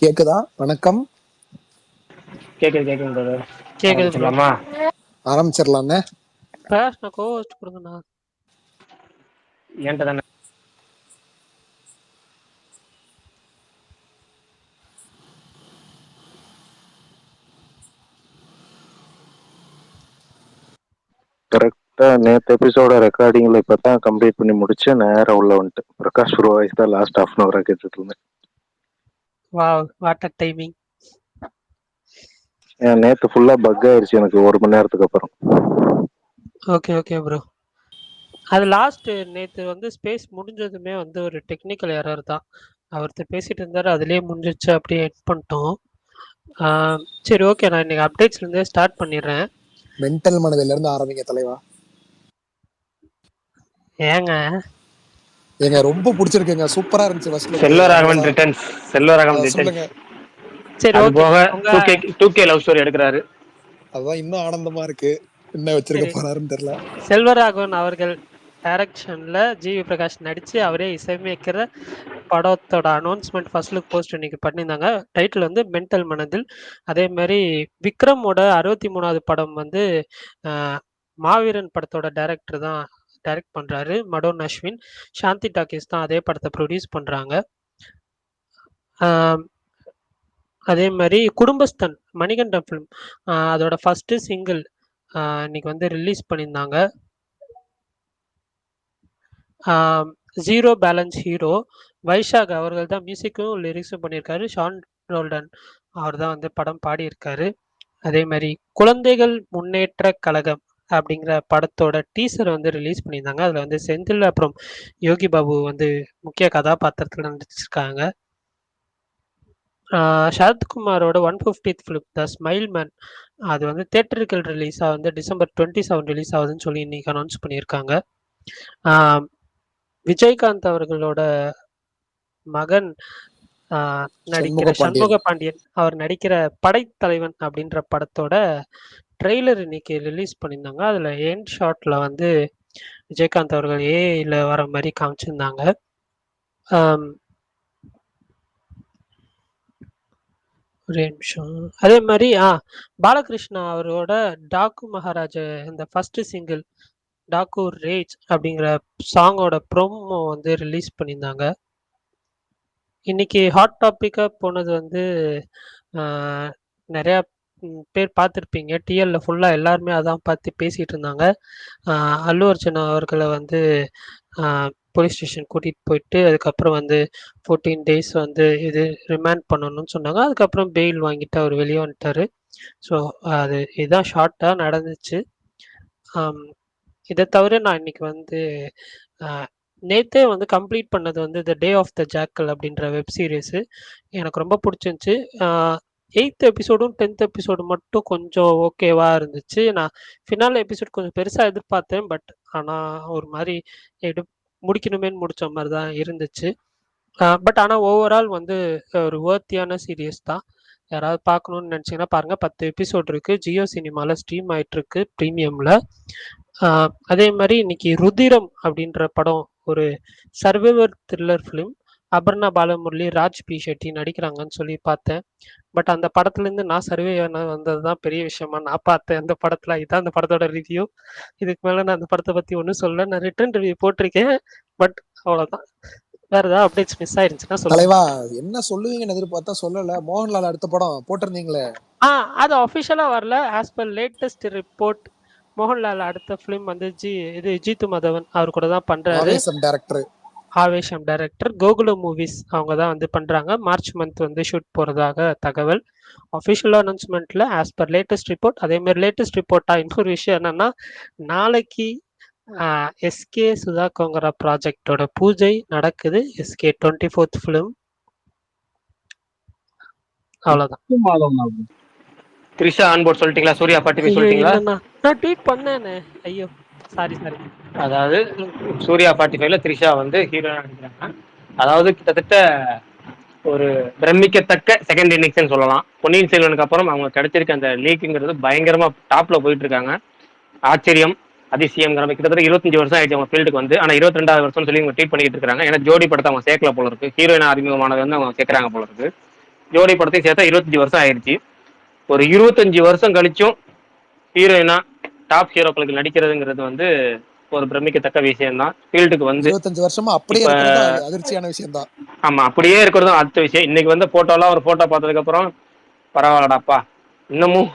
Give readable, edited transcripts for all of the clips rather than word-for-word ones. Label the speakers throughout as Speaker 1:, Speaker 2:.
Speaker 1: கேக்குதா? வணக்கம்.
Speaker 2: கேக்குது brother.
Speaker 3: கேக்குது ப்ரோ.
Speaker 1: ஆரம்பிச்சிடலாம்ண்ணே.
Speaker 3: பிரகாஷ் நான் கோவஸ்ட் கொடுங்கண்ணா.
Speaker 2: ஏன்ட்ட தானே
Speaker 4: கரெக்டா நேற்று எபிசோட ரெக்கார்டிங்ல இப்பதான் கம்ப்ளீட் பண்ணி முடிச்சு நேரம் உள்ள வந்துட்டு பிரகாஷ் ப்ரோ வாய்ஸ் தான் லாஸ்ட் ஹாஃப் அன் ஹவரா கேட்டுட்டு இருந்தேன்.
Speaker 3: Wow what a timing.
Speaker 4: நேற்று ஃபுல்லா பக் ஆயிடுச்சு எனக்கு 1 மணி நேரத்துக்கு அப்புறம்.
Speaker 3: Okay okay bro. அது லாஸ்ட் நேற்று வந்து ஸ்பேஸ் முடிஞ்சதுமே வந்து ஒரு டெக்னிக்கல் எரர் தான். அவர்கிட்ட பேசிட்டு இருந்தாரு, அதுலேயே முடிஞ்சிச்சு, அப்படியே எட் பண்ணிட்டோம். சரி ஓகே, நான் இன்னைக்கு அப்டேட்ஸ்லேருந்தே ஸ்டார்ட் பண்ணிடுறேன்.
Speaker 1: மென்டல் மனதில இருந்து ஆரம்பிங்க தலைவா.
Speaker 3: ஏங்க
Speaker 1: ரொம்ப பிடிச்சிருக்குங்க, சூப்பரா இருந்துச்சு ஃபர்ஸ்ட் லுக்.
Speaker 2: செல்வராகவன் ரிட்டர்ன்ஸ்.
Speaker 1: சொல்லுங்க.
Speaker 3: சரி
Speaker 2: அது
Speaker 3: ஓகே.
Speaker 2: போக 2K லவ் ஸ்டோரி எடுக்கிறாரு.
Speaker 1: அதான் இன்னும் ஆனந்தமா இருக்கு. என்ன வச்சிருக்க போறாருன்னு தெரியல.
Speaker 3: செல்வராகவன் அவர்கள் டைரக்ஷன்ல ஜிவி பிரகாஷ் நடிச்சு அவரே இசையமைக்கிற படத்தோட அனௌன்ஸ்மெண்ட் ஃபர்ஸ்ட் லுக் போஸ்ட் இன்னைக்கு பண்ணியிருந்தாங்க. டைட்டில் வந்து மென்டல் மனதில். அதே மாதிரி விக்ரமோட 63வது படம் வந்து மாவீரன் படத்தோட டைரக்டர் தான் டைரக்ட் பண்றாரு, மடோன் அஸ்வின். சாந்தி டாக்கீஸ் தான் அதே படத்தை ப்ரொடியூஸ் பண்றாங்க. அதே மாதிரி குடும்பஸ்தன் மணிகண்டன் ஃபிலிம் அதோட ஃபர்ஸ்ட் சிங்கிள் இன்னைக்கு வந்து ரிலீஸ் பண்ணியிருந்தாங்க. Zero balance hero. வைஷாக் அவர்கள் தான் மியூசிக்கும் லிரிக்ஸும் பண்ணியிருக்காரு. ஷான் ரோல்டன் அவர் தான் வந்து படம் பாடியிருக்காரு. அதே மாதிரி குழந்தைகள் முன்னேற்ற கழகம் அப்படிங்கிற படத்தோட டீசர் வந்து ரிலீஸ் பண்ணியிருந்தாங்க. அதில் வந்து செந்தில் அப்புறம் யோகி பாபு வந்து முக்கிய கதாபாத்திரத்தில் நடிச்சிருக்காங்க. சரத்குமாரோட 150th ஃபிலிம் த ஸ்மைல் மேன் அது வந்து தியேட்டரிக்கல் ரிலீஸாக வந்து December 27 ரிலீஸ் ஆகுதுன்னு சொல்லி இன்னைக்கு அனௌன்ஸ் பண்ணியிருக்காங்க. விஜயகாந்த் அவர்களோட மகன் நடிக்கிற சண்முக பாண்டியன் அவர் நடிக்கிற படைத்தலைவன் அப்படின்ற படத்தோட ட்ரெய்லர் இன்னைக்கு ரிலீஸ் பண்ணியிருந்தாங்க. அதில் எண்ட் ஷாட்ல வந்து விஜயகாந்த் அவர்கள் ஏஐல வர மாதிரி காமிச்சிருந்தாங்க. ஒரே நிமிஷம். அதே மாதிரி பாலகிருஷ்ணா அவரோட டாக்கு மகாராஜ இந்த ஃபர்ஸ்ட் சிங்கிள் டாக்கு ரேஜ் அப்படிங்கிற சாங்கோட ப்ரோமோ வந்து ரிலீஸ் பண்ணியிருந்தாங்க. இன்னைக்கு ஹாட் டாப்பிக்காக போனது வந்து நிறையா பேர் பார்த்துருப்பீங்க. டிஎல்ல ஃபுல்லாக எல்லாருமே அதான் பார்த்து பேசிகிட்டு இருந்தாங்க. அல்லு அர்ஜுன் அவர்களை வந்து போலீஸ் ஸ்டேஷன் கூட்டிகிட்டு போயிட்டு அதுக்கப்புறம் வந்து 14 days வந்து இது ரிமாண்ட் பண்ணணும்னு சொன்னாங்க. அதுக்கப்புறம் பெயில் வாங்கிட்டு அவர் வெளியே வந்துட்டார். ஸோ இதுதான் ஷார்ட்டாக நடந்துச்சு. இதை தவிர நான் இன்னைக்கு வந்து நேற்றே வந்து கம்ப்ளீட் பண்ணது வந்து த டே ஆஃப் த ஜாக்கல் அப்படின்ற வெப் சீரிஸு எனக்கு ரொம்ப பிடிச்சிருந்துச்சு. 8th எபிசோடும் 10th எபிசோடு மட்டும் கொஞ்சம் ஓகேவா இருந்துச்சு. நான் ஃபினால் எபிசோட் கொஞ்சம் பெருசாக எதிர்பார்த்தேன். பட் ஆனால் ஒரு மாதிரி முடிக்கணுமேன்னு முடிச்ச மாதிரி தான் இருந்துச்சு. பட் ஆனால் ஓவரால் வந்து ஒரு வர்த்தியான சீரியஸ் தான். யாராவது பார்க்கணுன்னு நினச்சிங்கன்னா பாருங்கள். 10 எபிசோட் இருக்குது. ஜியோ சினிமாவில் ஸ்ட்ரீம் ஆகிட்டுருக்கு ப்ரீமியமில். அதே மாதிரி இன்னைக்கு ருதிரம் அப்படின்ற படம் ஒரு survivor thriller film. Aparna Balamurali, Raj B Shetty நடிக்கிறாங்கன்னு சொல்லி பார்த்தேன். பட் அந்த படத்துலேருந்து நான் சர்வே வந்தது தான் பெரிய விஷயமா நான் பார்த்தேன். அந்த படத்தில் இதான் அந்த படத்தோட ரிவ்யூ. இதுக்கு மேலே நான் அந்த படத்தை பற்றி ஒன்றும் சொல்ல. நான் ரிட்டன் ரிவ்யூ போட்டிருக்கேன். பட் அவ்வளோதான். வேற ஏதாவது அப்டேட்ஸ் மிஸ் ஆயிருந்துச்சுன்னா
Speaker 1: தலைவா என்ன சொல்லுவீங்கன்னு எதிர்பார்த்தா சொல்லல. மோகன்லால் அடுத்த படம் போட்டிருந்தீங்களே,
Speaker 3: அது அஃபிஷியலா வரல. As per latest report Mohanlal அடுத்த ஃபிலிம் வந்து ஜீத்து மதவன் அவர் கூட தான் பண்றாரு. ஆவேஷம் டைரக்டர் கோகுலம் மூவிஸ் அவங்க தான் வந்து பண்றாங்க. மார்ச் மந்த் வந்து ஷூட் போறதாக தகவல். அஃபிஷியல் அனௌன்ஸ்மெண்ட்ல ஆஸ் பர் லேட்டஸ்ட் ரிப்போர்ட். அதே மாதிரி லேட்டஸ்ட் ரிப்போர்ட்டா இன்னொரு விஷயம் என்னன்னா, நாளைக்கு எஸ்கே சுதா கோங்கரா ப்ராஜெக்டோட பூஜை நடக்குது. SK 24th film. அவ்வளவுதான்.
Speaker 2: த்ரிஷா ஆன்போர்ட் சொல்லிட்டீங்களா? சூர்யா பாட்டி சொல்லிட்டீங்களா?
Speaker 3: நான் ட்வீட் பண்ணேனே. ஐயோ சாரி.
Speaker 2: அதாவது சூர்யா 45ல த்ரிஷா வந்து ஹீரோயினா நடிக்கிறாங்க. அதாவது கிட்டத்தட்ட ஒரு பிரமிக்கத்தக்க செகண்ட் இன்னிங்ஸ்னு சொல்லலாம். பொன்னியின் செல்வனுக்கு அப்புறம் அவங்க கிடைச்சிருக்க அந்த லீக்குங்கிறது பயங்கரமா டாப்ல போயிட்டு இருக்காங்க. ஆச்சரியம், அதிசயங்கிற கிட்டத்தட்ட 25 வருஷம் ஆயிடுச்சு அவங்க ஃபீல்டுக்கு வந்து. ஆனா 22வது வருஷம் சொல்லி அவங்க ட்வீட் பண்ணிட்டு இருக்காங்க. ஏன்னா ஜோடி படத்தை அவங்க சேர்க்கல போல இருக்கு. ஹீரோயினா அறிமுகமானது வந்து அவங்க சேர்க்கறாங்க போல இருக்கு. ஜோடி படத்தையும் சேர்த்தா 25 வருஷம் ஆயிடுச்சு. ஒரு 25 வருஷம் கழிச்சும் ஹீரோயினா டாப் ஹீரோக்களுக்கு நடிக்கிறதுங்கிறது வந்து ஒரு பிரமிக்கத்தக்க விஷயம் தான். ஃபீல்டுக்கு வந்து
Speaker 1: 25 வருஷமா அப்படியே
Speaker 2: இப்ப
Speaker 1: இருக்கிறது அதிர்ச்சியான விஷயம் தான்.
Speaker 2: ஆமா அப்படியே இருக்கிறதும் அடுத்த விஷயம். இன்னைக்கு வந்து போட்டோலாம் ஒரு போட்டோ பார்த்ததுக்கு அப்புறம் பரவாயில்லடாப்பா இன்னமும்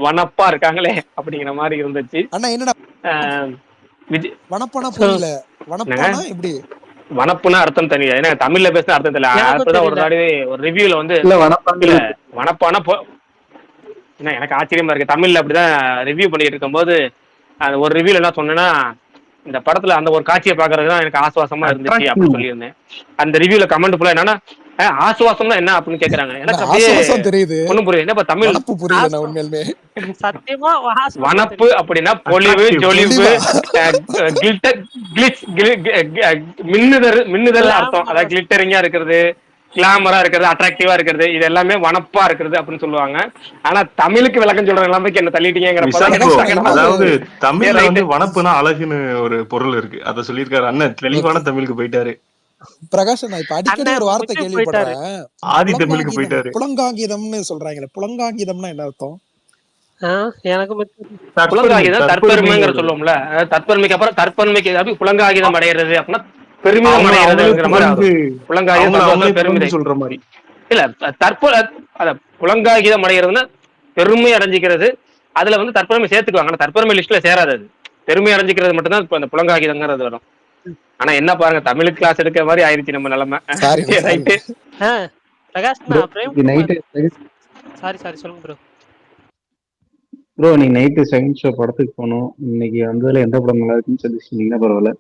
Speaker 2: வனப்பா இருக்காங்களே அப்படிங்கிற மாதிரி இருந்துச்சு.
Speaker 1: அண்ணா என்னடா
Speaker 2: விஜய்
Speaker 1: வனப்பானா புரியல, வனப்பானா எப்படி?
Speaker 2: வனப்புனா அர்த்தம் தெரியல, ஏன்னா தமிழ்ல பேசின அர்த்தம் தெரியல. அப்பதான் ஒரு தடவை ஒரு ரிவ்யூல வந்து இல்ல வனப்பானா என்ன எனக்கு ஆச்சரியமா இருக்கு. தமிழ்ல அப்படிதான் ரிவ்யூ பண்ணிட்டு இருக்கும்போது அந்த ஒரு ரிவ்யூல என்ன சொன்னேன்னா, இந்த படத்துல அந்த ஒரு காட்சியை பாக்குறது தான் எனக்கு ஆசுவாசமா இருந்துச்சு அப்படின்னு சொல்லியிருந்தேன். அந்த ரிவ்யூல கமெண்ட் ஃபுல்லா என்னன்னா ஆசுவாசம்னா என்ன அப்படின்னு கேக்குறாங்க. எனக்கு அப்படியே
Speaker 1: தெரியுது,
Speaker 2: ஒண்ணும் புரியுது. என்னப்பா தமிழ்
Speaker 1: வனப்பு புரியல உண்மையிலுமே.
Speaker 3: சத்தியமா
Speaker 2: வனப்பு அப்படின்னா பொலிவு ஜொலிவு மின்னுதல் அர்த்தம். அதாவது கிளிட்டரிங்கா இருக்கிறது, கிளாமரா இருக்கிறது, அட்ராக்டிவா இருக்கிறது, இது எல்லாமே வனப்பா இருக்கிறது அப்படின்னு சொல்லுவாங்க. ஆனா தமிழுக்கு விளக்கம் சொல்ற எல்லாமே என்ன தள்ளிட்டீங்கிற.
Speaker 5: அதாவது தமிழ்ல வந்து வனப்புனா அழகுன்னு ஒரு பொருள் இருக்கு, அத சொல்லியிருக்காரு அண்ணன். தெளிவான தமிழுக்கு போயிட்டாரு.
Speaker 1: பிரகாஷ் நான் இப்ப அடிக்கடி ஒரு வார்த்தை கேள்விப்படுறேன்,
Speaker 5: ஆதி தமிழுக்கு போயிட்டாரு.
Speaker 1: புலங்காங்கிதம்னு சொல்றாங்களே, புலங்காங்கிதம்னா என்ன அர்த்தம்?
Speaker 3: எனக்கு
Speaker 2: புலங்காகிதம் தற்பெருமைங்கிற சொல்லுவோம்ல, தற்பெருமைக்கு அப்புறம் தற்பெருமைக்கு புலங்காகிதம் அடையிறது அப்படின்னா பெருமிதம் அடையிறதுங்கிற மாதிரி. புலங்காகிதம் பெருமிதம்
Speaker 5: சொல்ற மாதிரி
Speaker 2: இல்ல, புலங்காகிதம் அடைகிறதுன்னா பெருமை அடைஞ்சிக்கிறது. அதுல வந்து தற்பெருமை சேர்த்துக்குவாங்க, ஆனா தற்பெருமை லிஸ்ட்ல சேராது. அது பெருமை அடைஞ்சிக்கிறது மட்டும்தான் இப்ப அந்த புலங்காகிதங்கிறது வரும். ஆனா என்ன பாருங்க, தமிழ் கிளாஸ் எடுக்கிற மாதிரி ஆயிடுச்சு நம்ம நிலைமை.
Speaker 3: சாரி சொல்லுங்க ப்ரோ.
Speaker 6: ப்ரோ நீ நைட்டு செகண்ட் ஷோ படத்துக்கு போனோம், இன்னைக்கு வந்ததுல எந்த படம் நல்லா இருக்குன்னு சொல்லி சொன்னீங்கன்னா பரவாயில்ல.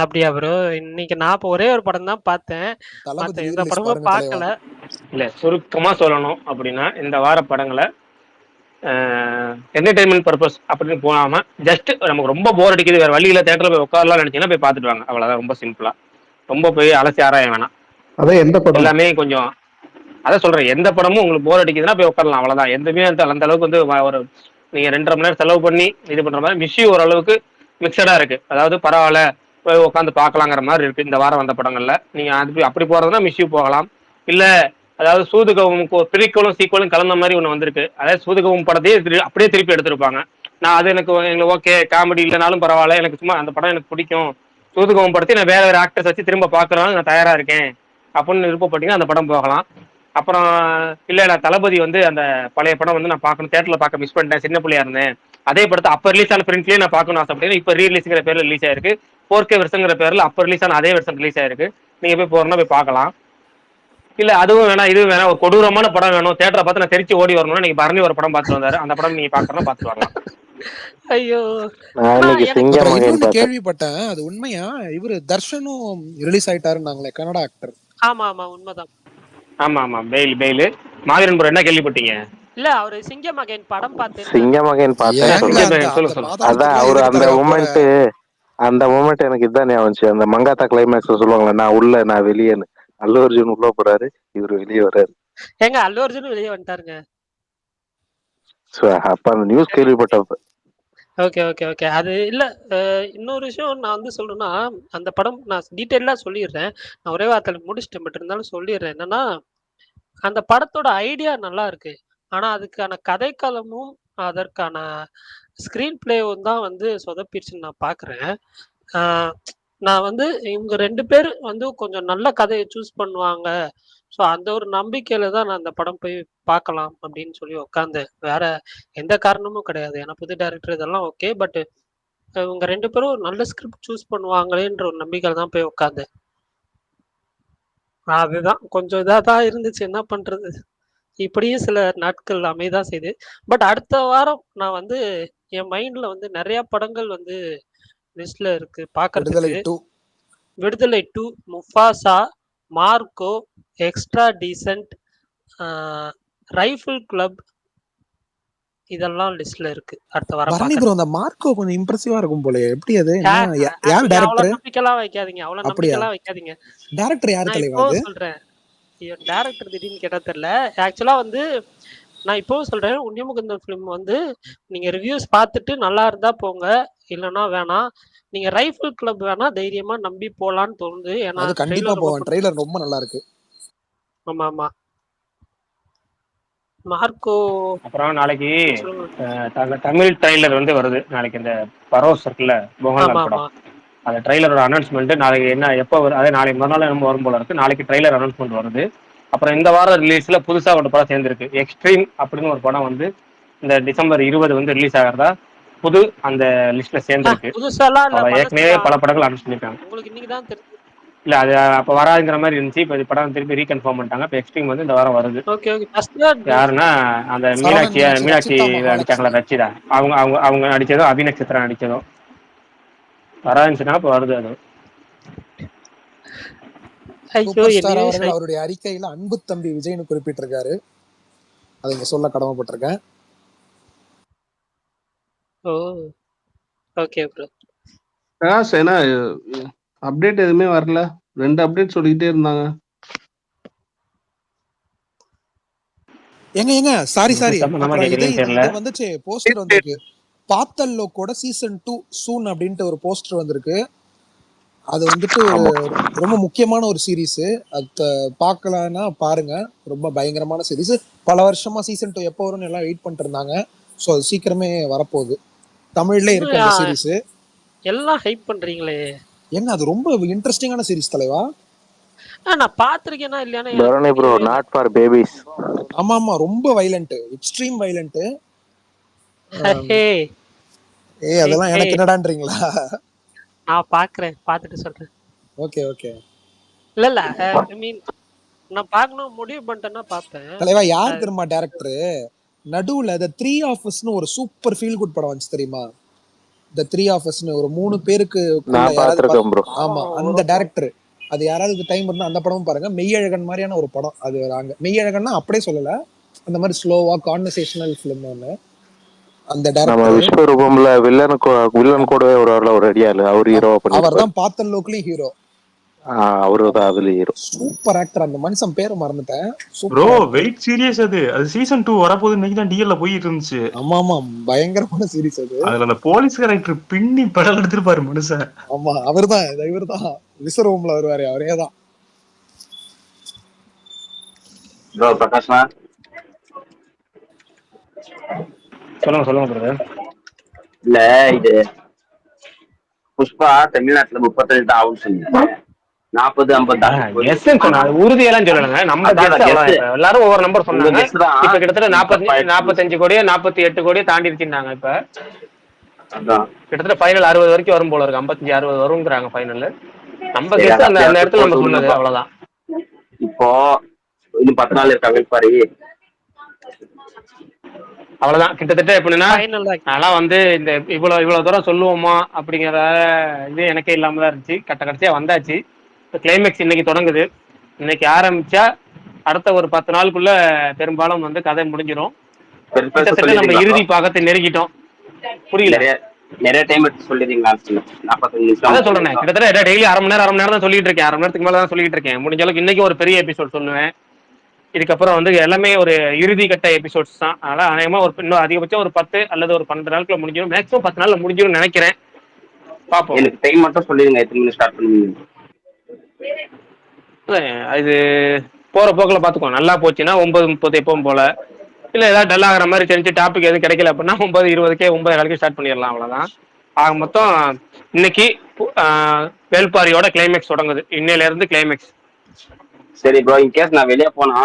Speaker 3: அப்படியா ப்ரோ? இன்னைக்கு நான் இப்போ ஒரே ஒரு படம் தான் பார்த்தேன், எந்த படமும் பார்க்கல.
Speaker 2: இல்ல சுருக்கமா சொல்லணும் அப்படின்னா இந்த வார படங்களை என்டர்டைன்மெண்ட் பர்பஸ் அப்படின்னு போகாம ஜஸ்ட் நமக்கு ரொம்ப போர் அடிக்குது, வேற வழியில தேட்டர்ல போய் உட்காரலாம் நினைச்சீங்கன்னா போய் பார்த்துட்டு வாங்க. அவ்வளவுதான், ரொம்ப சிம்பிளா. ரொம்ப போய் அலசி ஆராய வேணாம்.
Speaker 6: அதான் எந்த படம்
Speaker 2: எல்லாமே கொஞ்சம் அதான் சொல்றேன், எந்த படமும் உங்களுக்கு போர் அடிக்குதுன்னா போய் உட்காரலாம், அவ்வளவுதான். எதுவுமே அந்த அளவுக்கு வந்து ஒரு நீங்க 2.5 மணி நேரம் செலவு பண்ணி இது பண்ற மாதிரி மிஷ்யூ ஓரளவுக்கு மிக்சடா இருக்கு. அதாவது பரவாயில்ல போய் உட்காந்து பார்க்கலாங்கிற மாதிரி இருக்கு இந்த வாரம் வந்த படங்கள்ல. நீங்க அது அப்படி போறதுன்னா மிஷ்யூ போகலாம். இல்ல அதாவது சூதுகவும் ப்ரீக்வலும் சீக்வலும் கலந்த மாதிரி ஒன்று வந்திருக்கு. அதாவது சூதுகவும் படத்தையே அப்படியே திருப்பி எடுத்திருப்பாங்க. நான் அது எங்களுக்கு ஓகே, காமெடி இல்லைனாலும் பரவாயில்ல, எனக்கு சும்மா அந்த படம் எனக்கு பிடிக்கும், சூதுகவும் படத்தை நான் வேற ஆக்டர்ஸ் வச்சு திரும்ப பார்க்கறதுனால நான் தயாரா இருக்கேன் அப்படின்னு விருப்பப்பட்டீங்கன்னா அந்த படம் போகலாம். அப்புறம் இல்ல தளபதி வந்து அந்த பழைய படம் வந்து நான் பார்க்கணும், தேட்டர்ல பார்க்க மிஸ் பண்ணிட்டேன், சின்ன பிள்ளையா இருந்தேன், அதே படத்தை அப்ப ரிலீஸ் ஆன பிரிண்ட்லயே நான் பார்க்கணும் ஆசைப்பட்டேன், இப்ப ரீரிலீஸ்ங்கிற பேர்ல ரிலீஸ் ஆயிருக்கு, 4K வெர்ஷன்ங்கிற பேர்ல அப்ப ரிலீஸ் ஆன அதே வெர்ஷன் ரிலீஸ் ஆயிருக்கு, நீங்க போய் போறோம்னா போய் பார்க்கலாம். இல்ல அதுவும் வேணாம் இதுவும் வேணாம், ஒரு கொடூரமான படம் வேணும், தேட்டரை பார்த்து நான் தெரிச்சு ஓடி வரணும்னா நீங்க பரணி ஒரு படம் பார்த்துட்டு வந்தாரு, அந்த படம் நீங்க பாக்கணும் பார்த்துட்டு வரலாம்.
Speaker 3: ஐயோ
Speaker 1: கேள்விப்பட்டேன், அது உண்மையா? இவரு தர்ஷனும் ரிலீஸ் ஆயிட்டாருன்னாங்களே, கன்னடா ஆக்டர்.
Speaker 3: ஆமா ஆமா உண்மைதான்.
Speaker 2: ஆமா ஆமா பெயில் மாவீரன் ப்ரோ என்ன கேள்விப்பட்டீங்க?
Speaker 3: இல்ல அவரு சிங்கமகன் படம் பார்த்தேன்.
Speaker 4: சிங்கமகன் பார்த்தேன். அதான் அவரு அந்த மொமெண்ட் எனக்கு இதான் ஞாபகம். அந்த மங்காத்தா கிளைமேக்ஸ் சொல்லுவாங்களே, நான் வெளியேன்னு, அல்லு அர்ஜுன் உள்ள போறாரு, இவரு வெளியே வர்றாரு.
Speaker 3: ஏங்க அல்லு அர்ஜுன் வெளியே வந்துட்டாருங்க?
Speaker 4: அப்ப அந்த நியூஸ் கேள்விப்பட்டப்ப.
Speaker 3: Okay okay okay. அது இல்ல இன்னொரு விஷயம் நான் வந்து சொல்றேன்னா, அந்த படம் நான் டீட்டெயிலா சொல்லிடுறேன், நான் ஒரே வார்த்தையில முடிச்சிட்டேன், பட் இருந்தாலும் சொல்லிடுறேன். என்னன்னா அந்த படத்தோட ஐடியா நல்லா இருக்கு, ஆனா அதுக்கான கதைக்களமும் அதற்கான ஸ்கிரீன் பிளேவும் தான் வந்து சொதப்பிடுச்சுன்னு நான் பாக்குறேன். நான் வந்து இவங்க 2 பேர் வந்து கொஞ்சம் நல்ல கதையை சூஸ் பண்ணுவாங்க, ஸோ அந்த ஒரு நம்பிக்கையில தான் நான் அந்த படம் போய் பார்க்கலாம் அப்படின்னு சொல்லி உட்காந்தேன். வேற எந்த காரணமும் கிடையாது. ஏன்னா புது டைரக்டர் இதெல்லாம் ஓகே, பட் இவங்க 2 பேரும் நல்ல ஸ்கிரிப்ட் சூஸ் பண்ணுவாங்களேன்ற ஒரு நம்பிக்கையில தான் போய் உட்காந்தேன். அதுதான் கொஞ்சம் இதா தான் இருந்துச்சு, என்ன பண்றது, இப்படியும் சில நாட்கள் அமைதான் செய்யுது. பட் அடுத்த வாரம் நான் வந்து என் மைண்ட்ல வந்து நிறைய படங்கள் வந்து லிஸ்ட்ல இருக்கு பாக்குறதுக்கு. Viduthalai 2, Mufasa, Marco, extra decent, rifle club, இதெல்லாம் லிஸ்ட்ல இருக்கு. அடுத்த வாரம்
Speaker 1: பரணி ப்ரோ அந்த மார்க்கோ கொஞ்சம் இம்ப்ரெசிவா இருக்கும் போல, எப்படி அது? யார் டைரக்டர்?
Speaker 3: நம்பிக்கைலாம் வைக்காதீங்க, அவ்வளவு நம்பிக்கைலாம் வைக்காதீங்க.
Speaker 1: டைரக்டர் யார் தலைவா அது?
Speaker 3: சொல்றேன், டைரக்டர் திடீர்னு கேட்டா தெரியல. ஆக்சுவலா வந்து நான் இப்பவும் சொல்றேன், உன்னிமுகுந்தன் ஃபிலிம் வந்து நீங்க ரிவ்யூஸ் பார்த்துட்டு நல்லா இருந்தா போங்க, இல்லைன்னா வேணாம். நீங்க ரைஃபிள் கிளப் வேணா தைரியமா நம்பி போலான்னு தோணுது. ஏன்னா
Speaker 1: கண்டிப்பா போவேன், ட்ரெய்லர் ரொம்ப நல்லா இருக்கு.
Speaker 3: ஆமா ஆமா மார்க்கோ
Speaker 2: அப்புறம் நாளைக்கு
Speaker 3: சொல்லுங்க.
Speaker 2: தமிழ் ட்ரைலர் வந்து வருது நாளைக்கு. இந்த பரோஸ் இருக்குல்ல
Speaker 3: ஆமா
Speaker 2: மோகன்லால்
Speaker 3: ஆமா.
Speaker 2: படம், அந்த ட்ரைலரோட அனௌன்ஸ்மெண்ட் நாளைக்கு என்ன எப்போ வரும், அதே நாளைக்கு மறுநாள் நம்ம வரும் போல இருக்கு. நாளைக்கு ட்ரைலர் அனௌன்ஸ்மெண்ட் வருது. அப்புறம் இந்த வாரம் ரிலீஸ்ல புதுசா ஒரு படம் சேர்ந்துருக்கு, எக்ஸ்ட்ரீம் அப்படின்னு ஒரு படம் வந்து இந்த டிசம்பர் 20 வந்து ரிலீஸ் ஆகிறதா புது அந்த லிஸ்ட்ல சேர்ந்துருக்கு.
Speaker 3: புதுசாலாம் இல்ல,
Speaker 2: ஏற்கனவே
Speaker 3: பழசுதான்.
Speaker 2: பல படங்கள் அனௌன்ஸ் பண்ணிருக்காங்க.
Speaker 3: உங்களுக்கு இன்னைக்கு தான் தெரிஞ்சு.
Speaker 2: இல்ல அது அப்ப வராதுங்கிற மாதிரி இருந்துச்சு. இப்ப இது படம் திருப்பி ரீகன்ஃபார்ம் பண்ணிட்டாங்க. இப்ப எக்ஸ்ட்ரீம் வந்து இந்த வாரம் வருது.
Speaker 3: Okay okay. ஃபர்ஸ்ட்
Speaker 2: யாருன்னா அந்த
Speaker 1: சரவணன் மீனாட்சி,
Speaker 2: மீனாட்சி
Speaker 1: ரச்சிதா
Speaker 2: நடிச்சாங்களா,
Speaker 1: மகாலட்சுமி.
Speaker 2: ரச்சிதா, அவங்க அவங்க அவங்க நடிச்சதோ அபிநக்ஷத்ரா நடிச்சதோ வராதுச்சுன்னா இப்ப வருது அது.
Speaker 3: ஐயோ
Speaker 1: சூப்பர் ஸ்டார்
Speaker 3: என்னையே
Speaker 1: அவர்கள் அவருடைய அறிக்கையில அன்பு தம்பி விஜய்னு குறிப்பிட்டிருக்காரு. அதை இங்க சொல்ல கடமைப்பட்டிருக்கேன்.
Speaker 3: ஓ ஓகே ப்ரோ.
Speaker 7: பிரகாஷ் ஏன்னா அப்டேட் எதுவுமே வரல, 2 அப்டேட் சொல்லிக்கிட்டே இருந்தாங்க.
Speaker 1: ஏங்க சாரி
Speaker 2: சம்பந்தமா
Speaker 1: அப்புறம் இது
Speaker 2: கேக்குறீங்கன்னு தெரியல.
Speaker 1: இது வந்துச்சு, போஸ்டர் வந்திருக்கு. பாத்தல்லோ கூட சீசன் 2 சூன் அப்படின்ட்டு ஒரு போஸ்டர் வந்திருக்கு. அது வந்துட்டு ரொம்ப முக்கியமான ஒரு சீரீஸ். அது பார்க்கலான்னா பாருங்க, ரொம்ப பயங்கரமான சீரீஸ். பல வருஷமா சீசன் 2 எப்போ வரும்னு எல்லாம் வெயிட் பண்ணிட்டு இருந்தாங்க. ஸோ அது சீக்கிரமே வரப்போகுது. தமிழ்ல இருக்கு அந்த சீரீஸ்.
Speaker 3: எல்லாம் ஹைப் பண்றீங்களே.
Speaker 1: என்ன அது ரொம்ப இன்ட்ரெஸ்டிங்கான சீரீஸ் தலைவா.
Speaker 3: நான் பாத்திருக்கேனா இல்லையானே
Speaker 4: Bharani bro, not for babies.
Speaker 1: ஆமா ஆமா, ரொம்ப வைலண்ட், எக்ஸ்ட்ரீம் வைலண்ட். அதெல்லாம் எனக்கு என்னடான்றீங்களா?
Speaker 3: நான் பாக்குறேன், பாத்துட்டு சொல்றேன்.
Speaker 1: Okay okay.
Speaker 3: இல்ல ஐ மீன் நான் பார்க்கணும் முடிவு பண்ணிட்டேன்னா பாப்பேன்.
Speaker 1: தலைவா யார் தெரியுமா டைரக்டர்? நடுவுல த 3 ஆஃபர்ஸ்னு ஒரு சூப்பர் ஃபீல் குட் படம் வந்துச்சு தெரியுமா? த 3 ஆஃபர்ஸ்னு ஒரு 3 பேருக்கு.
Speaker 4: நான் பார்த்திருக்கேன் ப்ரோ.
Speaker 1: ஆமா, அந்த டைரக்டர். அது யாராவது டைம் இருந்தா அந்த படமும் பாருங்க. மெய்யழகன் மாதிரியான ஒரு படம் அது. மெய்யழகன்னா அப்படியே சொல்லல, அந்த மாதிரி ஸ்லோவா கான்வர்சேஷனல் ஃபிலிம் ஒன்று. அந்த டைரக்டர்
Speaker 4: விஸ்வரூபம்ல வில்லன் கூடவே ஒரு அடியாளு, அவர் ஹீரோவா பண்ணிருப்பாரு.
Speaker 1: அவர்தான் பாத்தல்லோக்லயும் ஹீரோ.
Speaker 4: அவருதான் அதுல ஹீரோ.
Speaker 1: Super actor. அந்த மனுஷன் பேரை மறந்துட்டேன்.
Speaker 5: Bro wait serious. அது சீசன் 2 வரப்போகுது. இன்னைக்கு தான் டிஎல்ல போயிட்டு இருந்துச்சு.
Speaker 1: ஆமா ஆமா, பயங்கரமான சீரிஸ் அது.
Speaker 5: அதுல அந்த போலீஸ் கேரக்டர் பின்னி படம் எடுத்திருப்பாரு மனுஷன்.
Speaker 1: ஆமா, இவர்தான் விஸ்வரூபம்ல வருவாரு, அவரேதான்.
Speaker 8: ப்ரோ பிரகாஷ்மா
Speaker 2: சொல்லுங்க பிரதர்.
Speaker 8: இல்ல இது புஷ்பா தமிழ்நாட்டுல 35 தான் ஆகும் சொன்னீங்க. 40-50
Speaker 2: உறுதியெல்லாம் சொல்லணுங்க. நம்ம எல்லாரும் ஒவ்வொரு நம்பர் சொன்னாங்க. இப்ப கிட்டத்தட்ட 45 கோடியோ 48 கோடியோ தாண்டிருச்சுன்னாங்க. இப்ப கிட்டத்தட்ட ஃபைனல் 60 வரைக்கும் வரும் போல இருக்கு. 55-60 வருங்கிறாங்க ஃபைனல். நம்ம அந்த இடத்துல நம்ம சொன்னது அவ்வளவுதான்.
Speaker 8: இப்போ இன்னும் 10 நாள் இருக்கா வேட்பாரி.
Speaker 2: அவ்வளவுதான். கிட்டத்தட்ட எப்படின்னா அதெல்லாம் வந்து இந்த இவ்வளவு தூரம் சொல்லுவோமா அப்படிங்கிற இது எனக்கே இல்லாம தான் இருந்துச்சு. கடைசியா வந்தாச்சு. கிளைமேக்ஸ் இன்னைக்கு தொடங்குது. இன்னைக்கு ஆரம்பிச்சா அடுத்த ஒரு 10 நாளுக்குள்ள பெரும்பாலும் வந்து கதை முடிஞ்சிடும். கிட்டத்தட்ட நம்ம இறுதி பாகத்தை நெருங்கிட்டோம். புரியல,
Speaker 8: நிறைய டைம் எடுத்து சொல்லிடுறீங்களா? 45 நிமிஷம்
Speaker 2: அதான் சொல்றேன். கிட்டத்தட்ட டெய்லி அரை மணி நேரம் தான் சொல்லிட்டு இருக்கேன். அரை மணி நேரத்துக்கு மேல தான் சொல்லிட்டு இருக்கேன். முடிஞ்ச அளவுக்கு இன்னைக்கு ஒரு பெரிய எபிசோட் சொல்லுவேன். இதுக்கப்புறம் வந்து எல்லாமே ஒரு இறுதி கட்ட எபிசோட்ஸ் தான். அதனால அநேகமா இன்னும் அதிகபட்சம் ஒரு 10 அல்லது ஒரு 12 நாட்களுக்கு முடிஞ்சிடும். மேக்ஸிமம் 10 நாள்ல முடிஞ்சிடும் நினைக்கிறேன். பாப்போம்.
Speaker 8: எனக்கு டைம் மட்டும் சொல்லிடுங்க, எத்தனை மணி ஸ்டார்ட் பண்ணுவீங்க?
Speaker 2: இது போற போக்குல பாத்துக்கோ. நல்லா போச்சுன்னா 9:30 எப்பவும் போல. இல்ல ஏதாவது டல் ஆகிற மாதிரி தெரிஞ்சு டாபிக் எதுவும் கிடைக்கல அப்படின்னா 9:20 9:00 ஸ்டார்ட் பண்ணிடலாம். அவ்வளவுதான். ஆக மொத்தம் இன்னைக்கு வேள்பாரியோட கிளைமேக்ஸ் தொடங்குது. இன்னையில இருந்து கிளைமேக்ஸ்.
Speaker 8: சரி ப்ரோ, இன் கேஸ் நான் வெளியே போனா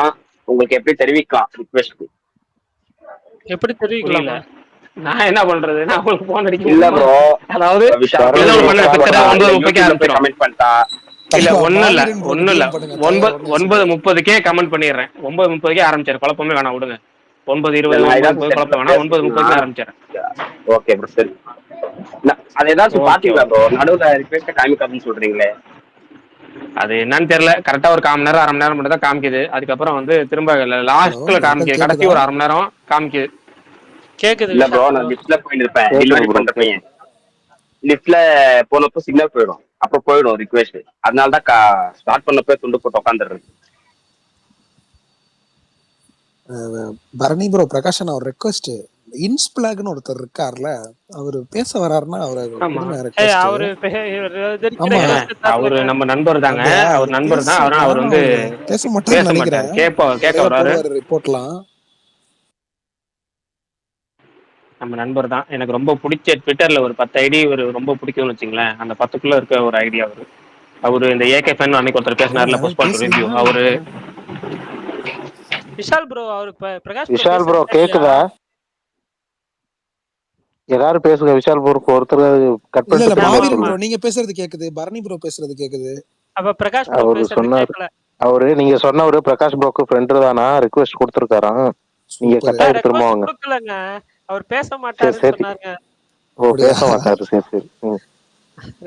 Speaker 8: உங்களுக்கு எப்படி தெரிவிக்கலாம்? ரிக்வெஸ்ட்
Speaker 3: எப்படி தெரிவிக்கல?
Speaker 2: நான் என்ன பண்றது? நான் உங்களுக்கு போன் அடிக்க
Speaker 8: இல்ல ப்ரோ.
Speaker 2: அதாவது 9:30
Speaker 8: கமெண்ட் பண்ணிட்டா
Speaker 2: இல்ல ஒண்ணும் இல்ல 9:30 கமெண்ட் பண்ணிடுறேன். 9:30 ஆரம்பிச்சாரு. குழப்பமே வேணாம், விடுங்க. 9:20 குழப்பம் வேணாம். 9:30 ஆரம்பிச்சாரு.
Speaker 8: Okay bro. சரி, அது ஏதாச்சும் பாத்தீங்களா ப்ரோ? நடுவுல ரிக்வெஸ்ட் காமிக்காதுன்னு சொல்றீங்களே,
Speaker 2: அது என்னன்னு தெரியல. கரெக்டா ஒரு 1/4 மணி நேரம் 1/2 மணி நேரம் மட்டும் தான் காமிக்குது. அதுக்கப்புறம் வந்து திரும்ப லாஸ்ட்ல காமிக்குது. கடைசி ஒரு 1/2 மணி நேரம் காமிக்குது.
Speaker 3: கேக்குது
Speaker 8: இல்ல ப்ரோ, நான் லிஃப்ட்ல போயிருப்பேன். டெலிவரி பண்றப்ப லிஃப்ட்ல போனப்போ சிக்னல் போயிடும், அப்ப போயிடும் ரிக்வெஸ்ட். அதனாலதான் ஸ்டார்ட் பண்ணப்போ துண்டு போட்டு உட்காந்துடுறது.
Speaker 1: பரணி ப்ரோ, பிரகாஷன் ஒரு ரெக்வெஸ்ட். இன்ஸ்பிளாக்னு ஒருத்தர் இருக்கார்ல, அவரு பேச வராருன்னா
Speaker 2: அவரு நம்ம நண்பர் தாங்க. அவர் நண்பர் தான். அவர் வந்து
Speaker 1: பேச மாட்டாரு நினைக்கிறேன்.
Speaker 2: கேட்க வராரு
Speaker 1: ரிப்போர்ட்லாம்.
Speaker 2: நம்ம நண்பர் தான். எனக்கு ரொம்ப பிடிச்ச ட்விட்டர்ல ஒரு 10 ஐடி ஒரு ரொம்ப பிடிக்கும்னு வச்சுங்களேன். அந்த 10க்குள்ள இருக்க ஒரு ஐடியா அவரு இந்த ஏகே ஃபேன் அன்னைக்கு ஒருத்தர் பேசினார்ல புஷ்பா ரிவ்யூ அவரு.
Speaker 3: விஷால் ப்ரோ அவர் பிரகாஷ்
Speaker 4: விஷால் ப்ரோ கேக்குதா? எல்லாரும் பேசுங்க. விஷால் ப்ரோ ஒருத்தர் கட்
Speaker 1: இல்ல
Speaker 4: பண்ணிட்டு
Speaker 1: மாவீரன் ப்ரோ நீங்க பேசுறது கேக்குது, பரணி ப்ரோ பேசுறது கேக்குது.
Speaker 3: அப்ப பிரகாஷ் ப்ரோ
Speaker 4: அவரு
Speaker 3: பேசுறது
Speaker 4: சொன்னாரு,
Speaker 3: கேட்கல.
Speaker 4: அவரு நீங்க சொன்னவரு பிரகாஷ் ப்ரோக்கு ஃப்ரெண்டு தானா, ரிக்வெஸ்ட் கொடுத்துருக்காராம். நீங்க கட்டாயம் திரும்ப வாங்க.
Speaker 3: கொடுக்கலங்க, அவர் பேச மாட்டாருன்னு சொன்னாருங்க.
Speaker 4: ஓ பேச மாட்டாரு, சரி சரி.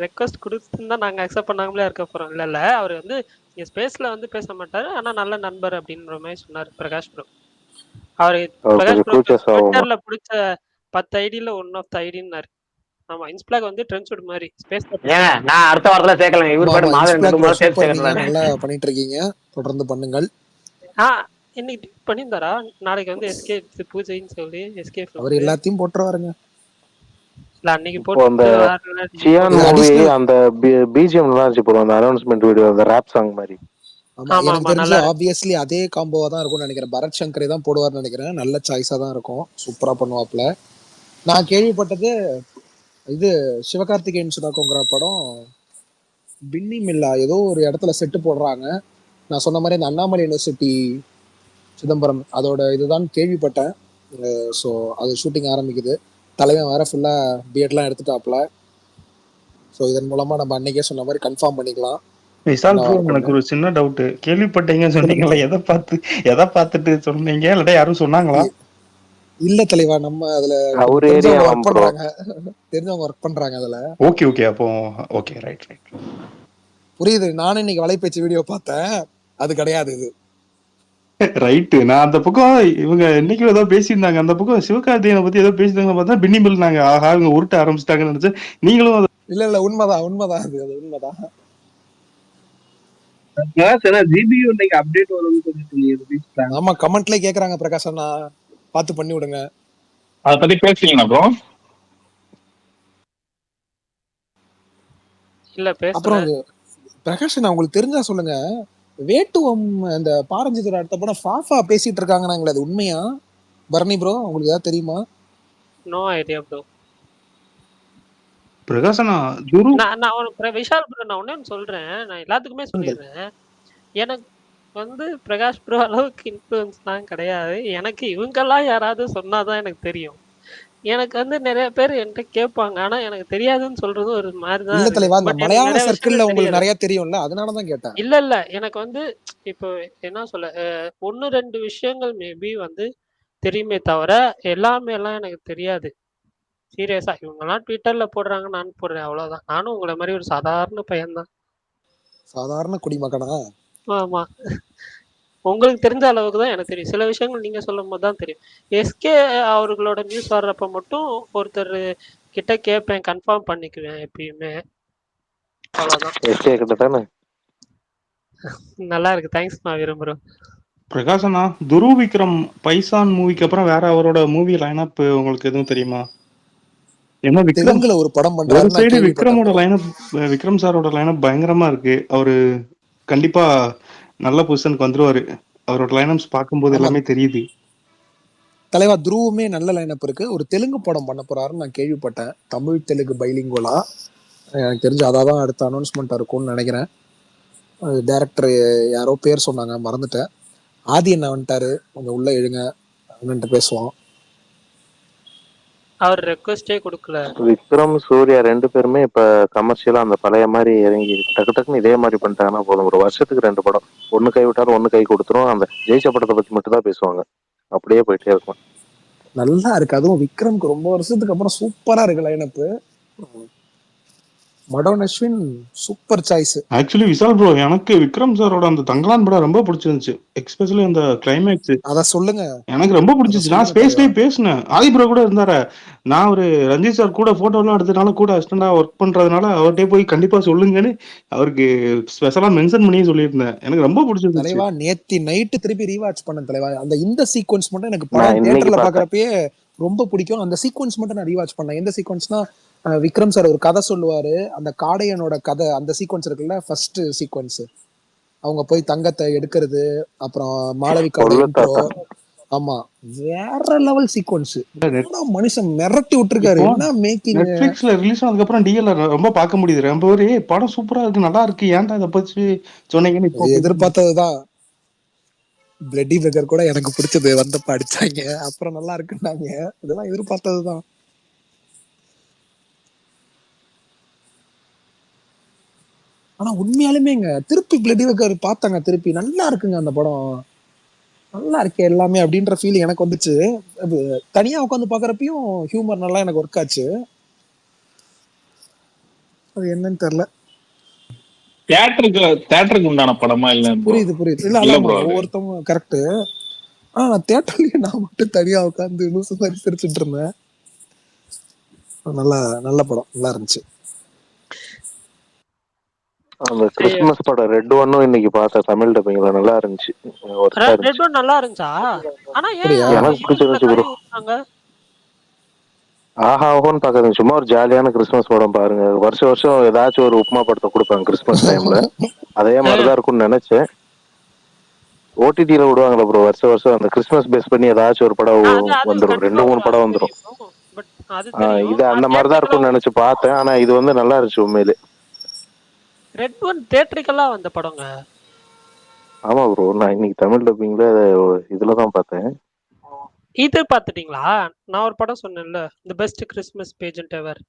Speaker 3: ரெக்வஸ்ட் கொடுத்துருந்தா நாங்க அக்செப்ட் பண்ணாமலே இருக்க போறோம். இல்ல அவர் வந்து ஸ்பேஸ்ல வந்து பேச மாட்டாரு, ஆனா நல்ல நண்பர் அப்படின்ற மாதிரி சொன்னாரு பிரகாஷ் ப்ரோ. அவரு பிரகாஷ் ப்ரோ ட்விட்டர்ல பிடிச்ச 10 ஐடியில ஒன் ஆஃப் த ஐடின்னாரு. ஆமா, இன்ஸ்பிளாக் வந்து ட்ரெண்ட்ஸுட் மாதிரி ஸ்பேஸ்.
Speaker 2: நான் அடுத்த வாரத்துல சேர்க்கலாம். இவர் பாட்டு மாவீரன்
Speaker 1: சூப்பர், நீங்க நல்லா பண்ணிட்டு இருக்கீங்க, தொடர்ந்து பண்ணுங்கள்.
Speaker 3: இன்னைக்கு பண்ணியிருந்தாரா? நாளைக்கு வந்து எஸ்கே பூஜைன்னு சொல்லி எஸ்கே
Speaker 1: அவர் எல்லாத்தையும் போட்டுருவாருங்க.
Speaker 3: அன்னைக்கு போட்டு
Speaker 4: சியான் மூவி அந்த பிஜிஎம்லாம் இருந்துச்சு போல, அந்த அனௌன்ஸ்மென்ட் வீடியோ, அந்த ராப் சாங் மாதிரி.
Speaker 1: ஆமா, எனக்கு தெரிஞ்சு ஆப்வியஸ்லி அதே காம்போவா தான் இருக்கும்னு நினைக்கிறேன். பரத் சங்கரே தான் போடுவார்னு நினைக்கிறேன். நல்ல சாய்ஸா தான் இருக்கும், சூப்பரா பண்ணுவாப்ல. நான் கேள்விப்பட்டது இது சிவகார்த்திகேயன் சுதாகோங்கிற படம் பின்னி மில்லா ஏதோ ஒரு இடத்துல செட்டு போடுறாங்க. நான் சொன்ன மாதிரி இந்த அண்ணாமலை யூனிவர்சிட்டி சிதம்பரம் அதோட இதுதான் கேள்விப்பட்டேன். ஸோ அது ஷூட்டிங் ஆரம்பிக்குது. தலைவன் வேற ஃபுல்லா பிஎட்லாம் எடுத்துட்டாப்ல. ஸோ இதன் மூலமா நம்ம அன்னைக்கே சொன்ன மாதிரி கன்ஃபார்ம் பண்ணிக்கலாம்.
Speaker 5: விஷால் ப்ரோ, எனக்கு ஒரு சின்ன டவுட். கேள்விப்பட்டீங்கன்னு சொன்னீங்களா? எதை பார்த்துட்டு சொன்னீங்க? இல்லாட்டா யாரும் சொன்னாங்களா?
Speaker 1: இல்ல தலைவா, நம்ம அதுல தெரிஞ்சவங்க ஒர்க் பண்றாங்க அதுல.
Speaker 5: ஓகே ஓகே, அப்போ ஓகே, ரைட் ரைட்,
Speaker 1: புரியுது. நானும் இன்னைக்கு வலைப்பேச்சு வீடியோ பார்த்தேன், அது கிடையாது இது.
Speaker 5: ரைட்டு. நான் அந்த பக்கம் இவங்க இன்னைக்கு ஏதோ பேசியிருந்தாங்க, அந்த பக்கம் சிவகார்த்திகேயனை பத்தி ஏதோ பேசியிருந்தாங்க, பார்த்தா பின்னி மில்னாங்க. ஆஹா, இவங்க உருட்ட ஆரம்பிச்சிட்டாங்கன்னு நினைச்சேன். நீங்களும்
Speaker 1: இல்ல உண்மைதான் அது உண்மைதான். ஆமா, கமெண்ட்ல கேக்குறாங்க பிரகாஷ் அண்ணா, பார்த்து பண்ணி விடுங்க.
Speaker 9: அத பத்தி பேசுறீங்களா ப்ரோ?
Speaker 3: இல்ல பேசல.
Speaker 1: அப்புறம் பிரகாஷ் அண்ணா உங்களுக்கு தெரிஞ்சா சொல்லுங்க, வேட்டுவம் அந்த பாரஞ்சிதர் அடுத்த படம் ஃபாஃபா பேசிட்டு இருக்காங்கன்னாங்களே, அது உண்மையா? பரணி ப்ரோ உங்களுக்கு ஏதாவது தெரியுமா?
Speaker 3: No idea bro.
Speaker 5: பிரகாசனா
Speaker 3: நான் விஷால் ப்ரோ, நான் ஒண்ணு சொல்றேன், நான் எல்லாத்துக்குமே சொல்லிடுறேன். எனக்கு வந்து பிரகாஷ் ப்ரோ அளவுக்கு இன்ஃப்ளூயன்ஸ்லாம் கிடையாது. எனக்கு இவங்கெல்லாம் யாராவது சொன்னாதான் எனக்கு தெரியும். எனக்கு வந்து நிறைய பேர் என்கிட்ட கேட்பாங்க, ஆனா எனக்கு தெரியாதுன்னு சொல்றது ஒரு மாதிரிதான்.
Speaker 1: இல்ல தலைவா, இந்த மலையாள சர்க்கிள்ல உங்களுக்கு நிறைய தெரியும்ல, அதனாலதான் கேட்டேன்.
Speaker 3: இல்ல எனக்கு வந்து இப்போ என்ன சொல்ல, 1-2 விஷயங்கள் மேபி வந்து தெரியுமே தவிர எல்லாமே எல்லாம் எனக்கு தெரியாது. சீரியஸா இவங்கெல்லாம் ட்விட்டர்ல போடுறாங்க, நான் போடுறேன், அவ்வளவுதான். நானும் உங்களை மாதிரி ஒரு சாதாரண பையன்தான்.
Speaker 1: சாதாரண குடிமகனா?
Speaker 3: ஆமா, உங்களுக்கு தெரிஞ்ச அளவுக்கு தான் எனக்கு தெரியும். சில விஷயங்கள் நீங்க சொல்லும் போது தான் தெரியும். எஸ்கே அவர்களோட நியூஸ் வர்றப்ப மட்டும் ஒருத்தர் கிட்ட கேட்பேன், கன்ஃபார்ம் பண்ணிக்குவேன் எப்பயுமே, அவ்வளவுதான். நல்லா இருக்கு, தேங்க்ஸ். நான் விரும்புறேன்.
Speaker 5: பிரகாசனா, துருவ் விக்ரம் பைசான் மூவிக்கு அப்புறம் வேற அவரோட மூவி லைனப் உங்களுக்கு எதுவும் தெரியுமா? ஏன்னா
Speaker 1: தெலுங்குல ஒரு படம் பண்றாரு.
Speaker 5: ஒரு சைடு விக்ரமோட லைனப், விக்ரம் சாரோட லைனப் பயங்கரமா இருக்கு. அவரு கண்டிப்பா நல்ல பொசிஷனுக்கு வந்துருவாரு. அவரோட லைனப்ஸ் பார்க்கும்போது எல்லாமே தெரியுது.
Speaker 1: தலைவா, துருவுமே நல்ல லைனப் இருக்கு. ஒரு தெலுங்கு படம் பண்ண போறாருன்னு நான் கேள்விப்பட்டேன், தமிழ் தெலுங்கு பைலிங்குவலா. எனக்கு தெரிஞ்சு அதான் அடுத்த அனௌன்ஸ்மெண்ட் இருக்கும்னு நினைக்கிறேன். டைரக்டர் யாரோ பேர் சொன்னாங்க, மறந்துட்டேன். ஆதி என்ன வந்துட்டாரு, கொஞ்சம் உள்ள எழுங்க, அண்ணன்ட்டு பேசுவோம்.
Speaker 3: அவர் ரெக்வெஸ்டே கொடுக்கல.
Speaker 4: விக்ரம் சூர்யா 2 பேருமே இப்ப கமர்ஷியலா அந்த பழைய மாதிரி இறங்கி டக்கு டக்குன்னு இதே மாதிரி பண்ணிட்டாங்கன்னா போதும். ஒரு வருஷத்துக்கு 2 படம், ஒன்னு கை விட்டாலும் ஒன்னு கை கொடுத்துரும். அந்த ஜெயிச்ச படத்தை பத்தி மட்டும் தான் பேசுவாங்க, அப்படியே போயிட்டே இருக்கும்.
Speaker 1: நல்லா இருக்கு. அதுவும் விக்ரம்க்கு ரொம்ப வருஷத்துக்கு அப்புறம் சூப்பரா இருக்கு lineup. Madonne Ashwin super choice.
Speaker 5: Actually Vishal bro, எனக்கு விக்ரம் சாரோட அந்த தங்கலான் படம் ரொம்ப பிடிச்சிருந்துச்சு. எஸ்பெஷலி அந்த கிளைமேக்ஸ்.
Speaker 1: அத சொல்லுங்க,
Speaker 5: எனக்கு ரொம்ப பிடிச்சிச்சு. நான் ஸ்பேஸ்லயே பேசினேன், ஆதி ப்ரோ கூட இருந்தாரு. நான் ஒரு ரஞ்சித் சார் கூட போட்டோ எல்லாம் எடுத்ததுனால, கூட அசிஸ்டண்டா ஒர்க் பண்றதுனால அவர்கிட்ட போய் கண்டிப்பா சொல்லுங்கன்னு அவருக்கு ஸ்பெஷலா மென்ஷன் பண்ணி சொல்லியிருந்தேன். எனக்கு ரொம்ப பிடிச்சிருந்துச்சு
Speaker 1: தலைவா. நேத்தி நைட்டு திருப்பி ரீவாட்ச் பண்ண தலைவா. அந்த இந்த சீக்வன்ஸ் மட்டும் எனக்கு படம் தியேட்டர்ல பாக்குறப்பயே ரொம்ப பிடிக்கும். அந்த சீக்வன்ஸ் மட்டும் நான் ரீவாட்ச் பண்ணேன். எந்த சீக்வன்ஸ்னா, விக்ரம் சார் ஒரு கதை சொல்லுவாரு, அந்த காடையனோட கதை, அந்த சீக்வன்ஸ் இருக்குல்ல, ஃபர்ஸ்ட் சீக்வன்ஸ். அவங்க போய் தங்கத்தை எடுக்கிறது, அப்புறம் மாளவிகாவோட இன்ட்ரோ, ஆமா, வேற லெவல் சீக்வன்ஸ். மனுஷன் மிரட்டி விட்டுருக்காரு.
Speaker 5: இப்போ
Speaker 1: என்ன மேக்கிங்.
Speaker 5: நெட்ஃபிளிக்ஸ்ல ரிலீஸ் ஆனதுக்கு அப்புறம் டிஎல்ல ரொம்ப பார்க்க முடியுது. ரொம்ப ஒரு படம் சூப்பரா இருக்கு, நல்லா இருக்கு, ஏன்டா இதை பத்தி சொன்னீங்கன்னு இப்போ
Speaker 1: எதிர்பார்த்ததுதான். பிளட்டி பெக்கர் கூட எனக்கு பிடிச்சது, வந்தப்ப அடிச்சாங்க, அப்புறம் நல்லா இருக்குன்னாங்க. இதெல்லாம் எதிர்பார்த்ததுதான். ஆனா உண்மையாலுமேங்க திருப்பி பிளட்டி பெக்கர் பார்த்தாங்க, திருப்பி நல்லா இருக்குங்க அந்த படம், நல்லா இருக்கு எல்லாமே அப்படின்ற ஃபீல் எனக்கு வந்துச்சு. அது தனியா உட்காந்து பாக்குறப்பையும் ஹியூமர் நல்லா எனக்கு ஒர்க் ஆச்சு. அது என்னன்னு தெரியல.
Speaker 9: தியேட்டருக்கு உண்டான படமா இல்ல?
Speaker 1: புரியுது புரியுது. இல்ல அதான் ஒவ்வொருத்தவங்க கரெக்ட். ஆனா நான் தியேட்டர்லயே நான் மட்டும் தனியா உட்காந்து லூசு மாதிரி சிரிச்சுட்டு இருந்தேன். நல்ல படம், நல்லா இருந்துச்சு.
Speaker 4: அந்த கிறிஸ்துமஸ் படம் ரெட் ஒன்னும் இன்னைக்கு பார்த்தேன், தமிழ் டப்பிங்ல நல்லா இருந்துச்சு.
Speaker 3: ரெட் ஒன் நல்லா இருந்துச்சா? ஆனா
Speaker 4: எனக்கு பிடிச்சிருந்துச்சு ப்ரோ. ஆஹா ஓஹோன்னு பாக்காதுங்க, சும்மா ஒரு ஜாலியான கிறிஸ்துமஸ் படம் பாருங்க. வருஷம் ஏதாச்சும் ஒரு உப்புமா படத்தை கொடுப்பாங்க கிறிஸ்துமஸ் டைம்ல, அதே மாதிரிதான் இருக்கும்னு நினைச்சேன். ஓடிடில விடுவாங்களா ப்ரோ வருஷம் அந்த கிறிஸ்துமஸ் பேஸ் பண்ணி ஏதாச்சும் ஒரு படம் வந்துடும், 2-3 படம் வந்துடும். இது அந்த மாதிரிதான் இருக்கும்னு நினைச்சு பார்த்தேன். ஆனா இது வந்து நல்லா இருந்துச்சு உண்மையிலே.
Speaker 3: ரெட் ஒன் தியேட்டரிக்கலா வந்த படங்க.
Speaker 4: ஆமா ப்ரோ, நான் இன்னைக்கு தமிழ் டப்பிங்ல இதுலதான் பார்த்தேன்.
Speaker 3: இது பாத்துட்டீங்களா? நான் ஒரு படம் சொன்னேன்ல, தி பெஸ்ட் கிறிஸ்மஸ் பேஜென்ட் எவர்.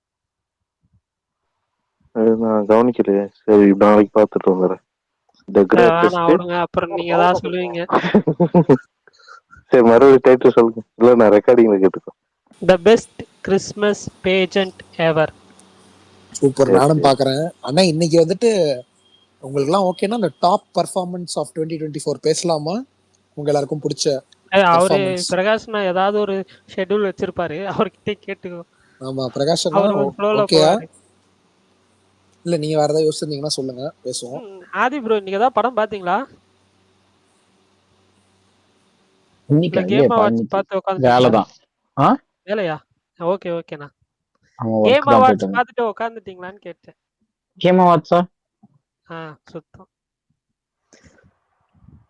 Speaker 4: நான் கவனிக்கலையே. சரி, நாளைக்கு பார்த்துட்டு வந்துடுறேன்.
Speaker 3: அப்புறம் நீங்க ஏதாவது சொல்லுவீங்க.
Speaker 4: சரி, மறுபடியும் டைட்டில் சொல்லுங்க. இல்ல நான் ரெக்கார்டிங்ல கேட்டுக்கோ.
Speaker 3: The best Christmas pageant ever.
Speaker 1: Super, நானும் பாக்குறேன். ஆனா இன்னைக்கு வந்துட்டு உங்களுக்கு எல்லாம் ஓகேனா அந்த டாப் பெர்ஃபார்மன்ஸ் ஆஃப் 2024 பேசலாமா? உங்க எல்லாருக்கும் பிடிச்ச
Speaker 3: அவரு பிரகாஷ்னா ஏதாவது ஒரு ஷெட்யூல் வச்சிருப்பாரு, அவர்கிட்ட கேட்டுக்கோ.
Speaker 1: ஆமா, பிரகாஷ் ஓகே. இல்ல நீங்க வேற ஏதாவது யோசிச்சிருந்தீங்கன்னா சொல்லுங்க, பேசுவோம்.
Speaker 3: ஆதி ப்ரோ, இன்னைக்கு ஏதாவது படம் பாத்தீங்களா?
Speaker 10: இன்னைக்கு
Speaker 3: கேம் அவார்ட்ஸ் பார்த்து உட்கார்ந்து
Speaker 10: வேலைதான்.
Speaker 3: வேலையா? ஓகே ஓகேண்ணா. கேம் அவார்ட்ஸ் பார்த்துட்டு உட்கார்ந்துட்டீங்களான்னு கேட்டேன்.
Speaker 10: கேம் அவார்ட்ஸா?
Speaker 3: சுத்தம்.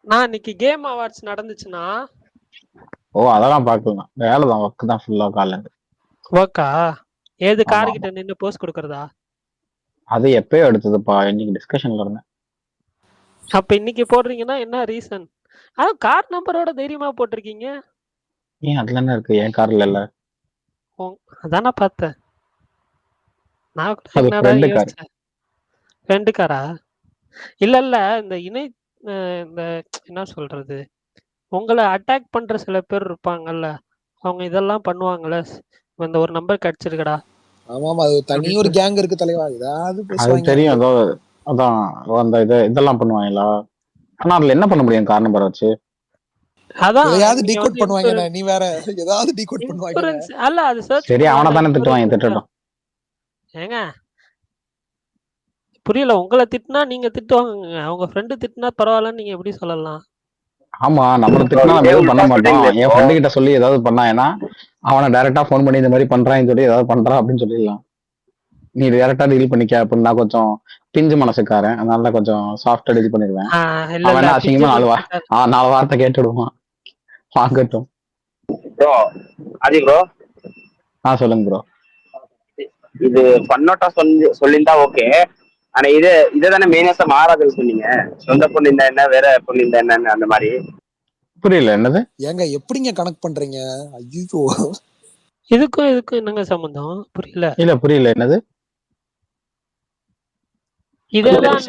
Speaker 3: நான் இன்னைக்கு கேம் அவார்ட்ஸ் நடந்துச்சுன்னா
Speaker 10: அதெல்லாம் பார்க்கலாம். வேலைதான், ஒர்க் தான் ஃபுல்லா. காலையில
Speaker 3: ஒர்க்கா? ஏது கார் கிட்ட நின்னு போஸ்ட் கொடுக்கறதா?
Speaker 10: அது எப்பயோ எடுத்ததுப்பா, இன்னைக்கு டிஸ்கஷன்ல இருந்தேன்.
Speaker 3: அப்ப இன்னைக்கு போடுறீங்கன்னா என்ன ரீசன்? அதான் கார் நம்பரோட தைரியமா போட்டிருக்கீங்க.
Speaker 10: ஏன் அதுல என்ன இருக்கு? என் கார்ல இல்ல.
Speaker 3: அதான் நான் பார்த்தேன். நான் ரெண்டு காரா? இல்ல இந்த இந்த என்ன சொல்றது, உங்களை அட்டாக் பண்ற சில பேர் இருப்பாங்கல்ல, அவங்க இதெல்லாம் பண்ணுவாங்கல்ல. இந்த ஒரு நம்பர் கிடைச்சிருக்கடா.
Speaker 1: ஆமாமா, அது தனி ஒரு கேங் இருக்கு தலைவா.
Speaker 10: அது தெரியும். அதான் அந்த இதெல்லாம் பண்ணுவாங்களா? ஆனா அதுல என்ன பண்ண முடியும் கார் நம்பர் வச்சு?
Speaker 3: அதான்
Speaker 1: எதையாவது டீகோட் பண்ணுவாங்க. நீ வேற ஏதாவது டீகோட் பண்ணுவாங்க.
Speaker 3: அல்ல அது சர்ச்.
Speaker 10: சரி, அவனை தானே திட்டுவாங்க, திட்டட்டும்.
Speaker 3: ஏங்க புரியல, உங்களை திட்டினா நீங்க திட்டுவாங்க, அவங்க ஃப்ரெண்டு திட்டினா பரவாயில்லன்னு நீங்க எப்படி சொல்லலாம்?
Speaker 10: ஆமா, நம்மள திட்டினா நம்ம எதுவும் பண்ண மாட்டோம். என் ஃப்ரெண்டு கிட்ட சொல்லி ஏதாவது பண்ணாங்கன்னா அவனை டைரக்டா போன் பண்ணி இந்த மாதிரி பண்றான்னு சொல்லி ஏதாவது பண்றான் அப்படின்னு சொல்லிடலாம். நீ டைரக்டா டீல் பண்ணிக்க அப்படின்னு. நான் கொஞ்சம் பிஞ்சு மனசுக்காரன், அதனால கொஞ்சம் சாஃப்டா டீல் பண்ணிடுவேன். அவன் அசிங்கமா 4 வார்த்தை கேட்டுடுவான். வாங்கட்டும். சொல்லுங்க ப்ரோ.
Speaker 8: இது பண்ணோட்டா சொல்லியிருந்தா ஓகே. ஆனா இதானே மெயினஸா மாறாதுன்னு சொன்னீங்க. சொந்த பொண்ணு இந்த என்ன, வேற பொண்ணு இந்த என்னன்னு அந்த மாதிரி.
Speaker 10: புரியல, என்னது?
Speaker 1: ஏங்க எப்படிங்க கனெக்ட் பண்றீங்க? ஐயோ,
Speaker 3: இதுக்கும் என்னங்க சம்பந்தம்? புரியல.
Speaker 10: இல்ல புரியல, என்னது?
Speaker 3: இதெல்லாம்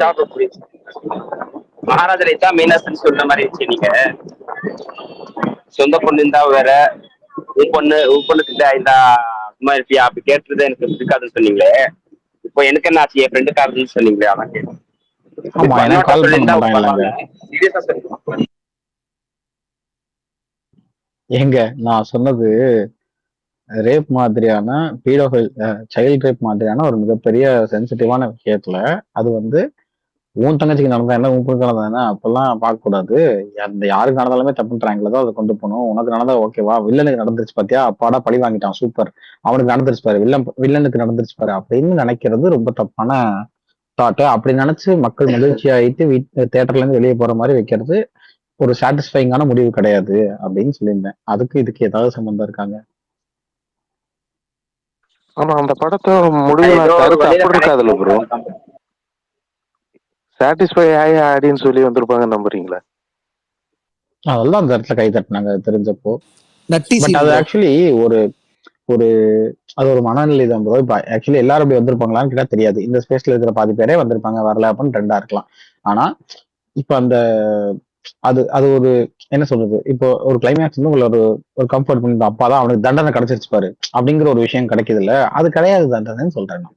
Speaker 8: மகாராஜரை தான் மெயினஸ் சொல்ற மாதிரி இருந்துச்சு. நீங்க சொந்த பொண்ணு இருந்தா வேற, உன் பொண்ணு கிட்ட இருந்தா சும்மா இருப்பியா அப்படி கேட்டுறது எனக்கு பிடிக்காதுன்னு சொன்னீங்களே. இப்போ எனக்கு என்ன ஆச்சு, என் ஃப்ரெண்டுக்காரன்னு சொன்னீங்களே, அதான் கேட்டேன்.
Speaker 10: எங்க நான் சொன்னது ரேப் மாதிரியான பீடோஃபைல், சைல்ட் ரேப் மாதிரியான ஒரு மிகப்பெரிய சென்சிட்டிவான விஷயத்துல அது வந்து உன் தங்கச்சிக்கு நடந்தா என்ன, உன் பொண்ணுக்கு நடந்தா என்ன, அப்பெல்லாம் பார்க்க கூடாது. அந்த யாருக்கு நடந்தாலுமே தப்பு ட்ராங்கில தான் அதை கொண்டு போகணும். உனக்கு நடந்தா ஓகேவா, வில்லனுக்கு நடந்துருச்சு பாத்தியா, அப்பாடா பழி வாங்கிட்டான், சூப்பர், அவனுக்கு நடந்துருச்சு பாரு, வில்லனுக்கு நடந்துருச்சு பாரு அப்படின்னு நினைக்கிறது ரொம்ப தப்பான தாட்டு. அப்படி நினைச்சு மக்கள் மகிழ்ச்சி ஆயிட்டு தேட்டர்ல இருந்து வெளியே போற மாதிரி வைக்கிறது ஒரு சாட்டிஸ்ஃபைங்கான முடிவு கிடையாது அப்படின்னு சொல்லியிருந்தேன். அதுக்கு இதுக்கு ஏதாவது சம்பந்தம் இருக்காங்க?
Speaker 4: ஆனா அந்த படத்தை
Speaker 8: அது
Speaker 4: முடிவு
Speaker 8: ஏதோ ஒரு
Speaker 4: கருத்து
Speaker 8: வழியில
Speaker 4: அப்படி
Speaker 8: கனெக்ட்
Speaker 4: இருக்காதுல்ல ப்ரோ.
Speaker 8: பண்ணிட்டாங்க.
Speaker 4: சாட்டிஸ்ஃபை ஆகி ஆடின்னு சொல்லி வந்திருப்பாங்க, நம்புறீங்களா?
Speaker 10: அதெல்லாம் அந்த இடத்துல கை தட்டினாங்க தெரிஞ்சப்போ.
Speaker 1: நட்டி
Speaker 10: பட்
Speaker 1: சீன்
Speaker 10: அது
Speaker 1: ப்ரோ.
Speaker 10: ஆக்சுவலி ஒரு ஒரு அது ஒரு மனநிலை தான் ப்ரோ. இப்ப ஆக்சுவலி எல்லாரும் அப்படி வந்திருப்பாங்களான்னு கேட்டா தெரியாது. இந்த ஸ்பேஸ்ல இருக்கிற பாதி பேரே வந்திருப்பாங்க, வரல அப்படின்னு ரெண்டா இருக்கலாம். ஆனா இப்ப அந்த அது அது ஒரு என்ன சொல்றது, இப்போ ஒரு கிளைமேக்ஸ் வந்து உங்களை ஒரு ஒரு கம்ஃபர்ட் பண்ணி அப்பாதான் அவனுக்கு தண்டனை கிடைச்சிருச்சு பாரு அப்படிங்கிற ஒரு விஷயம் கிடைக்குது இல்ல, அது கிடையாது தண்டனைன்னு சொல்றேன் நான்.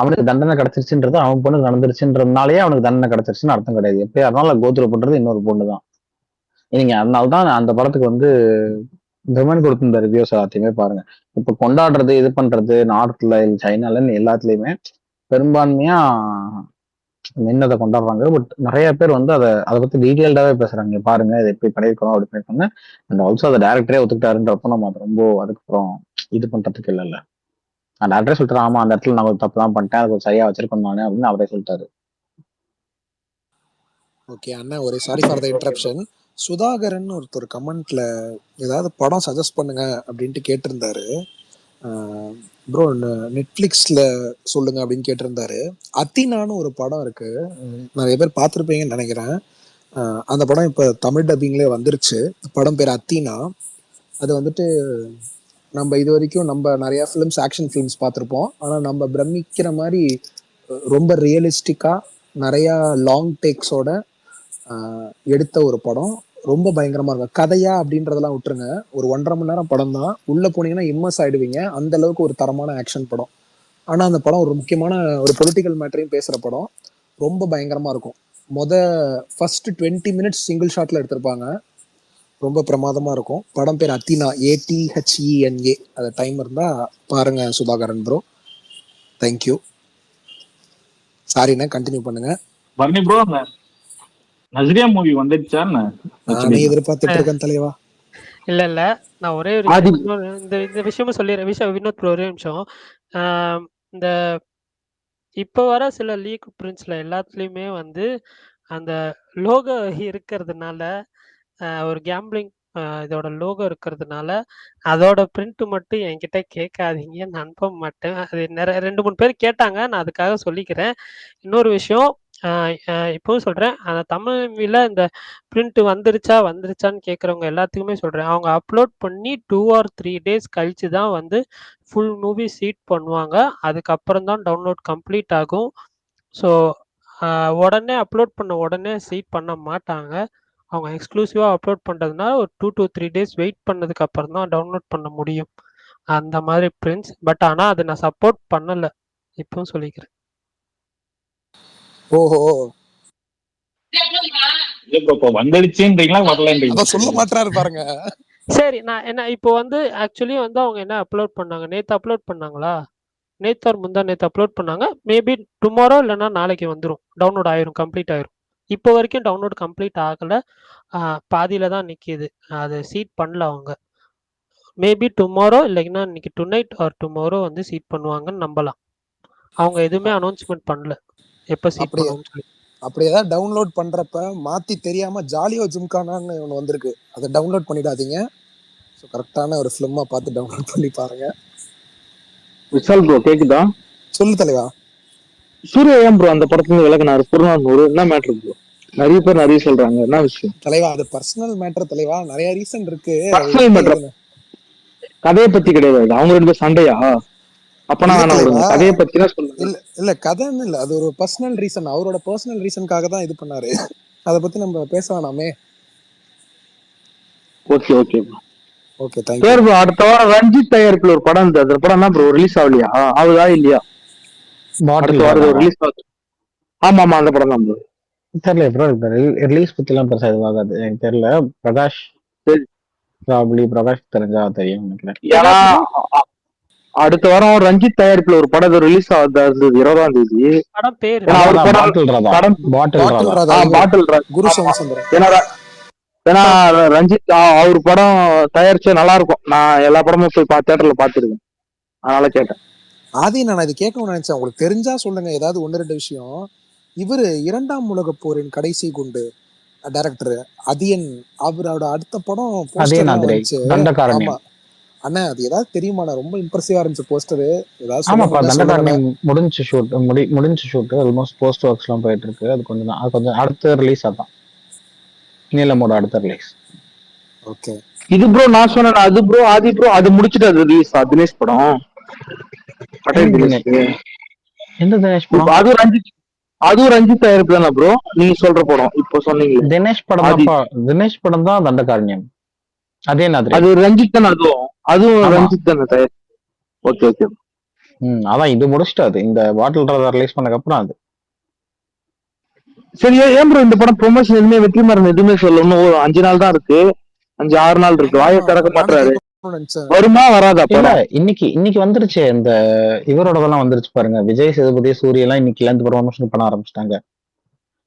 Speaker 10: அவனுக்கு தண்டனை கிடைச்சிருச்சுன்றது அவன் பொண்ணு நடந்துருச்சுன்றதுனாலயே அவனுக்கு தண்டனை கிடைச்சிருச்சுன்னு அர்த்தம் கிடையாது. எப்படியா இருந்தாலும் கோத்துல பண்றது இன்னொரு பொண்ணு தான். நீங்க அதனாலதான் நான் அந்த படத்துக்கு வந்து விமன் கொடுத்திருந்த ரிவ்யூஸ் எல்லாத்தையுமே பாருங்க. இப்ப கொண்டாடுறது இது பண்றது நார்த்ல சைனாலன்னு எல்லாத்துலயுமே பெரும்பான்மையா மின்னதை கொண்டாடுறாங்க. பட் நிறைய பேர் வந்து அதை பத்தி டீடைல்டாவே பேசுறாங்க. பாருங்க இதை எப்படி பண்ணிருக்கோம் அப்படி பண்ணிருக்கோங்க. அண்ட் ஆல்சோ அதை டேரக்டரே ஒத்துக்கிட்டாருன்றப்ப நம்ம அது ரொம்ப அதுக்கப்புறம் இது பண்றதுக்கு இல்லைல்ல. அந்த டேரக்டரே சொல்லிட்டாரு, ஆமா அந்த இடத்துல நான் ஒரு தப்பு தான் பண்ணிட்டேன், அது சரியா வச்சிருக்கோம் நானு அப்படின்னு அவரே சொல்லிட்டாரு.
Speaker 1: ஓகே அண்ணா, ஒரு sorry for the interruption. Sudhakaran ஒருத்தர் கமெண்ட்ல ஏதாவது படம் சஜஸ்ட் பண்ணுங்க அப்படின்ட்டு கேட்டிருந்தாரு. ப்ரோ நெட்ஃப்ளிக்ஸ்ல சொல்லுங்க அப்படின்னு கேட்டிருந்தாரு. அத்தினான்னு ஒரு படம் இருக்கு, நிறைய பேர் பார்த்துருப்பீங்கன்னு நினைக்கிறேன். அந்த படம் இப்போ தமிழ் டப்பிங்லேயே வந்துருச்சு. படம் பேர் அத்தினா. அது வந்துட்டு நம்ம இது வரைக்கும் நம்ம நிறைய ஃபிலிம்ஸ், ஆக்ஷன் ஃபிலிம்ஸ் பார்த்துருப்போம். ஆனால் நம்ம பிரமிக்கிற மாதிரி ரொம்ப ரியலிஸ்டிக்காக நிறையா லாங் டேக்ஸோட எடுத்த ஒரு படம். ரொம்ப பயங்கரமா இருக்கும். கதையா அப்படின்றதெல்லாம் விட்டுருங்க, ஒரு 1.5 மணி நேரம் படம் தான். உள்ள போனீங்கன்னா இம்மர்ஸ் ஆயிடுவீங்க. அந்த அளவுக்கு ஒரு தரமான ஆக்ஷன் படம். ஆனா அந்த படம் ஒரு முக்கியமான ஒரு பொலிட்டிக்கல் மேட்டரையும் பேசுற படம். ரொம்ப பயங்கரமா இருக்கும். ஃபர்ஸ்ட் 20 மினிட்ஸ் சிங்கிள் ஷாட்ல எடுத்திருப்பாங்க. ரொம்ப பிரமாதமா இருக்கும். படம் பேர் அத்தினா, ATHENA. அது டைம் இருந்தா பாருங்க சுதாகரன் ப்ரோ. தேங்க்யூ. சாரிண்ணா, கண்டினியூ பண்ணுங்க.
Speaker 9: பரணி ப்ரோ, அந்த நஸ்ரியா மூவி வந்துடுச்சான்னு
Speaker 1: நானே எதிர்பார்த்துட்டு இருக்கேன் தலைவா.
Speaker 3: இல்ல இல்ல, நான் ஒரே ஒரு
Speaker 7: ஆதி
Speaker 3: இந்த விஷயமும் சொல்லிடுறேன். வினோத் ப்ரோ, ஒரே நிமிஷம். இந்த இப்போ வர சில லீக் பிரிண்ட்ஸ்ல எல்லாத்துலயுமே வந்து அந்த லோகோ இருக்கிறதுனால, ஒரு கேம்பிளிங் இதோட லோகோ இருக்கிறதுனால அதோட பிரிண்ட் மட்டும் என்கிட்ட கேட்காதீங்க, நான் அனுப்ப மாட்டேன். அது நிறைய 2-3 பேர் கேட்டாங்க, நான் அதுக்காக சொல்லிக்கிறேன். இன்னொரு விஷயம், இப்பவும் சொல்றேன், அந்த தமிழ்ல இந்த பிரிண்ட் வந்துருச்சான்னு கேட்குறவங்க எல்லாத்துக்குமே சொல்றேன், அவங்க அப்லோட் பண்ணி 2 or 3 days கழிச்சு தான் வந்து ஃபுல் மூவி சீட் பண்ணுவாங்க. அதுக்கப்புறம் தான் டவுன்லோட் கம்ப்ளீட் ஆகும். ஸோ உடனே அப்லோட் பண்ண உடனே சீட் பண்ண மாட்டாங்க. அவங்க எக்ஸ்க்ளூசிவாக அப்லோட் பண்ணுறதுனால ஒரு 2 to 3 days வெயிட் பண்ணதுக்கு அப்புறம் தான் டவுன்லோட் பண்ண முடியும். அந்த மாதிரி பிரிண்ட்ஸ். பட் ஆனால் அதை நான் சப்போர்ட் பண்ணலை, இப்பவும் சொல்லிக்கிறேன்.
Speaker 1: ஓஹோ,
Speaker 9: வந்துடுச்சுன்றீங்களா வரலன்றீங்களா?
Speaker 1: அதான் சொல்ல மாட்டாரு பாருங்க.
Speaker 3: சரி, நான் என்ன இப்போ வந்து ஆக்சுவலி வந்து அவங்க என்ன அப்லோட் பண்ணாங்க, நேற்று அப்லோட் பண்ணாங்களா, நேற்று ஒரு முந்தா நேற்று அப்லோட் பண்ணாங்க. மேபி டுமாரோ இல்லைன்னா நாளைக்கு வந்துடும், டவுன்லோட் ஆயிரும், கம்ப்ளீட் ஆயிரும். இப்போ வரைக்கும் டவுன்லோட் கம்ப்ளீட் ஆகலை, பாதியில தான் நிற்கிது. அதை சீட் பண்ணல அவங்க. மேபி டுமாரோ இல்லைன்னா இன்னைக்கு டுநைட் ஆர் டுமாரோ வந்து சீட் பண்ணுவாங்கன்னு நம்பலாம். அவங்க எதுவுமே அனௌன்ஸ்மெண்ட் பண்ணல எப்போ சீட்
Speaker 1: அப்படியே
Speaker 3: பண்ணுவோம்னு சொல்லி.
Speaker 1: அப்படி ஏதாவது டவுன்லோட் பண்றப்ப மாத்தி தெரியாம ஜாலியோ ஜிம்கானான்னு ஒன்று வந்திருக்கு, அதை டவுன்லோட் பண்ணிடாதீங்க. ஸோ கரெக்டான ஒரு ஃபிலிமா பார்த்து டவுன்லோட் பண்ணி பாருங்க.
Speaker 6: விஷால் ப்ரோ கேக்குதா?
Speaker 1: சொல்லு தலைவா.
Speaker 6: சூர்யா ஏன் ப்ரோ அந்த படத்துல விளக்குனாரு? புறநானூறு என்ன மேட்ரு ப்ரோ? நிறைய பேர் நிறைய சொல்றாங்க, என்ன விஷயம்?
Speaker 1: தலைவா அது பர்சனல் மேட்டர் தலைவா, நிறைய ரீசன் இருக்கு.
Speaker 6: பர்சனல் மேட்ரு, கதையை பத்தி கிடையாது. அவங்க 2 பேரும் சண்டையா? அப்பனா
Speaker 1: இல்ல
Speaker 6: வேணாம் விடுங்க,
Speaker 1: தலைவா,
Speaker 6: கதையை பத்தி தான் சொல்லுங்க.
Speaker 1: இல்ல இல்ல கதைன்னு இல்ல, அது ஒரு பர்சனல் ரீசன். அவரோட பர்சனல் ரீசனுக்காக தான் இது பண்ணாரு. அதை பத்தி நம்ம பேச வேணாமே.
Speaker 6: Okay okay bro.
Speaker 1: Okay thank you.
Speaker 6: சரி ப்ரோ, அடுத்த வாரம் ரஞ்சித் தயாரிப்புல ஒரு படம் இருந்தது, அந்த படம் தான் ப்ரோ ரிலீஸ் ஆகலையா? ஆகுதா இல்லையா? அடுத்த வாரம் ரிலீஸ் ஆகுது. ஆமா ஆமா, அந்த படம் தான் ப்ரோ.
Speaker 10: தெரியல ப்ரோ, ரிலீஸ் பத்தி எல்லாம் பெருசா இதுவாகாது எனக்கு தெரியல. பிரகாஷ் தெரிஞ்சா தெரியும் நினைக்கிறேன்.
Speaker 6: ஏன்னா அடுத்த வாரம் ரஞ்சித் தயாரிப்புல ஒரு படம் ரிலீஸ் ஆகுது, 20ஆம் தேதி.
Speaker 3: படம் பேர்
Speaker 1: குரு சோமசுந்தரம்.
Speaker 6: ஏன்னா ரஞ்சித் அவர் படம் தயாரிச்சா நல்லா இருக்கும். நான் எல்லா படமும் போய் தியேட்டர்ல பாத்துருக்கேன், அதனால கேட்டேன்.
Speaker 1: ஆதி, நான் இது கேட்கணும்னு நினைச்சேன். உங்களுக்கு தெரிஞ்சா சொல்லுங்க, ஏதாவது 1-2 விஷயம். இவரு 2ஆம் உலகப் போரின் கடைசி குண்டு டைரக்டர் அதியன், அவரோட அடுத்த படம்
Speaker 10: அதே
Speaker 1: போஸ்டர்லாம்
Speaker 10: மாதிரி
Speaker 1: வந்துச்சு.
Speaker 10: தண்டகாரண்யம்.
Speaker 1: ஆமா அண்ணா, அது ஏதாவது தெரியுமாண்ணா? ரொம்ப இம்ப்ரெசிவா இருந்துச்சு போஸ்டரு. ஏதாவது சொல்ல
Speaker 10: ஆமாப்பா,
Speaker 1: முடிஞ்சா சொல்லுங்கண்ணா.
Speaker 10: தண்டகாரண்யம் முடிஞ்சு ஷூட், ஆல்மோஸ்ட் போஸ்ட் ஒர்க்ஸ் எல்லாம் போயிட்டு இருக்கு. அது கொஞ்சம் அடுத்த ரிலீஸ் அதான், நீலமோட அடுத்த ரிலீஸ்.
Speaker 1: ஓகே.
Speaker 6: இது ப்ரோ நான் சொன்னேன் அது ப்ரோ, ஆதி ப்ரோ அது முடிச்சுட்டு அது ரிலீஸ் தினேஷ் படம் பட்டேல் தினேஷ்க்கு.
Speaker 10: எந்த தினேஷ்
Speaker 6: இப்போ
Speaker 10: படம்?
Speaker 6: அதுவும் ரஞ்சித் தயாரிப்பு தானே ப்ரோ நீங்க சொல்ற படம் இப்போ சொன்னீங்க?
Speaker 10: தினேஷ் படம்
Speaker 6: ஆதி
Speaker 10: தான்ப்பா, தினேஷ் படம் தான் தண்டகாரண்யம். அதே மாதிரி
Speaker 6: அது ரஞ்சித் தானே, அதுவும்
Speaker 10: ஆமா.
Speaker 6: ரஞ்சித் தானே தயார். Okay okay.
Speaker 10: அதான் இது முடிச்சுட்டு அது இந்த பாட்டில் ரதர் ரிலீஸ் பண்ணதுக்கு அப்புறம் அது.
Speaker 6: சரி, ஏன் ப்ரோ இந்த படம் ப்ரொமோஷன் எதுவுமே வெற்றிமாறன் எதுவுமே சொல்ல? இன்னும் ஒரு 5 நாள் தான் இருக்கு, 5-6 நாள் இருக்கு, வாயை திறக்க மாட்டாரு. வருமா வராதா
Speaker 10: இல்ல,
Speaker 6: படம்?
Speaker 10: இன்னைக்கு வந்துருச்சு. இந்த இவரோடதெல்லாம் வந்துருச்சு பாருங்க, விஜய் சேதுபதி, சூரிய எல்லாம் இன்னைக்கு இந்த ப்ரொமோஷன் பண்ண ஆரம்பிச்சிட்டாங்க.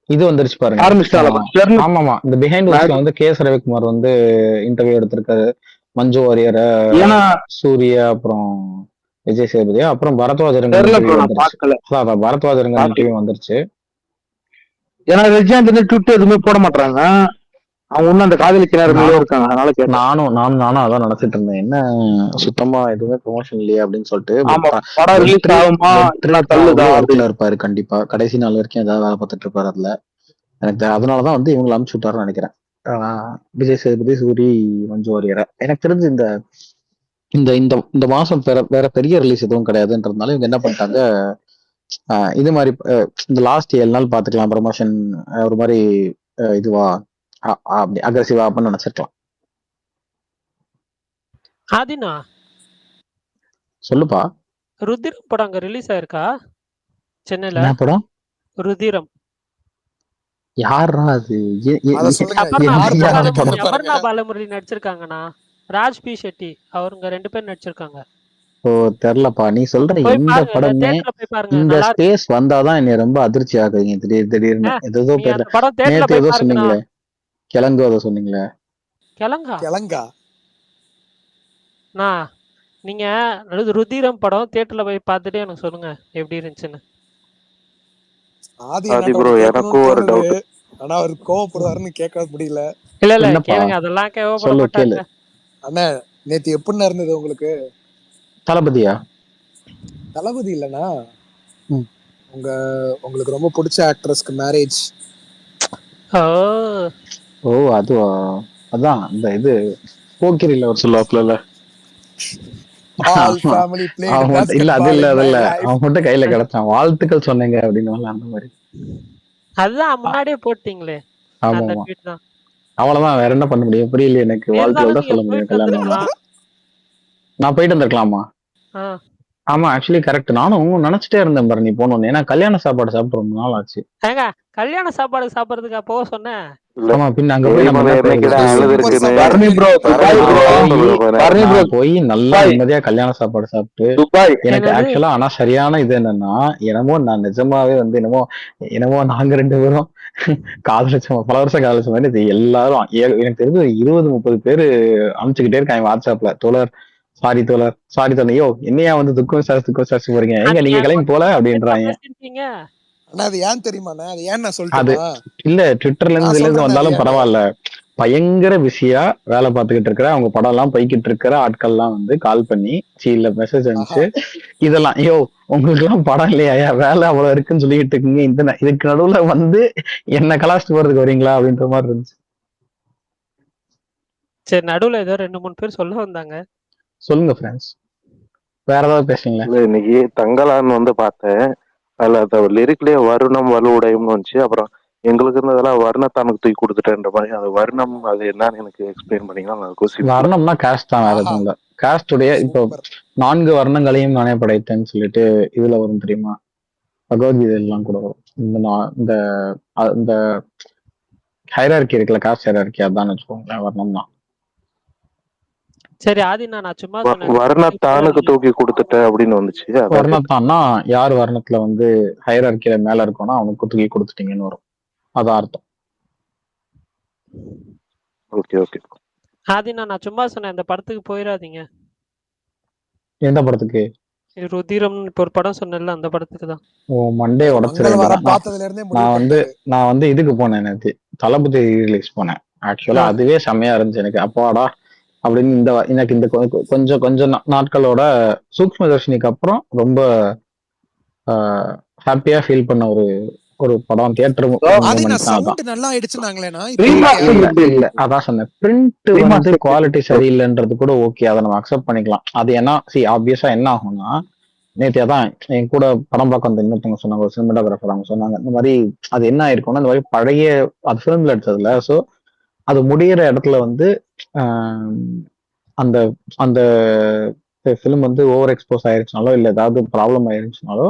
Speaker 10: இது வந்துருச்சு பாருங்க. ஆமாமா, இந்த பிஹைண்ட் வாய்ஸ்ல வந்து கேஎஸ் ரவிக்குமார் வந்து இன்டர்வியூ எடுத்திருக்காரு. மஞ்சு வாரியர், சூர்யா, அப்புறம் விஜய் சேதுபதி, அப்புறம் பரத்வாஜரங்க இன்டர்வியூ வந்துருச்சு.
Speaker 6: ஏன்னா ரஜினிகாந்த் ட்விட்டர் எதுவுமே போட மாட்டாங்க, அவங்க ஒன்னும் அந்த காதலிக்கிறாரு இருக்காங்க. அதனால
Speaker 10: நானும் அதான் நினைச்சிட்டு இருந்தேன், என்ன சுத்தமா எதுவுமே ப்ரொமோஷன் இல்லையா அப்படின்னு சொல்லிட்டு. இருப்பாரு கண்டிப்பா, கடைசி நாள் வரைக்கும் ஏதாவது வேலை பார்த்துட்டு இருப்பாரு அதுல. எனக்கு அதனாலதான் வந்து இவங்களை அனுப்பிச்சு விட்டாருன்னு நினைக்கிறேன். விஜய் சேதுபதி, சூரி, மஞ்சு வாரியரை. எனக்கு தெரிஞ்சு இந்த மாசம் வேற பெரிய ரிலீஸ் எதுவும் கிடையாதுன்றதுனால இவங்க என்ன பண்ணிட்டாங்க, இது மாதிரி இந்த லாஸ்ட் 7 நாள் பாத்துக்கலாம் ப்ரமோஷன், ஒரு மாதிரி இதுவா அப்படி அக்ரெசிவா அப்படின்னு நினைச்சிருக்கலாம்.
Speaker 3: ஆதினா
Speaker 10: சொல்லுப்பா.
Speaker 3: ருதிரம் படம் அங்க ரிலீஸ் ஆயிருக்கா சென்னையில?
Speaker 10: என்ன படம்?
Speaker 3: ருதிரம்.
Speaker 10: யாரா அது?
Speaker 3: அபர்ணா பாலமுரளி நடிச்சிருக்காங்கண்ணா, ராஜ் பி ஷெட்டி அவருங்க 2 பேர் நடிச்சிருக்காங்க.
Speaker 10: ஓ தெரியலப்பா, நீ சொல்ற எந்த படமே இந்த ஸ்பேஸ் வந்தாதான் என்னை ரொம்ப அதிர்ச்சி ஆகுறீங்க திடீர்னு. ஏதோ பேர்ல நேத்து ஏதோ சொன்னீங்களே, கிழங்கு ஏதோ சொன்னீங்களே.
Speaker 1: கிழங்கா
Speaker 3: நீங்க ருதிரம் படம் தியேட்டர்ல போய் பார்த்துட்டு எனக்கு சொல்லுங்க எப்படி இருந்துச்சுன்னு.
Speaker 1: ஆதி ப்ரோ, எனக்கும் ஒரு டவுட். ஆனா அவர் கோவப்படுவாருன்னு கேட்க முடியல.
Speaker 3: இல்ல கேளுங்க, அதெல்லாம் கோவப்பட மாட்டாங்க.
Speaker 1: அண்ணா நேத்து எப்படி இருந்தது உங்களுக்கு?
Speaker 10: தளபதியா?
Speaker 1: தளபதி இல்லனா உங்களுக்கு ரொம்ப பிடிச்ச ஆக்ட்ரஸ்க்கு மேரேஜ்.
Speaker 10: ஓ அதுவா? அதான் இந்த இது போக்கிரில ஒரு சொல்லுவாப்ல, இல்ல அது இல்ல அவன் மட்டும் கையில கிடைச்சான், வாழ்த்துக்கள் சொன்னீங்க அப்படின்னு அந்த மாதிரி.
Speaker 3: அதுதான் முன்னாடியே போட்டீங்களே.
Speaker 10: ஆமா அவ்வளவுதான், வேற என்ன பண்ண முடியும்? புரியல எனக்கு. வாழ்த்துக்கள் தான் சொல்ல முடியும். கல்யாணம் நான் போயிட்டு வந்திருக்கலாமா? ஆமா ஆக்சுவலி கரெக்ட், நானும் நினைச்சிட்டே இருந்தேன் பாரு நீ போனோன்னு. ஏன்னா கல்யாண சாப்பாடு சாப்பிட்டு ரொம்ப நாள் ஆச்சு.
Speaker 3: கல்யாண சாப்பாடு சாப்பிடுறதுக்கு போக சொன்னேன்.
Speaker 10: ஆமா, பின்ன அங்க போய் போய் நல்லா நிம்மதியா கல்யாண சாப்பாடு சாப்பிட்டு எனக்கு ஆக்சுவலா ஆனா சரியான இது என்னன்னா, நான் நிஜமாவே வந்து என்னமோ நாங்க 2 பேரும் காதலிச்சோம், பல வருஷம் காதலிச்ச மாதிரி. இது எல்லாரும் எனக்கு தெரிஞ்சு 20-30 பேரு அனுப்பிச்சுக்கிட்டே இருக்காங்க வாட்ஸ்அப்ல. சாரி தோழர் யோ என்னையா வந்து துக்கம் சாஸ்தி போறீங்க, எங்க நீங்க கிளம்பி போல அப்படின்றாங்க.
Speaker 1: அது ஏன் தெரியுமாண்ணா? அது ஏன் நான் சொல்லிட்டேன்,
Speaker 10: இல்ல ட்விட்டர்ல இருந்து வந்தாலும் பரவாயில்ல, பயங்கர பிஸியா வேலை பார்த்துக்கிட்டு இருக்கிற அவங்க படம் எல்லாம் போய்கிட்டு இருக்கிற ஆட்கள் எல்லாம் வந்து கால் பண்ணி சீல மெசேஜ் அனுப்பிச்சு, இதெல்லாம் யோ உங்களுக்கு எல்லாம் படம் இல்லையா, வேலை அவ்வளவு இருக்குன்னு சொல்லிட்டு இருக்கீங்க, இதுக்கு நடுவுல வந்து என்ன கலாச்சிட்டு போறதுக்கு வரீங்களா அப்படின்ற மாதிரி இருந்துச்சு.
Speaker 3: சரி, நடுவுல ஏதோ 2-3 பேர் சொல்ல வந்தாங்க, சொல்லுங்க
Speaker 10: ஃப்ரெண்ட்ஸ். வேற ஏதாவது பேசுறீங்களா?
Speaker 4: இன்னைக்கு தங்கலான்னு வந்து பார்த்தேன், அதுல லிரிக்லயே வருணம் வலுவுடையம்னு வந்துச்சு. அப்புறம் எங்களுக்கு இருந்ததெல்லாம் வர்ணத்தானுக்கு தூக்கி கொடுத்துட்டேன்ற மாதிரி. அது வர்ணம் அது என்னன்னு எனக்கு எக்ஸ்பிளைன் பண்ணீங்கன்னா.
Speaker 10: வர்ணம்னா காஸ்ட் தான், வேற எதுவும் இல்ல. காஸ்டுடைய இப்போ 4 வர்ணங்களையும் நானே படைத்தேன்னு சொல்லிட்டு இதுல வரும் தெரியுமா, பகவத்கீதையெல்லாம் கூட வரும். இந்த ஹைரார்கி இருக்குல்ல, காஸ்ட் ஹைரார்கி, அதான் வச்சுக்கோங்களேன் வர்ணம் தான்.
Speaker 3: சரி ஆதி, நான் சும்மா
Speaker 4: வர்ணத்தானுக்கு தூக்கி கொடுத்துட்டேன் அப்படின்னு வந்துச்சு.
Speaker 10: வர்ணத்தான்னா யார் வர்ணத்துல வந்து ஹைரார்கில மேல இருக்கோனா அவனுக்கு தூக்கி கொடுத்துட்டீங்கன்னு வரும், அதான் அர்த்தம்.
Speaker 4: ஓகே ஓகே
Speaker 3: ஆதி, நான் சும்மா சொன்னேன், அந்த படத்துக்கு போயிடாதீங்க.
Speaker 10: எந்த படத்துக்கு?
Speaker 3: ருதிரம் இப்போ ஒரு படம் சொன்னேன்ல, அந்த படத்துக்கு தான்.
Speaker 10: ஓ மண்டே உடைச்சிருக்கேன். நான் வந்து இதுக்கு போனேன் நேத்து, தளபதி ரிலீஸ் போனேன். ஆக்சுவலா
Speaker 3: ஆ.
Speaker 10: அதுவே செம்மையா இருந்துச்சு எனக்கு. அப்பாடா அப்படின்னு எனக்கு இந்த கொஞ்சம் கொஞ்சம் நாட்களோட சூக்ஷ்ம தர்ஷினிக்கு அப்புறம் ரொம்ப ஹாப்பியா ஃபீல் பண்ண ஒரு ஒரு படம் தியேட்டர்
Speaker 1: ஆதி நான்
Speaker 10: மூமெண்ட் தான் அதான்.
Speaker 1: சவுண்ட் நல்லா ஆயிடுச்சுனாங்களேண்ணா இப்ப
Speaker 10: இல்ல
Speaker 1: ஓகேயா?
Speaker 10: இல்ல இல்ல அதான் சொன்னேன். பிரிண்ட் வந்து குவாலிட்டி சரியில்லைன்றது கூட ஓகே, அதை நம்ம அக்செப்ட் பண்ணிக்கலாம். அது என்ன ஆப்வியஸா என்ன ஆகும்னா, நேற்று அதான் என் கூட படம் பார்க்க வந்த இன்னொருத்தவங்க சொன்னாங்க, ஒரு சினிமாட்டோகிராஃபர், அவங்க சொன்னாங்க இந்த மாதிரி அது என்ன ஆயிருக்கும்னா, இந்த மாதிரி பழைய அது ஃபிலிம்ல எடுத்ததுல ஸோ அது முடியிற இடத்துல வந்து ஆஹ், அந்த அந்த ஃபிலிம் வந்து ஓவர் எக்ஸ்போஸ் ஆயிருச்சுனாலோ இல்ல ஏதாவது ப்ராப்ளம் ஆயிருச்சுனாலோ